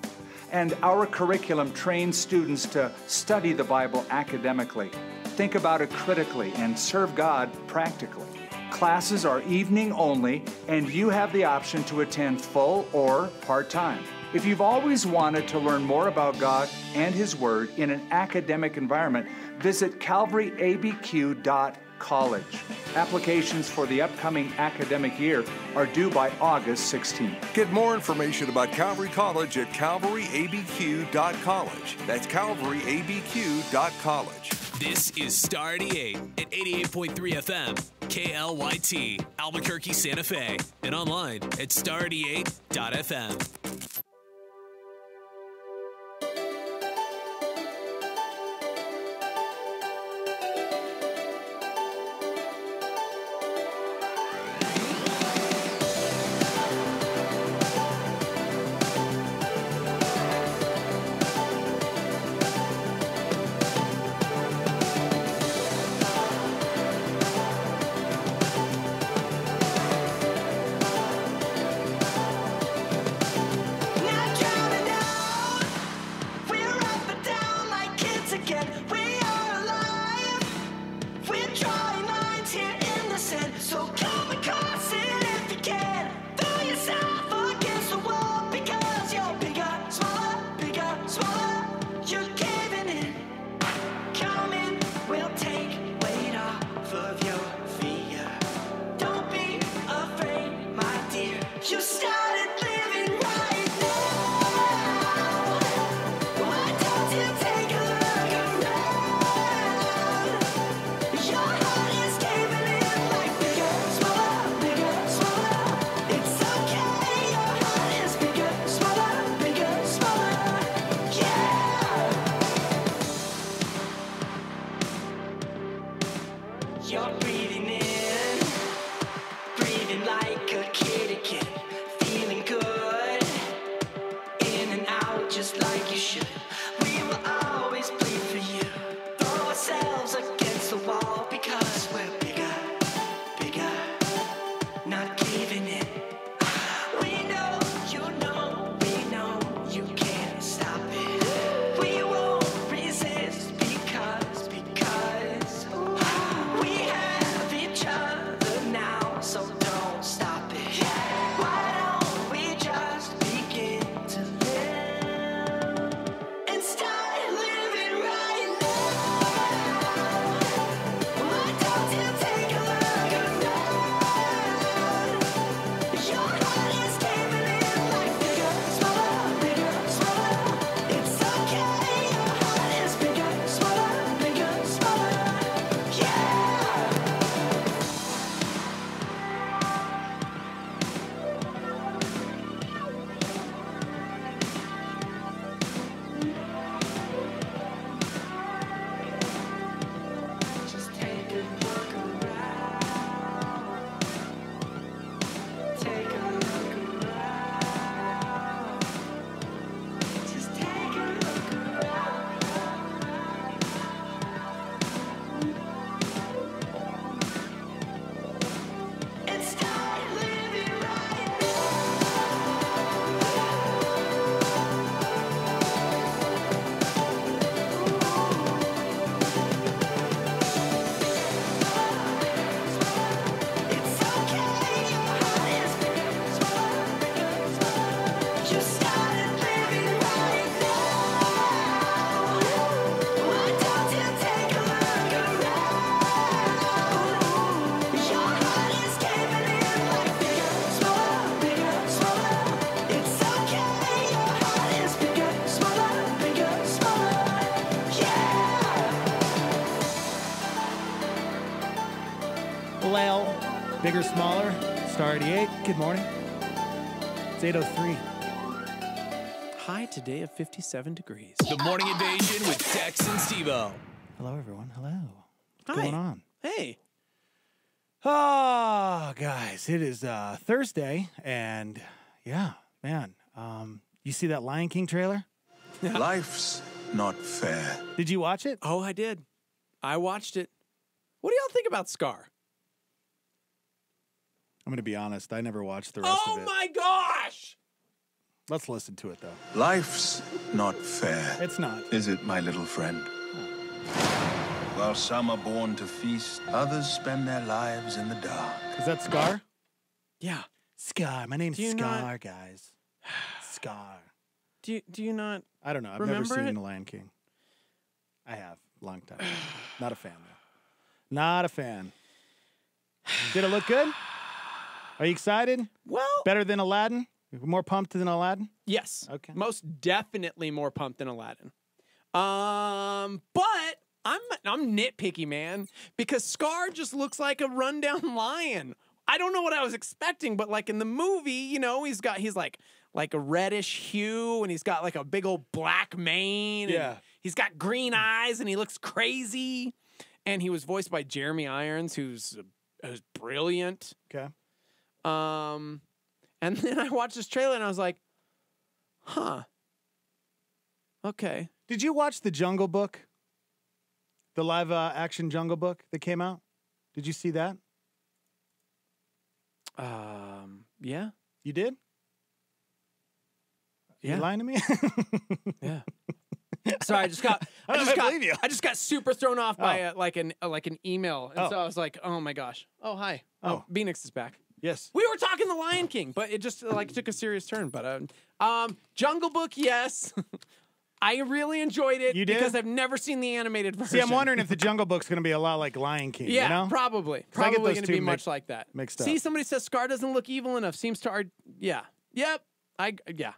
And our curriculum trains students to study the Bible academically, think about it critically, and serve God practically. Classes are evening only, and you have the option to attend full or part-time. If you've always wanted to learn more about God and His Word in an academic environment, visit calvaryabq.college. Applications for the upcoming academic year are due by August 16th. Get more information about Calvary College at calvaryabq.college. That's calvaryabq.college. This is Star 88 at 88.3 FM, KLYT, Albuquerque, Santa Fe, and online at star88.fm. Bigger, smaller, Star 88. Good morning. It's 8:03. High today of 57 degrees. The Morning Invasion with Tex and Steve-O. Hello, everyone. Hello. Hi. What's going on? Hey. Oh, guys, it is Thursday, and yeah, man. You see that Lion King trailer? Life's not fair. Did you watch it? Oh, I did. I watched it. What do y'all think about Scar? I'm going to be honest. I never watched the rest of it. Oh, my gosh! Let's listen to it, though. Life's not fair. It's not. Is it, my little friend? While some are born to feast, others spend their lives in the dark. Is that Scar? Yeah. Scar. My name's Scar, guys. Scar. Do you not? I don't know. I've never seen The Lion King. I have. Long time. Not a fan, though. Not a fan. Did it look good? Are you excited? Well, better than Aladdin? More pumped than Aladdin? Yes. Okay. Most definitely more pumped than Aladdin. But I'm nitpicky, man, because Scar just looks like a rundown lion. I don't know what I was expecting, but like in the movie, you know, he's like a reddish hue, and he's got like a big old black mane. Yeah. And he's got green eyes, and he looks crazy. And he was voiced by Jeremy Irons, who's brilliant. Okay. And then I watched this trailer, and I was like, huh. Okay. Did you watch The Jungle Book? The live action Jungle Book that came out? Did you see that? Yeah. You did? Yeah. You lying to me? Yeah. Sorry, I just got super thrown off by like an email, and so I was like, oh my gosh. Oh hi. Oh, Phoenix is back. Yes. We were talking The Lion King, but it just like took a serious turn. But Jungle Book, yes. I really enjoyed it. You did? Because I've never seen the animated version. See, I'm wondering if the Jungle Book's going to be a lot like Lion King. Yeah, you know? probably. I get Probably those going to two be much like that. mixed up. See, somebody says Scar doesn't look evil enough. Seems to yeah. Yep. Yeah.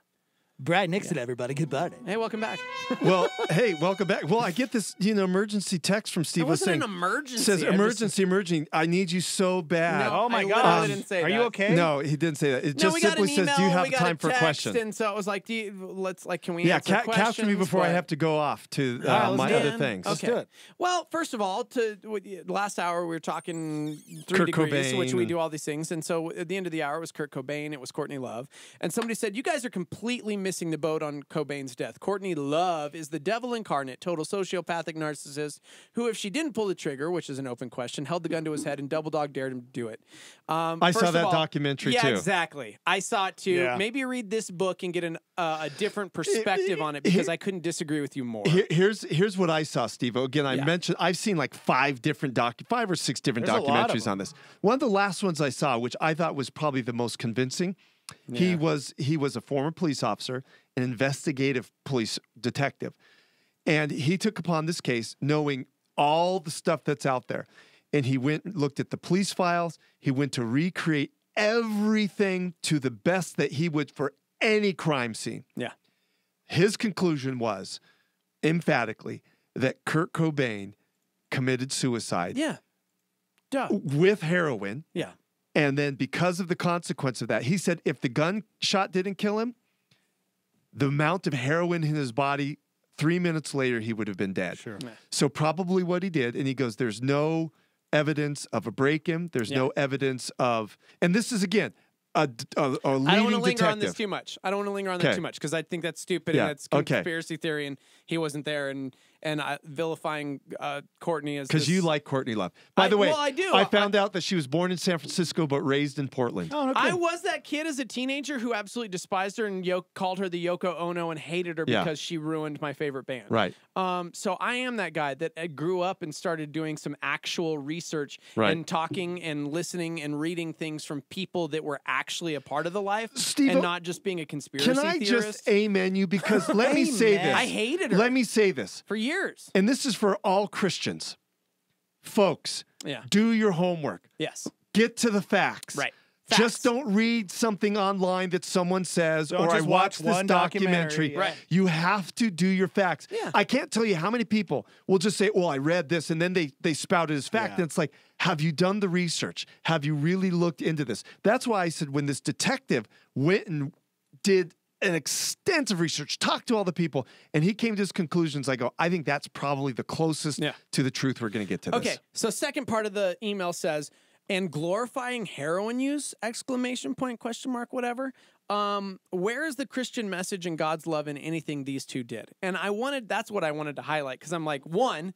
Brad Nixon, everybody. Good morning. Hey, welcome back. Well, hey, welcome back. Well, I get this, emergency text from Steve. It wasn't saying, an emergency. Says I emergency. I need you so bad. No, Oh my I God. literally didn't say Are that. you okay? No, he didn't say that. It No, just we got simply an says, email, "Do you have we got time for a text, question?" And so I was like, can we Yeah, answer questions? capture me before I But- have to go off to right, my let's do other it. things. Let's Okay. do it. Well, first of all, last hour we were talking 3 Kurt degrees, Cobain which we and- do all these things. And so at the end of the hour it was Kurt Cobain, it was Courtney Love. And somebody said, you guys are completely missing the boat on Cobain's death. Courtney Love is the devil incarnate, total sociopathic narcissist who, if she didn't pull the trigger, which is an open question, held the gun to his head and double dog dared him to do it. I saw that documentary yeah, too. Exactly. I saw it too. Yeah. Maybe read this book and get a different perspective on it, because I couldn't disagree with you more. Here's what I saw, Steve. Again, I mentioned I've seen like 5 or 6 different There's a lot of documentaries them. on this. One of the last ones I saw, which I thought was probably the most convincing, he was a former police officer, an investigative police detective, and he took upon this case knowing all the stuff that's out there, and he went and looked at the police files. He went to recreate everything to the best that he would for any crime scene. Yeah. His conclusion was emphatically that Kurt Cobain committed suicide. Yeah. Duh. With heroin. Yeah. And then because of the consequence of that, he said if the gunshot didn't kill him, the amount of heroin in his body, 3 minutes later, he would have been dead. Sure. Yeah. So probably what he did, and he goes, there's no evidence of a break-in. There's no evidence of, and this is, again, a leading I don't want to linger detective. on this too much. I don't want to linger on that Okay. too much, because I think that's stupid Yeah. and that's Okay. conspiracy theory, and he wasn't there, and vilifying Courtney as Because this- you like Courtney Love. By the way, well, I do. I found out that she was born in San Francisco but raised in Portland. Oh, okay. I was that kid as a teenager who absolutely despised her and called her the Yoko Ono and hated her Yeah. because she ruined my favorite band. Right. So I am that guy that grew up and started doing some actual research Right. and talking and listening and reading things from people that were actually a part of the life, Steve, and not just being a conspiracy Can I theorist. just amen you? Because let me say Amen. this. I hated her. Let me say this. For years. And this is for all Christians. Folks, Yeah. do your homework. Yes. Get to the facts. Right. Just don't read something online that someone says, Don't or I just watched watch this one documentary. documentary, Right. You have to do your facts. Yeah. I can't tell you how many people will just say, well, I read this, and then they spout it as fact. Yeah. And it's like, have you done the research? Have you really looked into this? That's why I said when this detective went and did an extensive research, talked to all the people, and he came to his conclusions, I go, I think that's probably the closest to the truth we're going to get to this. Okay, so second part of the email says, and glorifying heroin use, exclamation point, question mark, whatever. Where is the Christian message and God's love in anything these two did? And that's what I wanted to highlight, because I'm like, one,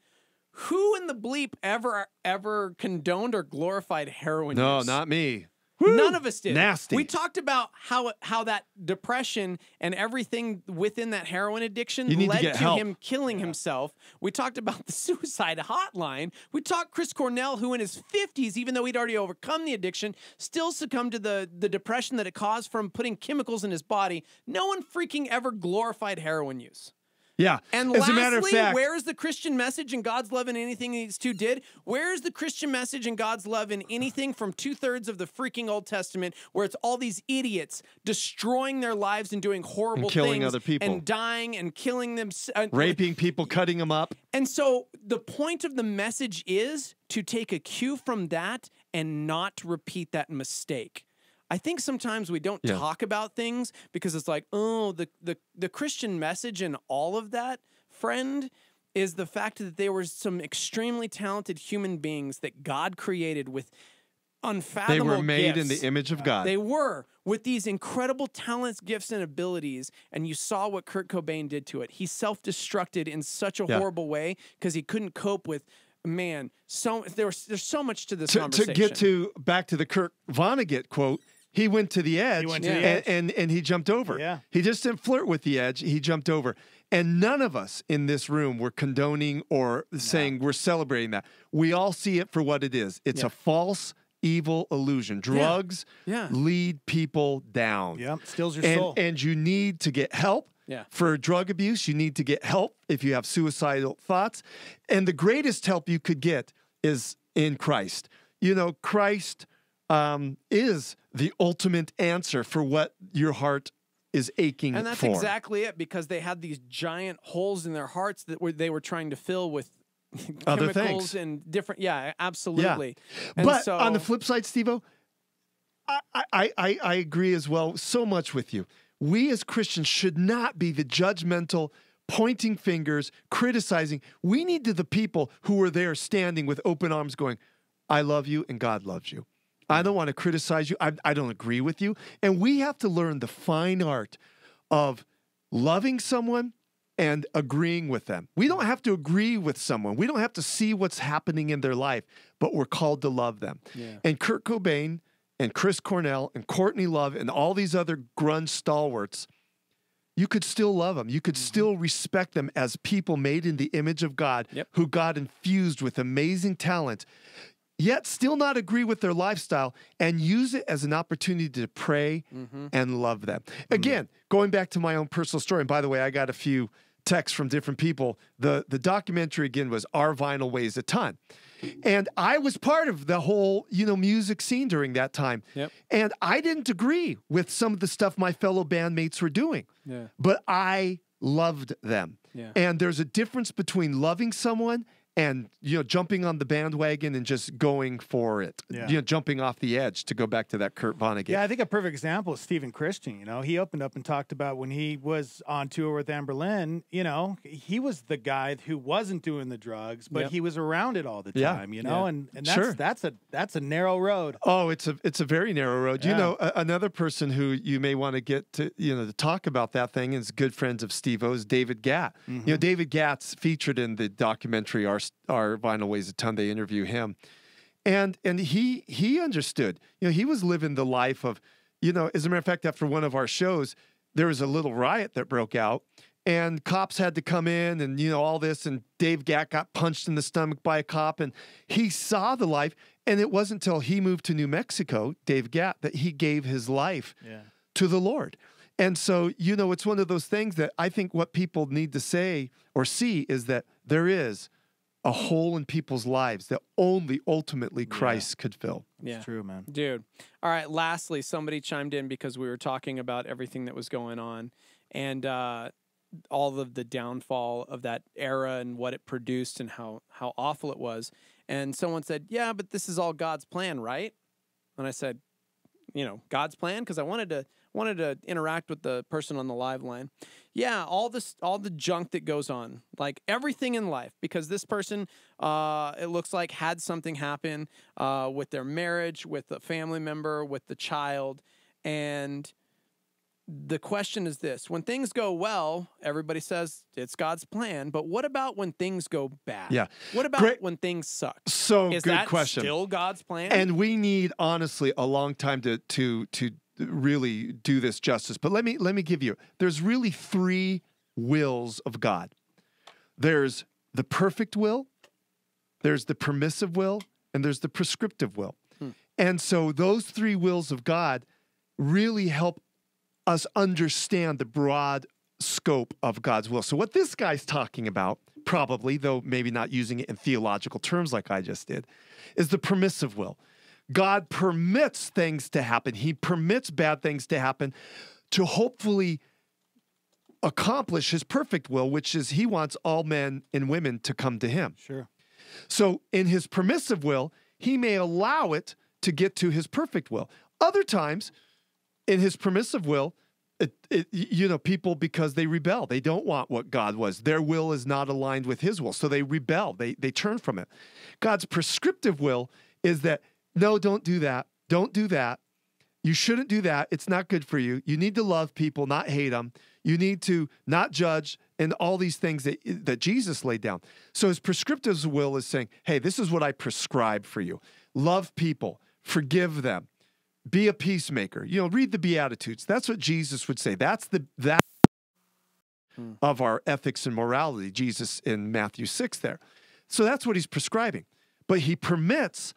who in the bleep ever condoned or glorified heroin No, use? not me. None of us did. Nasty. We talked about how that depression and everything within that heroin addiction led to him killing himself. We talked about the suicide hotline. We talked Chris Cornell, who in his 50s, even though he'd already overcome the addiction, still succumbed to the depression that it caused from putting chemicals in his body. No one freaking ever glorified heroin use. Yeah. And as lastly, a matter of fact, where is the Christian message in God's love in anything these two did? Where is the Christian message in God's love in anything from 2/3 of the freaking Old Testament, where it's all these idiots destroying their lives and doing horrible and killing things other people, and dying and killing them, raping people, cutting them up? And so the point of the message is to take a cue from that and not repeat that mistake. I think sometimes we don't talk about things because it's like, oh, the Christian message and all of that, friend, is the fact that they were some extremely talented human beings that God created with unfathomable They were made gifts. in the image of God. They were, with these incredible talents, gifts, and abilities, and you saw what Kurt Cobain did to it. He self-destructed in such a horrible way because he couldn't cope with, man, there's so much to this conversation. To get back to the Kurt Vonnegut quote, he went to the edge, and he jumped over. Yeah. He just didn't flirt with the edge. He jumped over. And none of us in this room were condoning or saying we're celebrating that. We all see it for what it is. It's a false, evil illusion. Drugs lead people down. Yep, steals your soul. And you need to get help. Yeah. For drug abuse, you need to get help if you have suicidal thoughts. And the greatest help you could get is in Christ. You know, Christ is the ultimate answer for what your heart is aching for. And that's exactly it, because they had these giant holes in their hearts that they were trying to fill with other chemicals things and different. Yeah, absolutely. Yeah. And but so, on the flip side, Steve-O, I agree as well so much with you. We as Christians should not be the judgmental, pointing fingers, criticizing. We need to the people who were there standing with open arms going, I love you and God loves you. I don't want to criticize you. I don't agree with you. And we have to learn the fine art of loving someone and agreeing with them. We don't have to agree with someone. We don't have to see what's happening in their life, but we're called to love them. Yeah. And Kurt Cobain and Chris Cornell and Courtney Love and all these other grunge stalwarts, you could still love them. You could still respect them as people made in the image of God, who God infused with amazing talent, yet still not agree with their lifestyle and use it as an opportunity to pray and love them. Again, going back to my own personal story, and by the way, I got a few texts from different people. The documentary, again, was Our Vinyl Weighs a Ton. And I was part of the whole, music scene during that time. Yep. And I didn't agree with some of the stuff my fellow bandmates were doing. Yeah. But I loved them. Yeah. And there's a difference between loving someone and, jumping on the bandwagon and just going for it, jumping off the edge, to go back to that Kurt Vonnegut. Yeah, I think a perfect example is Stephen Christian. He opened up and talked about when he was on tour with Anne Boleyn, he was the guy who wasn't doing the drugs, but he was around it all the time, and that's a narrow road. Oh, it's a very narrow road. Yeah. Another person who you may want to get to, to talk about that thing is good friends of Steve-O's, David Gatt. David Gatt's featured in the documentary, Our Vinyl Weighs a Ton. They interview him. And he understood. He was living the life of, as a matter of fact, after one of our shows, there was a little riot that broke out and cops had to come in and, all this. And Dave Gatt got punched in the stomach by a cop and he saw the life. And it wasn't until he moved to New Mexico, Dave Gatt, that he gave his life to the Lord. And so, it's one of those things that I think what people need to say or see is that there is a hole in people's lives that only ultimately Christ could fill. It's true, man. Dude. All right. Lastly, somebody chimed in because we were talking about everything that was going on and all of the downfall of that era and what it produced and how awful it was. And someone said, yeah, but this is all God's plan, right? And I said, God's plan? Because I wanted to interact with the person on the live line. Yeah, all the junk that goes on, like everything in life, because this person, it looks like, had something happen with their marriage, with a family member, with the child, and the question is this: when things go well, everybody says it's God's plan. But what about when things go bad? Yeah. What about when things suck? So is good that question. Still God's plan? And we need, honestly, a long time to really do this justice. But let me give you. There's really 3 wills of God. There's the perfect will, there's the permissive will, and there's the prescriptive will. And so those 3 wills of God really help us understand the broad scope of God's will. So what this guy's talking about, probably, though maybe not using it in theological terms like I just did, is the permissive will. God permits things to happen. He permits bad things to happen to hopefully accomplish his perfect will, which is he wants all men and women to come to him. Sure. So in his permissive will, he may allow it to get to his perfect will. Other times, in his permissive will, people, because they rebel, they don't want what God was. Their will is not aligned with his will, so they rebel. They turn from it. God's prescriptive will is that, no, don't do that. Don't do that. You shouldn't do that. It's not good for you. You need to love people, not hate them. You need to not judge, and all these things that Jesus laid down. So his prescriptive will is saying, hey, this is what I prescribe for you. Love people. Forgive them. Be a peacemaker. Read the Beatitudes. That's what Jesus would say. That's of our ethics and morality, Jesus in Matthew 6 there. So that's what he's prescribing. But he permits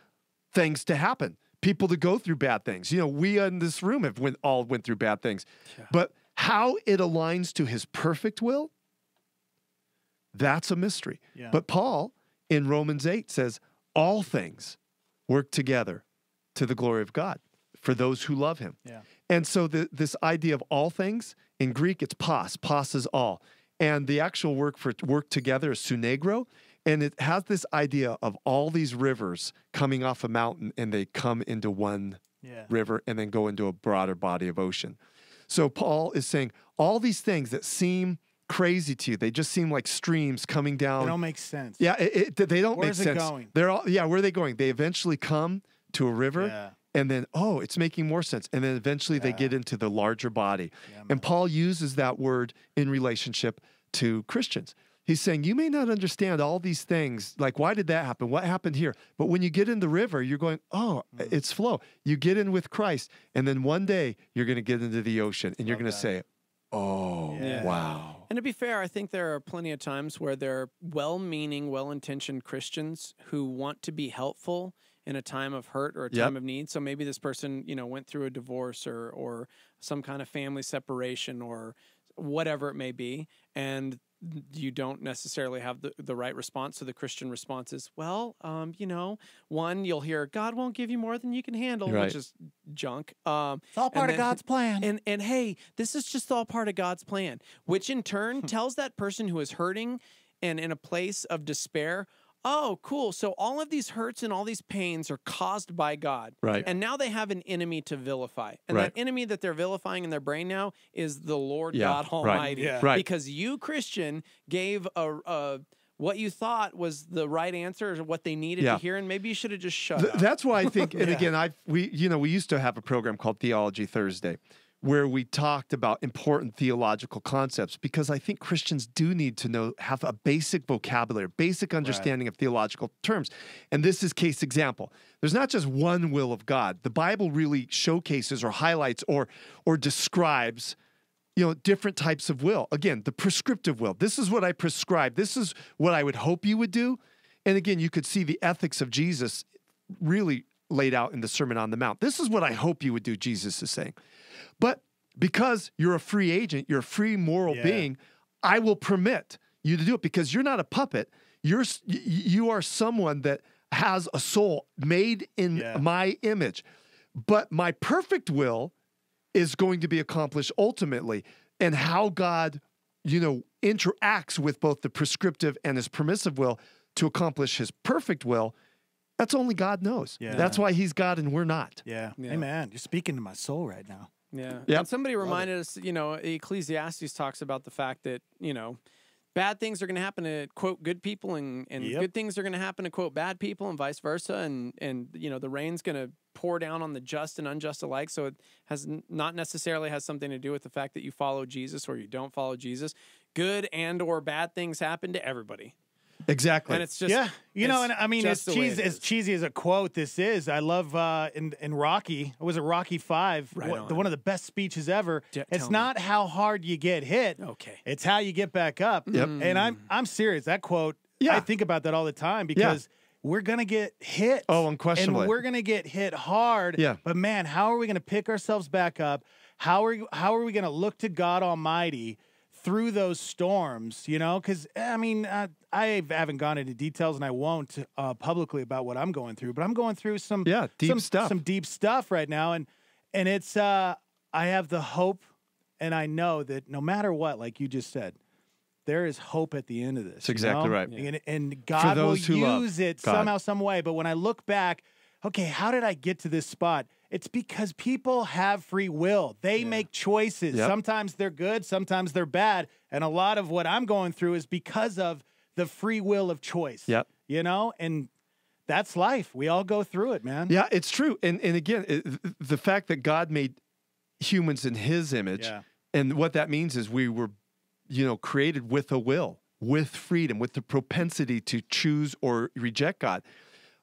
things to happen, people to go through bad things. We in this room all went through bad things. Yeah. But how it aligns to his perfect will, that's a mystery. Yeah. But Paul in Romans 8 says, all things work together to the glory of God for those who love him. Yeah. And so this idea of all things, in Greek, it's pas. Pas is all. And the actual word for work together is sunegro. And it has this idea of all these rivers coming off a mountain, and they come into one river and then go into a broader body of ocean. So Paul is saying all these things that seem crazy to you, they just seem like streams coming down. They don't make sense. Yeah, they don't make sense. Where's it going? They're all, where are they going? They eventually come to a river, and then, it's making more sense. And then eventually they get into the larger body. Yeah, and Paul uses that word in relationship to Christians. He's saying, you may not understand all these things. Like, why did that happen? What happened here? But when you get in the river, you're going, it's flow. You get in with Christ, and then one day you're going to get into the ocean, and you're going to say, wow. And to be fair, I think there are plenty of times where there are well-meaning, well-intentioned Christians who want to be helpful in a time of hurt or a time of need. So maybe this person, went through a divorce or some kind of family separation or whatever it may be, and you don't necessarily have the right response. So the Christian response is, one, you'll hear, God won't give you more than you can handle, which is junk. It's all part of God's plan. And hey, this is just all part of God's plan, which in turn tells that person who is hurting and in a place of despair, oh, cool. So all of these hurts and all these pains are caused by God. Right. And now they have an enemy to vilify. And that enemy that they're vilifying in their brain now is the Lord God Almighty. Right. Right. Because you, Christian, gave what you thought was the right answer or what they needed to hear, and maybe you should have just shut up. That's why I think, and again, we used to have a program called Theology Thursday, where we talked about important theological concepts, because I think Christians do need to have a basic vocabulary, basic understanding of theological terms. And this is case example. There's not just one will of God. The Bible really showcases or highlights or describes, different types of will. Again, the prescriptive will. This is what I prescribe. This is what I would hope you would do. And again, you could see the ethics of Jesus really laid out in the Sermon on the Mount. This is what I hope you would do, Jesus is saying. But because you're a free agent, you're a free moral being, I will permit you to do it, because you're not a puppet. You are someone that has a soul made in my image. But my perfect will is going to be accomplished ultimately. And how God, interacts with both the prescriptive and his permissive will to accomplish his perfect will, that's only God knows. Yeah. That's why he's God and we're not. Yeah. Amen. You're speaking to my soul right now. Yeah. Yep. And somebody reminded us, Ecclesiastes talks about the fact that, bad things are going to happen to quote good people, and good things are going to happen to quote bad people, and vice versa. And you know, the rain's going to pour down on the just and unjust alike. So it has not necessarily has something to do with the fact that you follow Jesus or you don't follow Jesus. Good and or bad things happen to everybody. Exactly. And it's just, you know, and I mean, as cheesy as a quote this is, I love in Rocky, was it Rocky 5? One of the best speeches ever. It's not how hard you get hit. Okay. It's how you get back up. Yep. And I'm serious. That quote, I think about that all the time because we're going to get hit. Oh, unquestionably. And we're going to get hit hard. Yeah. But man, how are we going to pick ourselves back up? How are we going to look to God Almighty through those storms, you know? Because, I mean, I haven't gone into details, and I won't publicly about what I'm going through, but I'm going through some deep stuff right now, and it's I have the hope, and I know that no matter what, like you just said, there is hope at the end of this. That's exactly right. And God will use it somehow, some way. But when I look back, okay, how did I get to this spot? It's because people have free will. They make choices. Yep. Sometimes they're good, sometimes they're bad. And a lot of what I'm going through is because of the free will of choice. Yep. You know, and that's life. We all go through it, man. Yeah, it's true. And again, the fact that God made humans in his image, and what that means is we were, you know, created with a will, with freedom, with the propensity to choose or reject God.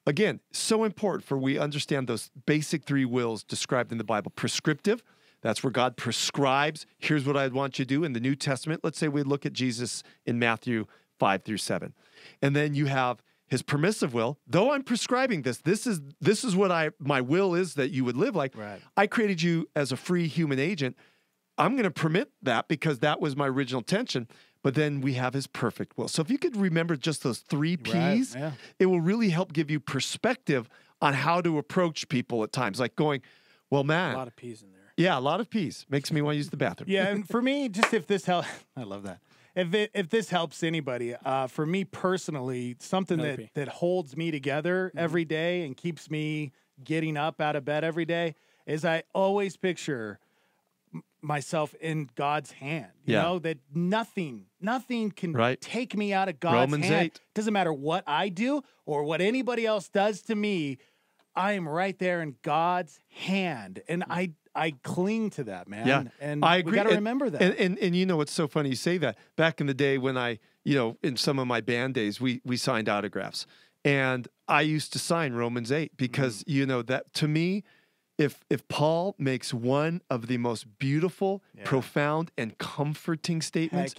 Again, so important for we understand those basic three wills described in the Bible. Prescriptive, that's where God prescribes, here's what I want you to do. In the New Testament, let's say we look at Jesus in Matthew 5-7. And then you have his permissive will. Though I'm prescribing this is what my will is that you would live like. Right. I created you as a free human agent. I'm going to permit that because that was my original intention. But then we have his perfect will. So if you could remember just those 3 Ps, it will really help give you perspective on how to approach people at times. Like going, well, man. A lot of Ps in there. Yeah, a lot of Ps. Makes me want to use the bathroom. Yeah, and for me, just if this helps, I love that. If this helps anybody, for me personally, something that holds me together every day and keeps me getting up out of bed every day is I always picture myself in God's hand. You know, that nothing can take me out of God's Romans hand. 8. Doesn't matter what I do or what anybody else does to me. I am right there in God's hand. And I cling to that, man. Yeah, and I agree. We got to remember that. And you know, it's so funny you say that. Back in the day when in some of my band days, we signed autographs. And I used to sign Romans 8 because, you know, that to me, if Paul makes one of the most beautiful, profound, and comforting statements,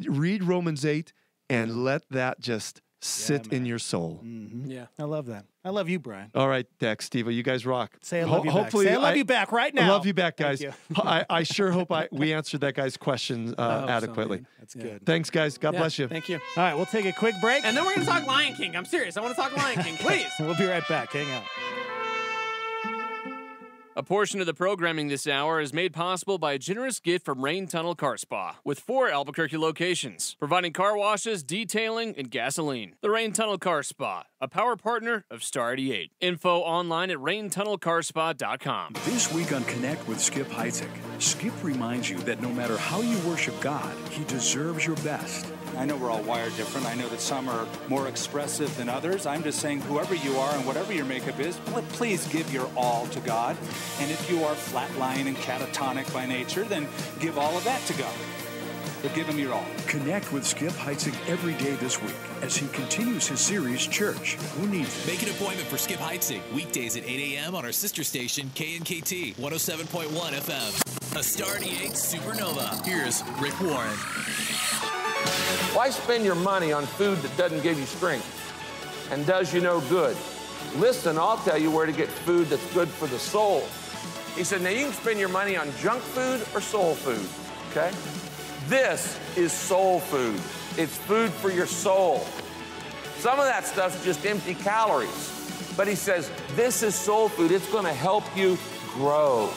read Romans 8 and let that just sit in your soul. Mm-hmm. Yeah, I love that. I love you, Brian. All right, Dex, Steve, you guys rock. Say I love you back. Say I love you back right now. I love you back, guys. I sure hope we answered that guy's question adequately. That's good. Thanks, guys. God bless you. Thank you. All right, we'll take a quick break. And then we're going to talk Lion King. I'm serious. I want to talk Lion King, please. We'll be right back. Hang out. A portion of the programming this hour is made possible by a generous gift from Rain Tunnel Car Spa, with 4 Albuquerque locations, providing car washes, detailing, and gasoline. The Rain Tunnel Car Spa, a power partner of Star 88. Info online at raintunnelcarspa.com. This week on Connect with Skip Heitzig, Skip reminds you that no matter how you worship God, He deserves your best. I know we're all wired different. I know that some are more expressive than others. I'm just saying whoever you are and whatever your makeup is, please give your all to God. And if you are flatline and catatonic by nature, then give all of that to God. But give Him your all. Connect with Skip Heitzig every day this week as he continues his series, Church. Who Needs It? Make an appointment for Skip Heitzig weekdays at 8 a.m. on our sister station, KNKT 107.1 FM. A Star 88 Supernova. Here's Rick Warren. Why spend your money on food that doesn't give you strength and does you no good? Listen, I'll tell you where to get food that's good for the soul. He said, now you can spend your money on junk food or soul food, okay? This is soul food. It's food for your soul. Some of that stuff's just empty calories. But he says, this is soul food. It's going to help you grow.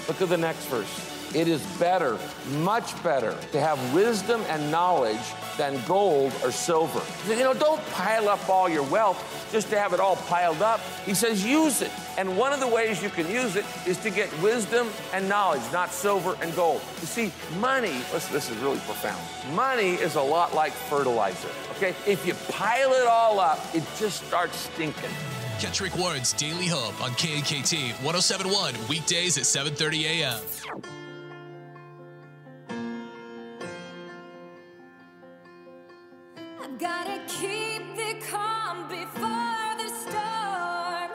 Look at the next verse. It is better, much better, to have wisdom and knowledge than gold or silver. You know, don't pile up all your wealth just to have it all piled up. He says use it. And one of the ways you can use it is to get wisdom and knowledge, not silver and gold. You see, money, listen, this is really profound. Money is a lot like fertilizer, okay? If you pile it all up, it just starts stinking. Catch Rick Warren's Daily Hope on KNKT 107.1 weekdays at 7:30 a.m. I've gotta keep the calm before the storm.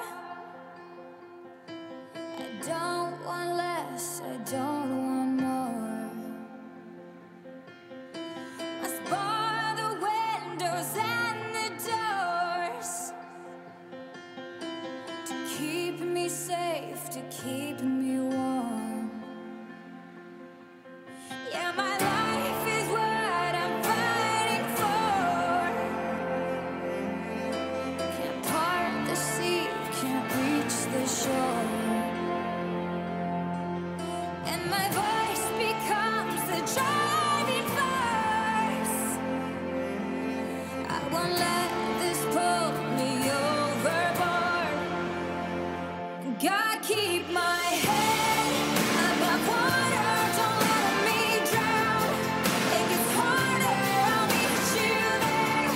I don't want less, I don't want more. Must bar the windows and the doors to keep me safe, to keep me warm. Yeah, my life is what I'm fighting for. Can't part the sea, can't reach the shore. And my voice becomes the driving force. I won't let this pull me overboard. God, keep my head above water, don't let me drown. It gets harder, I'll meet you there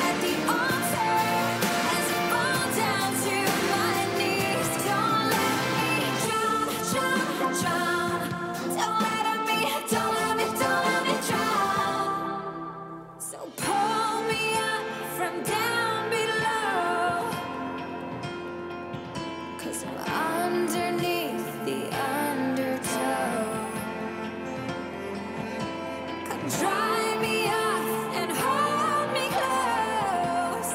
at the altar as I fall down to my knees. Don't let me drown, drown, drown. Don't let me drown. So pull me up from down below, 'cause I'm underneath the undertow. Come dry me off and hold me close.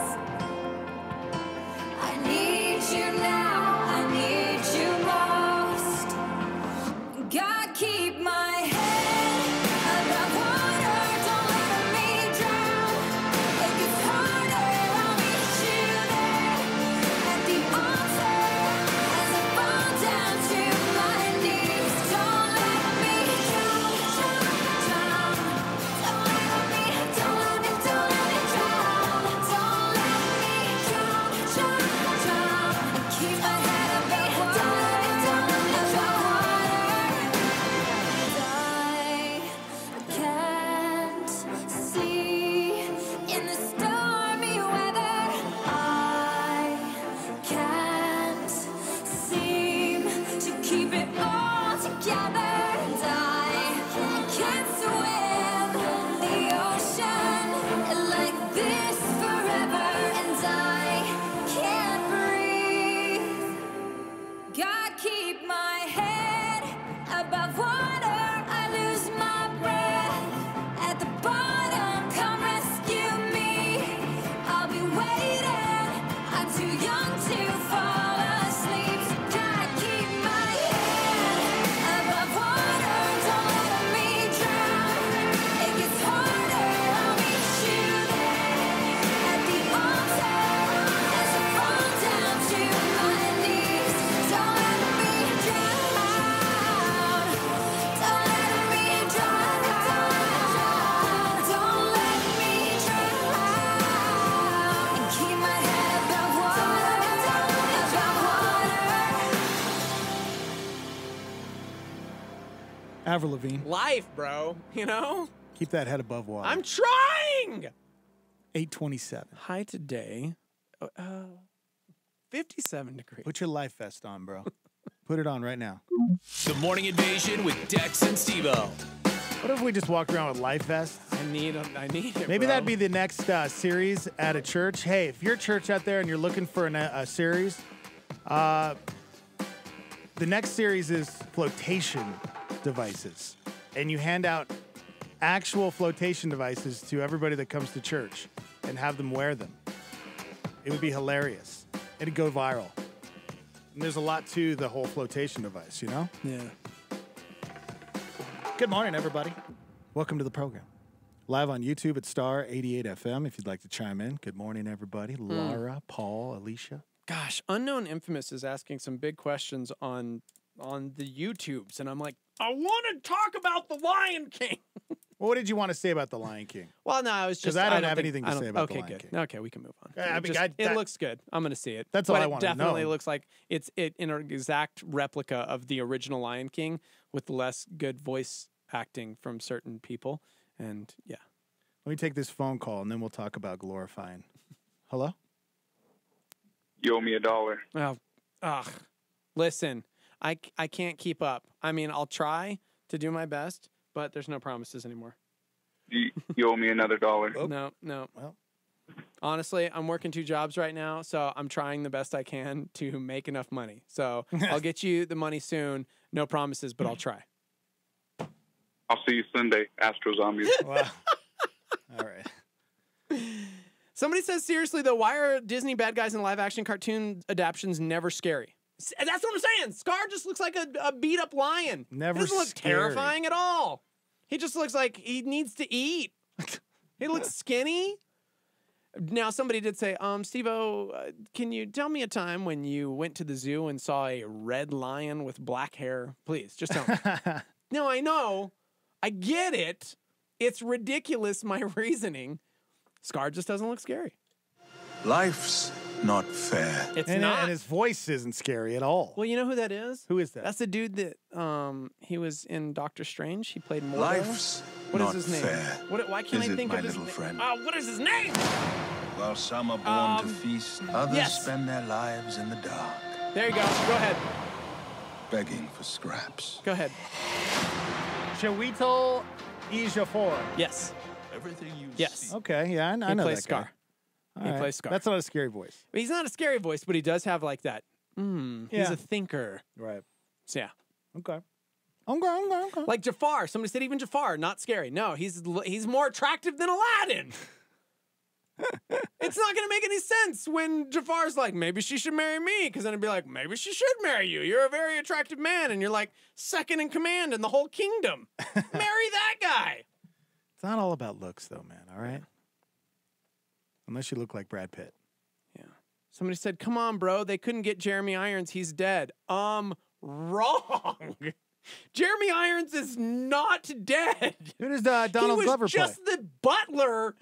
I need you now, I need you most. God, keep my head above water, don't let me drown. It gets harder, I'll meet you there at the altar as I fall down to my knees. Don't let me drown, drown, drown. Don't let me drown. Don't let me drown, drown, drown. Keep my head above water. I can't see in the stormy weather. I can't seem to keep it all together. And I can't swim the ocean like this forever. And I can't breathe. God, keep my head above water. I lose my breath at the bottom. Come rescue me. I'll be waiting. I'm too young to fall asleep. So God, keep my head above water. Don't let me drown. It gets harder. I'll meet you there at the altar as I fall down to my knees. Don't let me drown. Don't let me drown. Don't let me drown. And keep my head above water. Avril Lavigne, Life, bro. You know? keep that head above water. I'm trying. 827. High today, 57 degrees. Put your life vest on, bro. Put it on right now. The Morning Invasion with Dex and Steve-O. What if we just walked around with life vests? I need it. Maybe bro. that'd be the next series at a church. Hey, if you're a church out there and you're looking for a series, the next series is flotation devices. And you hand out actual flotation devices to everybody that comes to church and have them wear them. It would be hilarious. It'd go viral. And there's a lot to the whole flotation device, you know? Yeah. Good morning, everybody. Welcome to the program. Live on YouTube at Star 88 FM if you'd like to chime in. Good morning, everybody. Laura, Paul, Alicia. Gosh, Unknown Infamous is asking some big questions on the YouTubes, and I'm like, I want to talk about the Lion King. Well, what did you want to say about the Lion King? Well, no, I was just. Because I don't have think- anything to I don't- say about the Okay, Lion good. King. Okay, we can move on. I mean, It looks good. I'm going to see it. That's all But I wanna It definitely know. looks like it's in an exact replica of the original Lion King with less good voice acting from certain people. And yeah. Let me take this phone call, and then we'll talk about glorifying. Hello? You owe me $1. Oh, ugh. Listen, I can't keep up. I mean, I'll try to do my best, but there's no promises anymore. You owe me another $1. No. Well, honestly, I'm working 2 jobs right now, so I'm trying the best I can to make enough money. So I'll get you the money soon. No promises, but I'll try. I'll see you Sunday, Astro Zombies. Wow. All right. Somebody says, seriously, though, why are Disney bad guys in live-action cartoon adaptations never scary? That's what I'm saying. Scar just looks like a beat-up lion. Never He doesn't look scary. terrifying at all. He just looks like he needs to eat. He looks skinny. Now, somebody did say, Steve-O, can you tell me a time when you went to the zoo and saw a red lion with black hair? Please, just tell me. No, I know. I get it. It's ridiculous, my reasoning. Scar just doesn't look scary. Life's not fair. It's and, not. And his voice isn't scary at all. Well, you know who that is? Who is that? That's the dude that he was in Doctor Strange. He played Mordo. Life's What is not his name? fair. Why can't Is I it, think my of his little name? friend? What is his name? While some are born to feast, others yes. spend their lives in the dark, There you go. Go ahead. begging for scraps. Go ahead. Chiwetel Ejiofor. Yes. Everything you Yes. Okay, yeah, I He know plays that Scar. guy. All He right. plays Scar. That's not a scary voice. He's not a scary voice, but he does have like that. He's Yeah. a thinker. Right. So yeah. Okay. Okay. Like Jafar. Somebody said even Jafar, not scary. No, he's more attractive than Aladdin. It's not going to make any sense when Jafar's like, maybe she should marry me. Because then it'd be like, maybe she should marry you. You're a very attractive man. And you're like second in command in the whole kingdom. Marry that guy. It's not all about looks, though, man. All right. Unless you look like Brad Pitt. Yeah. Somebody said, come on, bro. They couldn't get Jeremy Irons. He's dead. Wrong. Jeremy Irons is not dead. Who does Donald Glover play? He was just the butler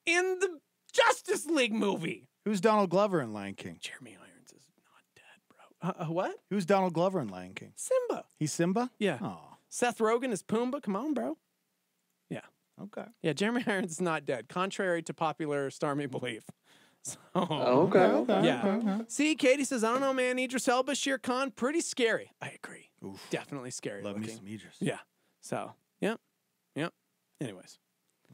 in the Justice League movie. Who's Donald Glover in Lion King? Jeremy Irons is not dead, bro. What? Who's Donald Glover in Lion King? Simba. He's Simba? Yeah. Oh. Seth Rogen is Pumbaa. Come on, bro. Yeah. Okay. Yeah, Jeremy Irons is not dead, contrary to popular Starmy belief. So, Okay. Yeah. Okay. See, Katie says, I don't know, man. Idris Elba, Shere Khan, pretty scary. I agree. Oof. Definitely scary. Love looking. me some Idris. Yeah. So, yep. Anyways.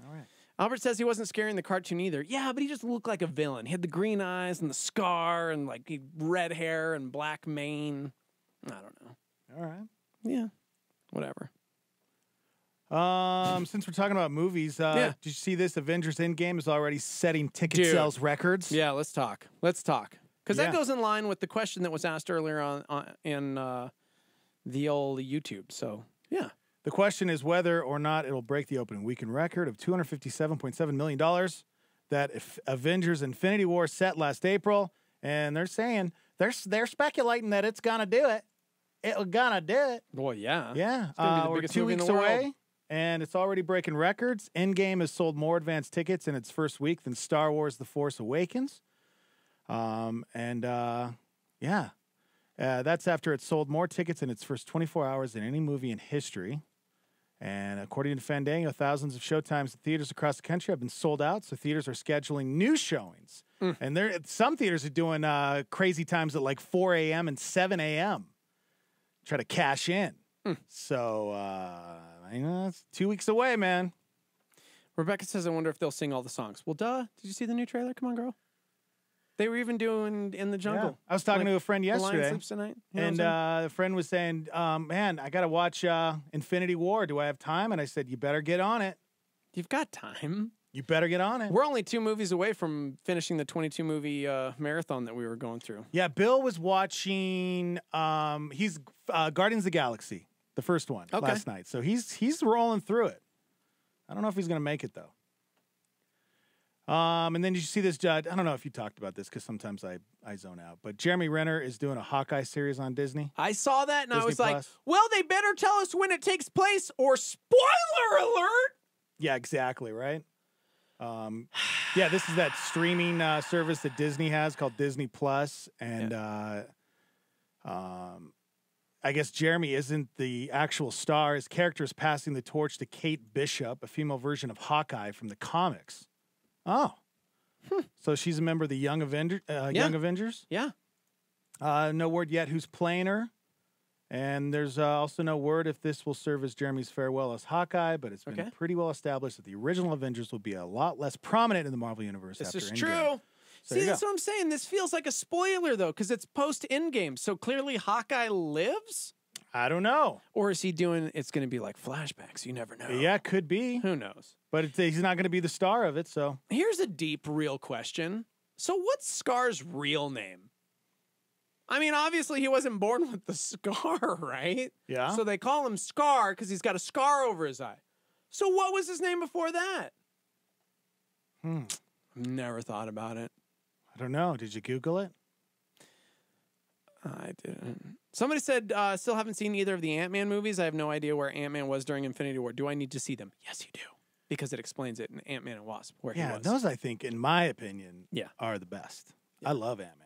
All right. Albert says he wasn't scary in the cartoon either. Yeah, but he just looked like a villain. He had the green eyes and the scar and like red hair and black mane. I don't know. All right. Yeah. Whatever. Since we're talking about movies, did you see this? Avengers Endgame is already setting ticket sales records. Yeah, let's talk. Because Yeah. that goes in line with the question that was asked earlier on in the old YouTube. So, yeah. The question is whether or not it'll break the opening weekend record of $257.7 million that Avengers Infinity War set last April. And they're saying, they're speculating that it's going to do it. It's going to do it. Well, yeah. Yeah. It's gonna be the We're biggest 2 movie in weeks the world. away, and it's already breaking records. Endgame has sold more advance tickets in its first week than Star Wars The Force Awakens. That's after it sold more tickets in its first 24 hours than any movie in history. And according to Fandango, thousands of showtimes at theaters across the country have been sold out, so theaters are scheduling new showings. And some theaters are doing crazy times at like 4 a.m. and 7 a.m. Try to cash in. So, it's 2 weeks away, man. Rebecca says, I wonder if they'll sing all the songs. Well, duh. Did you see the new trailer? Come on, girl. They were even doing In the Jungle. Yeah. I was talking to a friend The Lion yesterday. Sleeps Tonight. You know And what I'm the friend was saying, man, I got to watch Infinity War. Do I have time? And I said, you better get on it. You've got time. You better get on it. We're only 2 movies away from finishing the 22-movie marathon that we were going through. Yeah, Bill was watching, he's Guardians of the Galaxy, the first one, last night. So he's rolling through it. I don't know if he's going to make it, though. And then you see this judge. I don't know if you talked about this because sometimes I zone out. But Jeremy Renner is doing a Hawkeye series on Disney. I saw that and I Disney was like, Plus. well, they better tell us when it takes place or spoiler alert. Yeah, exactly, right? Yeah, this is that streaming service that Disney has called Disney Plus. And I guess Jeremy isn't the actual star. His character is passing the torch to Kate Bishop, a female version of Hawkeye from the comics. Oh. So she's a member of the Young Avengers? Yeah. No word yet who's playing her. And there's also no word if this will serve as Jeremy's farewell as Hawkeye, but it's been pretty well established that the original Avengers will be a lot less prominent in the Marvel Universe after This is Endgame. true. So See, that's what I'm saying. This feels like a spoiler, though, because it's post-Endgame. So clearly Hawkeye lives? I don't know. Or is he doing, it's going to be like flashbacks. You never know. Yeah, could be. Who knows? But he's not going to be the star of it, so. Here's a deep, real question. So what's Scar's real name? I mean, obviously he wasn't born with the scar, right? Yeah. So they call him Scar because he's got a scar over his eye. So what was his name before that? Never thought about it. I don't know. Did you Google it? I didn't. Somebody said, still haven't seen either of the Ant-Man movies. I have no idea where Ant-Man was during Infinity War. Do I need to see them? Yes, you do. Because it explains it in Ant-Man and Wasp, where he was. Those, I think, in my opinion, are the best. I love Ant-Man.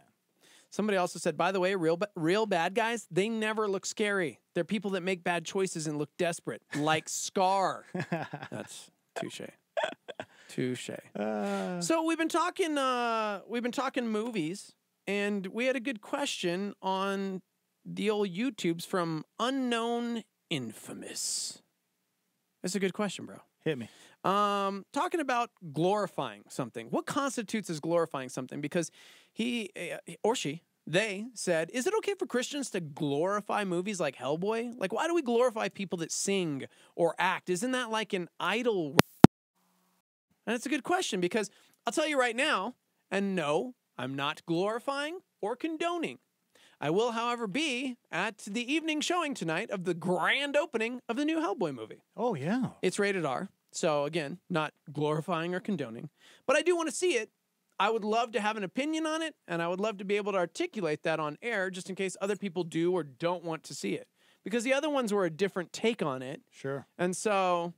Somebody also said, by the way, real bad guys, they never look scary. They're people that make bad choices and look desperate, like Scar. That's touche. Touche. So we've been talking movies, and we had a good question on the old YouTubes from Unknown Infamous. That's a good question, bro. Hit me. Talking about glorifying something. What constitutes as glorifying something? Because he or she, they said, is it okay for Christians to glorify movies like Hellboy? Like, why do we glorify people that sing or act? Isn't that like an idol? And it's a good question because I'll tell you right now, and no, I'm not glorifying or condoning. I will, however, be at the evening showing tonight of the grand opening of the new Hellboy movie. Oh, yeah. It's rated R. So, again, not glorifying or condoning. But I do want to see it. I would love to have an opinion on it, and I would love to be able to articulate that on air just in case other people do or don't want to see it. Because the other ones were a different take on it. Sure. And so,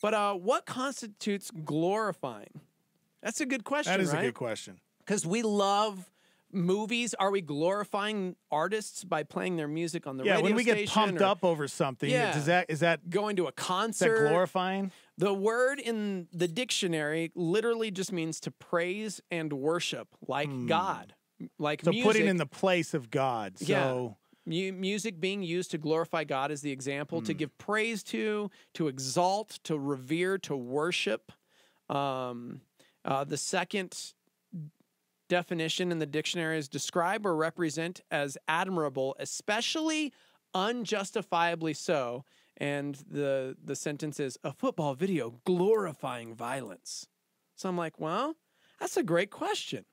but what constitutes glorifying? That's a good question, right? That is a good question. Because we love movies. Are we glorifying artists by playing their music on the radio when we station? get pumped up over something, is that going to a concert? Is that glorifying? The word in the dictionary literally just means to praise and worship, like God, like so music. putting in the place of God. So music being used to glorify God is the example, to give praise to exalt, to revere, to worship. The second definition in the dictionary is describe or represent as admirable, especially unjustifiably so. And the sentence is a football video glorifying violence. So I'm like, well, that's a great question.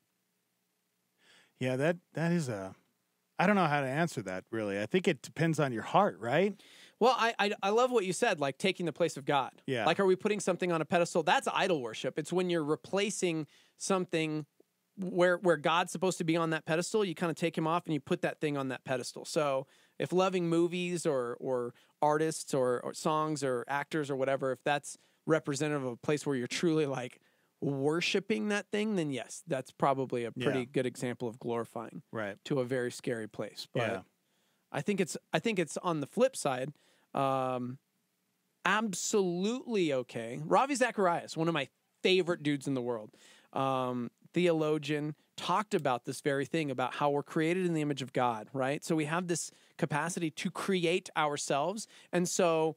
Yeah, that is I don't know how to answer that, really. I think it depends on your heart, right? Well, I love what you said, like taking the place of God. Yeah. Like, are we putting something on a pedestal? That's idol worship. It's when you're replacing something where God's supposed to be on that pedestal, you kind of take him off and you put that thing on that pedestal. So if loving movies or artists or songs or actors or whatever, if that's representative of a place where you're truly like worshiping that thing, then yes, that's probably a pretty good example of glorifying to a very scary place. But I think it's on the flip side, absolutely okay. Ravi Zacharias, one of my favorite dudes in the world, theologian, talked about this very thing, about how we're created in the image of God, right? So we have this capacity to create ourselves. And so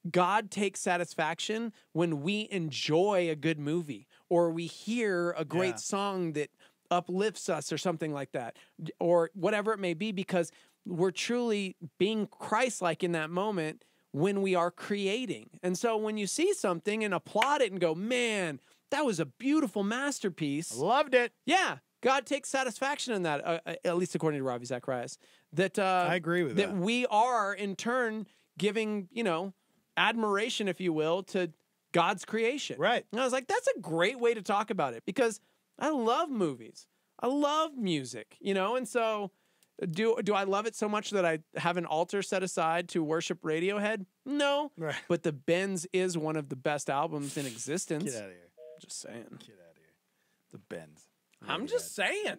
God takes satisfaction when we enjoy a good movie or we hear a great song that uplifts us or something like that, or whatever it may be, because we're truly being Christ-like in that moment when we are creating. And so when you see something and applaud it and go, man, that was a beautiful masterpiece. Loved it. Yeah. God takes satisfaction in that, at least according to Ravi Zacharias. That I agree with that. That we are, in turn, giving, admiration, if you will, to God's creation. Right. And I was like, that's a great way to talk about it because I love movies. I love music, you know? And so do I love it so much that I have an altar set aside to worship Radiohead? No. Right. But The Bends is one of the best albums in existence. Get out of here. Just saying. Get out of here. The Bends. I'm just saying.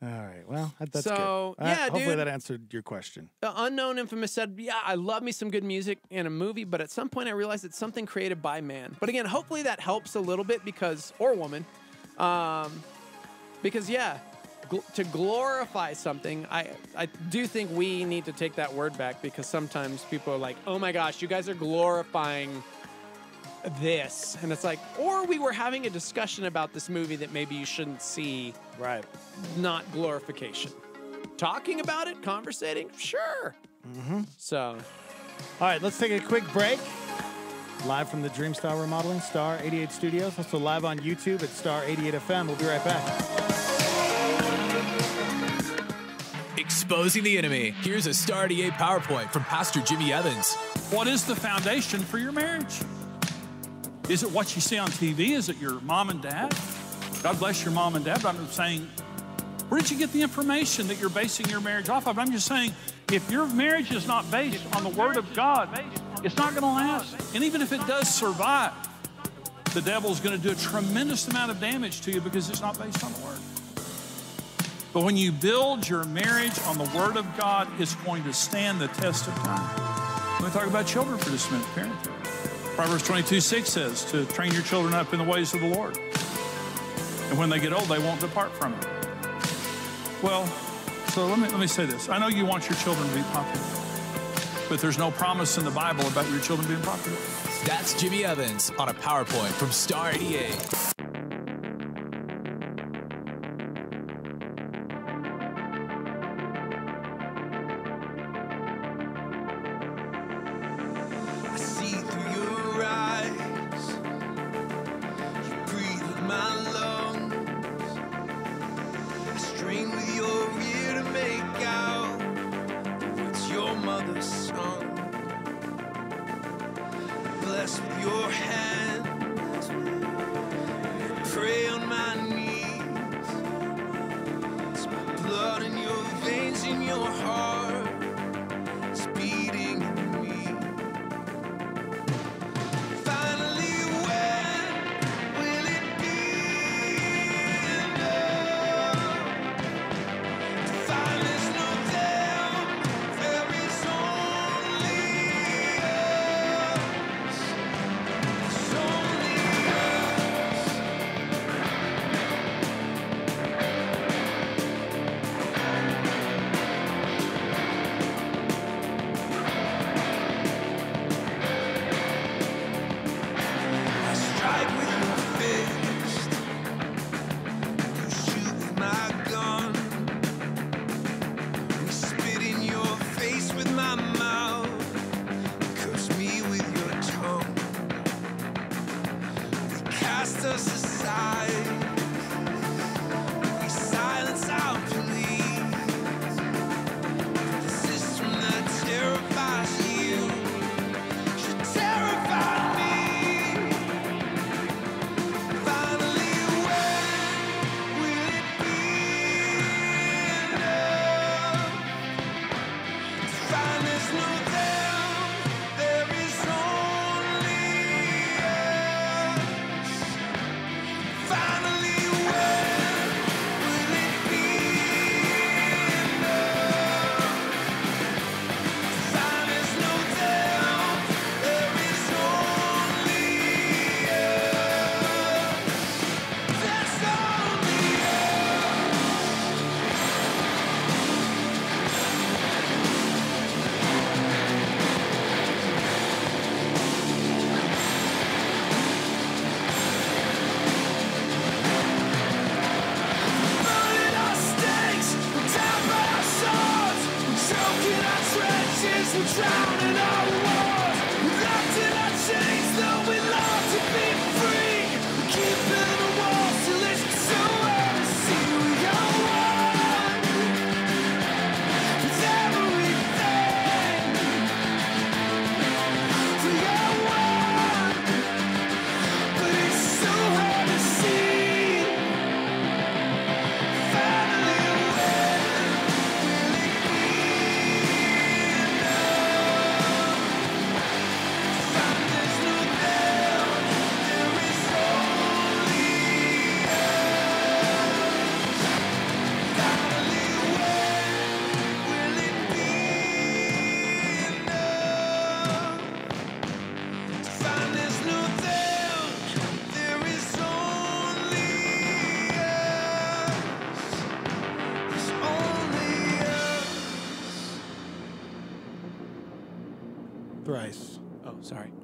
All right. Well, that's so, good. Yeah, hopefully dude. that answered your question. The Unknown Infamous said, yeah, I love me some good music in a movie, but at some point I realized it's something created by man. But again, hopefully that helps a little bit because, or woman, because yeah, to glorify something, I do think we need to take that word back because sometimes people are like, oh my gosh, you guys are glorifying this. And it's like, or we were having a discussion about this movie that maybe you shouldn't see. Right. Not glorification. Talking about it, conversating, sure. Mm-hmm. So. All right, let's take a quick break. Live from the Dreamstar Remodeling Star 88 Studios. Also live on YouTube at Star 88 FM. We'll be right back. Exposing the enemy. Here's a Star 88 PowerPoint from Pastor Jimmy Evans. What is the foundation for your marriage? Is it what you see on TV? Is it your mom and dad? God bless your mom and dad, but I'm saying, where did you get the information that you're basing your marriage off of? I'm just saying, if your marriage is not based on the Word of God, it's not going to last. And even if it does survive, the devil's going to do a tremendous amount of damage to you because it's not based on the Word. But when you build your marriage on the Word of God, it's going to stand the test of time. Let me talk about children for just a minute, parenting. Proverbs 22:6 says to train your children up in the ways of the Lord. And when they get old, they won't depart from it. Well, so let me say this. I know you want your children to be popular, but there's no promise in the Bible about your children being popular. That's Jimmy Evans on a PowerPoint from Star 88.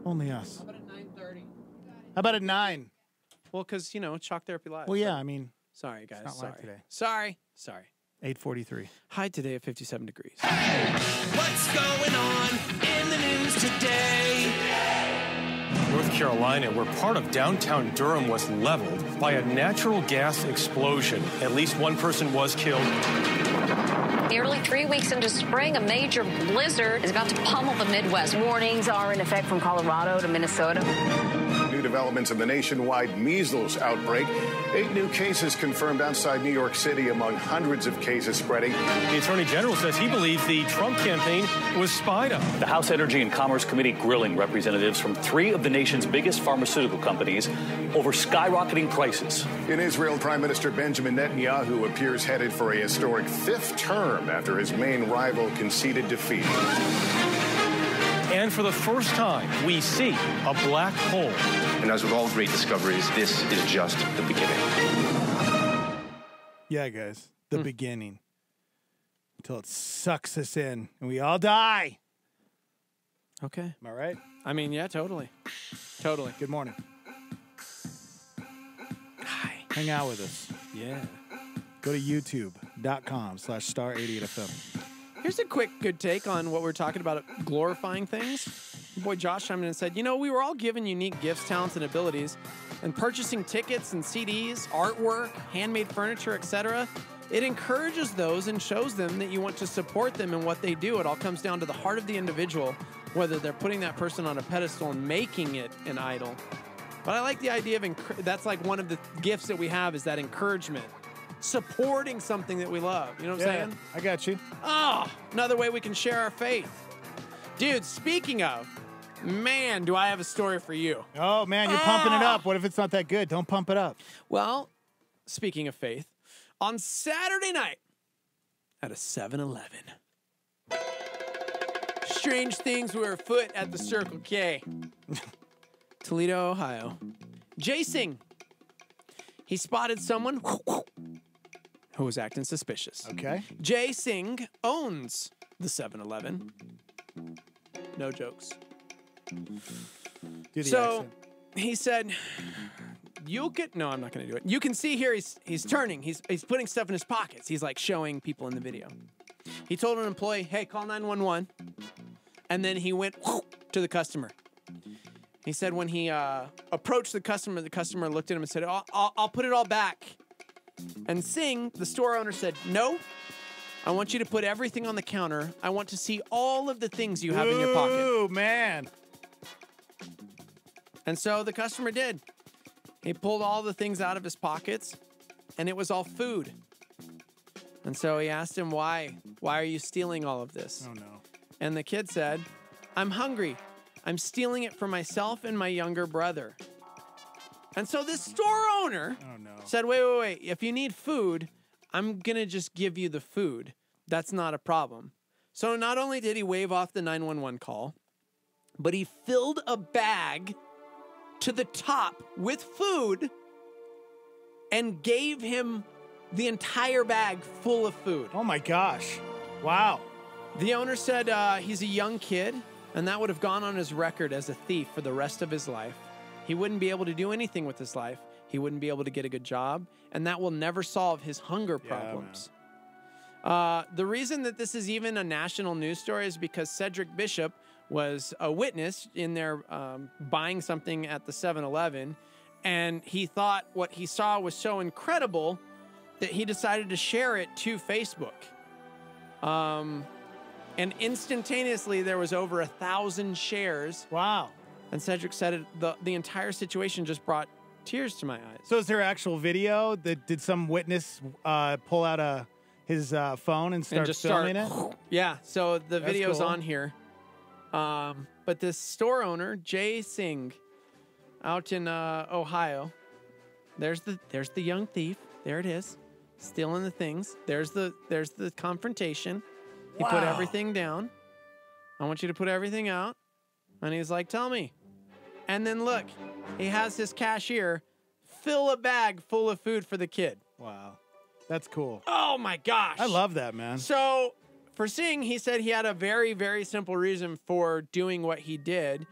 Only us. How about at 9:30? How about at 9? Well, because, Chalk Therapy Live. Well, yeah, I mean. Sorry, guys. It's not Sorry. live today. Sorry. 8:43. High today at 57 degrees. What's going on in the news today? North Carolina, where part of downtown Durham was leveled by a natural gas explosion. At least one person was killed. Nearly 3 weeks into spring, a major blizzard is about to pummel the Midwest. Warnings are in effect from Colorado to Minnesota. New developments in the nationwide measles outbreak. 8 new cases confirmed outside New York City among hundreds of cases spreading. The Attorney General says he believes the Trump campaign was spied on. The House Energy and Commerce Committee grilling representatives from 3 of the nation's biggest pharmaceutical companies over skyrocketing prices. In Israel, Prime Minister Benjamin Netanyahu appears headed for a historic 5th term after his main rival conceded defeat. And for the first time, we see a black hole. And as with all great discoveries, this is just the beginning. Yeah, guys. The beginning. Until it sucks us in and we all die. Okay. Am I right? I mean, yeah, totally. Good morning. Hi. Hang out with us. Yeah. Go to youtube.com/star88fm. Here's a quick good take on what we're talking about, glorifying things. Boy, Josh chimed in and said, we were all given unique gifts, talents, and abilities, and purchasing tickets and CDs, artwork, handmade furniture, etc. It encourages those and shows them that you want to support them in what they do. It all comes down to the heart of the individual, whether they're putting that person on a pedestal and making it an idol. But I like the idea of, that's like one of the gifts that we have is that encouragement. Supporting something that we love. You know what I'm saying? I got you. Oh, another way we can share our faith. Dude, speaking of, man, do I have a story for you. Oh, man, you're pumping it up. What if it's not that good? Don't pump it up. Well, speaking of faith, on Saturday night at a 7-Eleven, strange things were afoot at the Circle K. Toledo, Ohio. Jay Singh. He spotted someone who was acting suspicious. Okay. Jay Singh owns the 7-Eleven. No jokes. Do the So accent. he said, no, I'm not going to do it. You can see here he's turning. He's putting stuff in his pockets. He's like showing people in the video. He told an employee, hey, call 911. And then he went to the customer. He said when he approached the customer looked at him and said, I'll put it all back. And Singh, the store owner, said, no, I want you to put everything on the counter. I want to see all of the things you have in your pocket. Ooh, man. And so the customer did. He pulled all the things out of his pockets, and it was all food. And so he asked him, why? Why are you stealing all of this? Oh, no. And the kid said, I'm hungry. I'm stealing it for myself and my younger brother. And so this store owner said, wait. If you need food, I'm going to just give you the food. That's not a problem. So not only did he wave off the 911 call, but he filled a bag to the top with food and gave him the entire bag full of food. Oh, my gosh. Wow. The owner said he's a young kid, and that would have gone on his record as a thief for the rest of his life. He wouldn't be able to do anything with his life. He wouldn't be able to get a good job, and that will never solve his hunger problems. The reason that this is even a national news story is because Cedric Bishop was a witness in there buying something at the 7-Eleven, and he thought what he saw was so incredible that he decided to share it to Facebook. And instantaneously, there was over 1,000 shares. Wow. And Cedric said the entire situation just brought tears to my eyes. So is there actual video? Did some witness pull out his phone and start filming it? Yeah, so the That's video's cool. on here. But this store owner, Jay Singh, out in Ohio, there's the young thief. There it is, stealing the things. There's the confrontation. He put Wow. everything down. I want you to put everything out. And he's like, tell me. And then look, he has his cashier fill a bag full of food for the kid. Wow. That's cool. Oh my gosh. I love that, man. So for Singh, he said he had a very, very simple reason for doing what he did.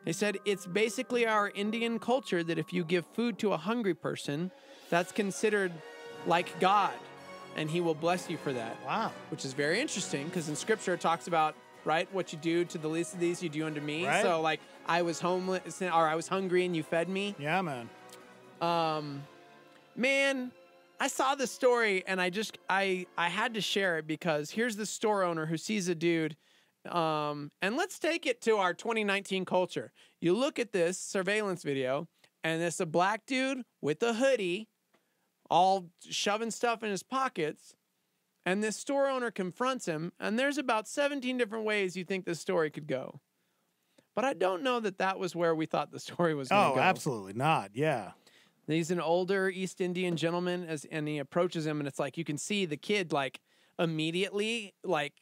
He said, it's basically our Indian culture that if you give food to a hungry person, that's considered like God, and he will bless you for that. Wow. Which is very interesting, because in Scripture it talks about, right, what you do to the least of these, you do unto me. Right. So, like, I was homeless, or I was hungry and you fed me. Yeah, man. Man, I saw this story, and I had to share it, because here's the store owner who sees a dude. And let's take it to our 2019 culture. You look at this surveillance video, and it's a black dude with a hoodie, all shoving stuff in his pockets, and this store owner confronts him, and there's about 17 different ways you think this story could go. But I don't know that that was where we thought the story was going to go. Oh, absolutely not. Yeah. He's an older East Indian gentleman, and he approaches him, and it's like you can see the kid, like, immediately, like,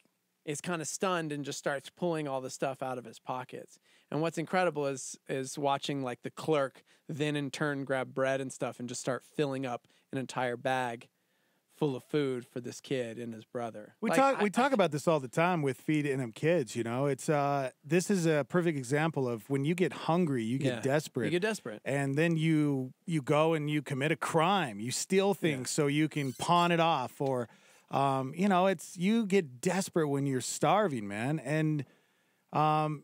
is kind of stunned and just starts pulling all the stuff out of his pockets. And what's incredible is watching, like, the clerk then in turn grab bread and stuff and just start filling up an entire bag full of food for this kid and his brother. We talk about this all the time with feeding them kids, you know. It's this is a perfect example of when you get hungry, you get desperate. You get desperate. And then you go and you commit a crime. You steal things so you can pawn it off, or you know, you get desperate when you're starving, man. And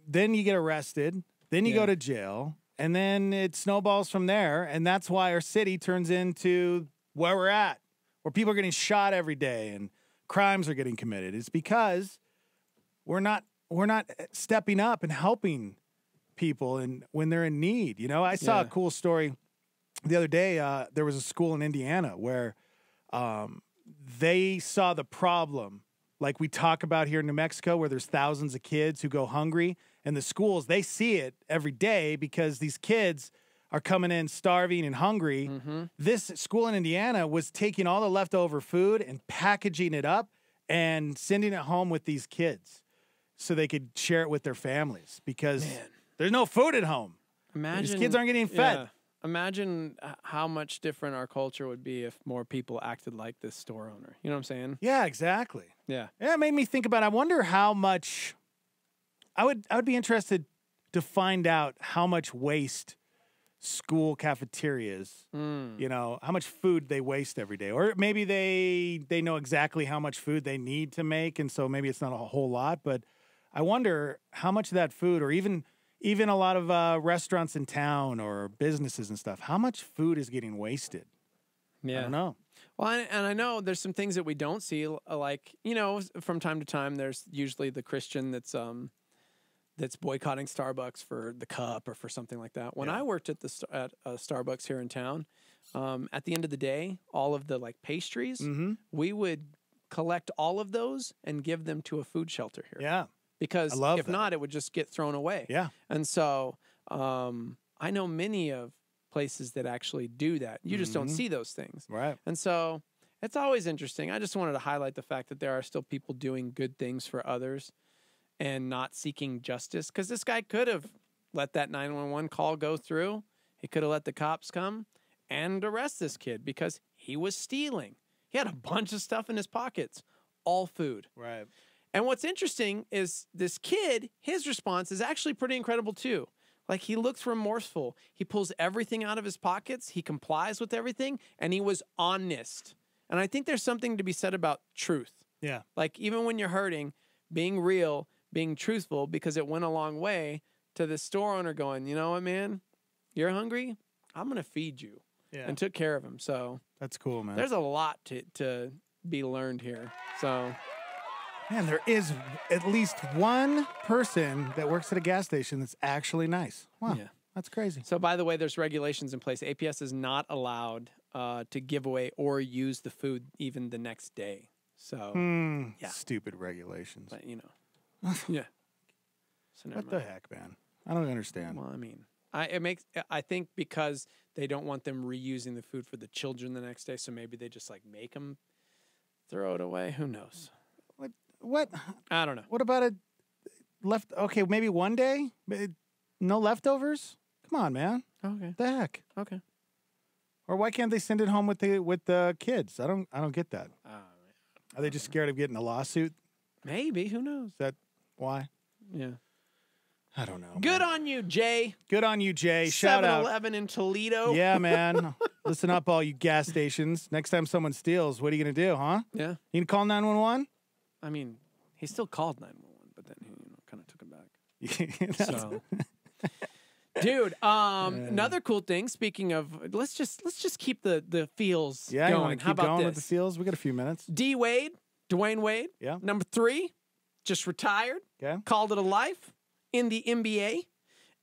then you get arrested, then you go to jail, and then it snowballs from there. And that's why our city turns into where we're at, where people are getting shot every day and crimes are getting committed. It's because we're not stepping up and helping people and when they're in need. You know, I saw a cool story the other day. There was a school in Indiana where they saw the problem, like we talk about here in New Mexico, where there's thousands of kids who go hungry, and the schools, they see it every day because these kids are coming in starving and hungry. This school in Indiana was taking all the leftover food and packaging it up and sending it home with these kids so they could share it with their families, because there's no food at home. These kids aren't getting fed. Yeah. Imagine how much different our culture would be if more people acted like this store owner. You know what I'm saying? Yeah, exactly. Yeah. Yeah, it made me think about, I wonder how much, I would be interested to find out how much waste school cafeterias, you know, how much food they waste every day. Or maybe they know exactly how much food they need to make, and so maybe it's not a whole lot, but I wonder how much of that food, or even a lot of restaurants in town or businesses and stuff, how much food is getting wasted? Yeah. I don't know. Well, and I know there's some things that we don't see, like, you know, from time to time, there's usually the Christian that's boycotting Starbucks for the cup or for something like that. When I worked at Starbucks here in town, at the end of the day, all of the, like, pastries, we would collect all of those and give them to a food shelter here. Yeah. Because if not, it would just get thrown away. Yeah. And so I know many of places that actually do that. You just don't see those things. Right. And so it's always interesting. I just wanted to highlight the fact that there are still people doing good things for others and not seeking justice. Because this guy could have let that 911 call go through. He could have let the cops come and arrest this kid because he was stealing. He had a bunch of stuff in his pockets, all food. Right. And what's interesting is this kid, his response is actually pretty incredible too. Like, he looks remorseful. He pulls everything out of his pockets. He complies with everything. And he was honest. And I think there's something to be said about truth. Yeah. Like, even when you're hurting, being real, being truthful, because it went a long way to the store owner going, you know what, man? You're hungry? I'm going to feed you. Yeah. And took care of him. So that's cool, man. There's a lot to be learned here. So... Man, there is at least one person that works at a gas station that's actually nice. Wow, that's crazy. So, by the way, there's regulations in place. APS is not allowed to give away or use the food even the next day. So, stupid regulations. But, you know, yeah. So what the heck, man? I don't understand. Well, I mean, I think because they don't want them reusing the food for the children the next day, so maybe they just, like, make them throw it away. Who knows? What? I don't know. What about a okay, maybe one day? No leftovers? Come on, man. Okay. What the heck? Okay. Or why can't they send it home with the kids? I don't get that. Are they just scared of getting a lawsuit? Maybe. Who knows? Is that why? Yeah. I don't know. Good on you, Jay. Good on you, Jay. Shout out. 7-Eleven in Toledo. Yeah, man. Listen up, all you gas stations. Next time someone steals, what are you going to do, huh? Yeah. You can call 911? I mean, he still called 911, but then he kind of took it back. So, dude, another cool thing. Speaking of, let's just keep the feels Yeah, going. you want to How keep about going this? with the feels? We got a few minutes. Dwayne Wade. Yeah. Number 3, just retired. Okay. Called it a life in the NBA.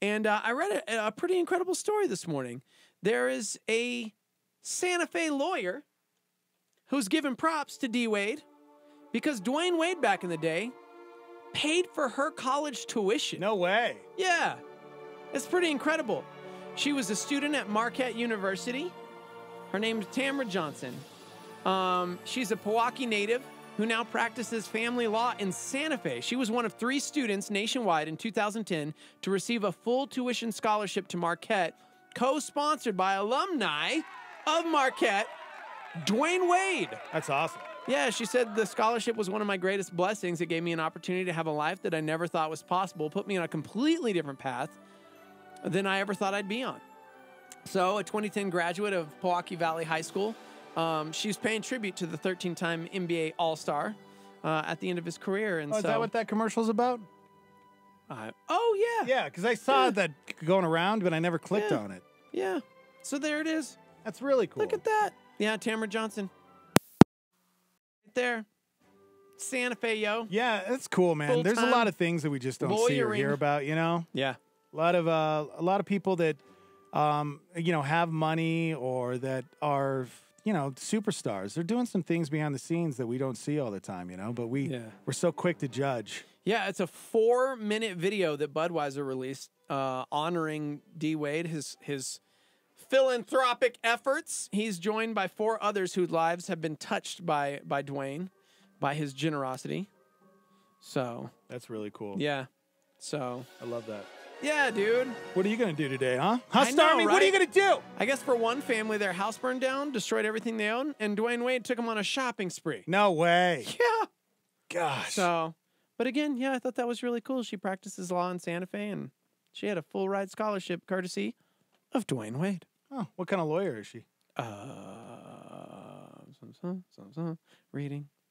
And I read a pretty incredible story this morning. There is a Santa Fe lawyer who's given props to D. Wade because Dwayne Wade back in the day paid for her college tuition. No way. Yeah. It's pretty incredible. She was a student at Marquette University. Her name's Tamara Johnson. She's a Pewaukee native who now practices family law in Santa Fe. She was one of 3 students nationwide in 2010 to receive a full tuition scholarship to Marquette, co-sponsored by alumni of Marquette, Dwayne Wade. That's awesome. Yeah, she said the scholarship was one of my greatest blessings. It gave me an opportunity to have a life that I never thought was possible, put me on a completely different path than I ever thought I'd be on. So, a 2010 graduate of Pewaukee Valley High School, she's paying tribute to the 13-time NBA All-Star at the end of his career. And Is that what that commercial's about? Oh, yeah. Yeah, because I saw that going around, but I never clicked on it. Yeah. So there it is. That's really cool. Look at that. Yeah, Tamara Johnson. Right there. Santa Fe, yo. Yeah, that's cool, man. There's a lot of things that we just don't see or hear about, you know? Yeah. A lot of people that, have money or that are, superstars. They're doing some things behind the scenes that we don't see all the time, but we're so quick to judge. Yeah, it's a 4-minute video that Budweiser released honoring D. Wade, his philanthropic efforts. He's joined by 4 others whose lives have been touched by Dwayne, by his generosity. So that's really cool. Yeah. So I love that. Yeah, dude. What are you going to do today, huh? I know, Stormy, right? what are you going to do? I guess for one family, their house burned down, destroyed everything they own, and Dwayne Wade took them on a shopping spree. No way. Yeah. Gosh. So, but again, yeah, I thought that was really cool. She practices law in Santa Fe, and she had a full ride scholarship courtesy of Dwayne Wade. Oh, what kind of lawyer is she?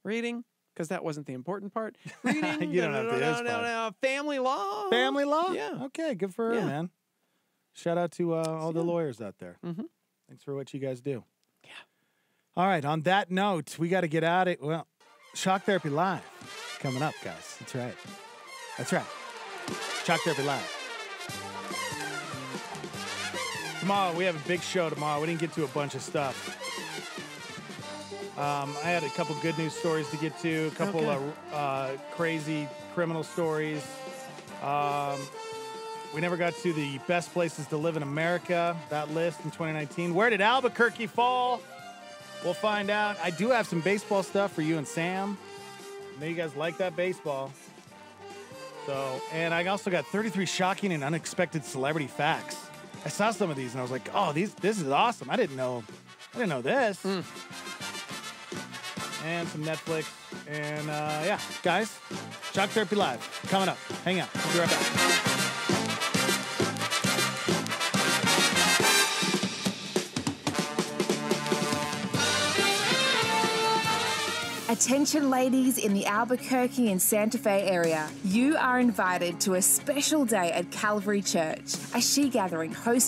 Reading, because that wasn't the important part. Reading. You don't have to. Family law. Family law? Yeah. Okay, good for her, man. Shout out to all the lawyers out there. Mm-hmm. Thanks for what you guys do. Yeah. All right, on that note, we got to get out of it. Well, Shock Therapy Live coming up, guys. That's right. That's right. Shock Therapy Live. Tomorrow, we have a big show tomorrow. We didn't get to a bunch of stuff. I had a couple good news stories to get to, a couple of crazy criminal stories. We never got to the best places to live in America, that list in 2019. Where did Albuquerque fall? We'll find out. I do have some baseball stuff for you and Sam. I know you guys like that baseball. So, and I also got 33 shocking and unexpected celebrity facts. I saw some of these and I was like, oh, this is awesome. I didn't know this. And some Netflix. And yeah, guys, Shock Therapy Live coming up. Hang out. We'll be right back. Attention ladies in the Albuquerque and Santa Fe area, you are invited to a special day at Calvary Church, a she gathering hosted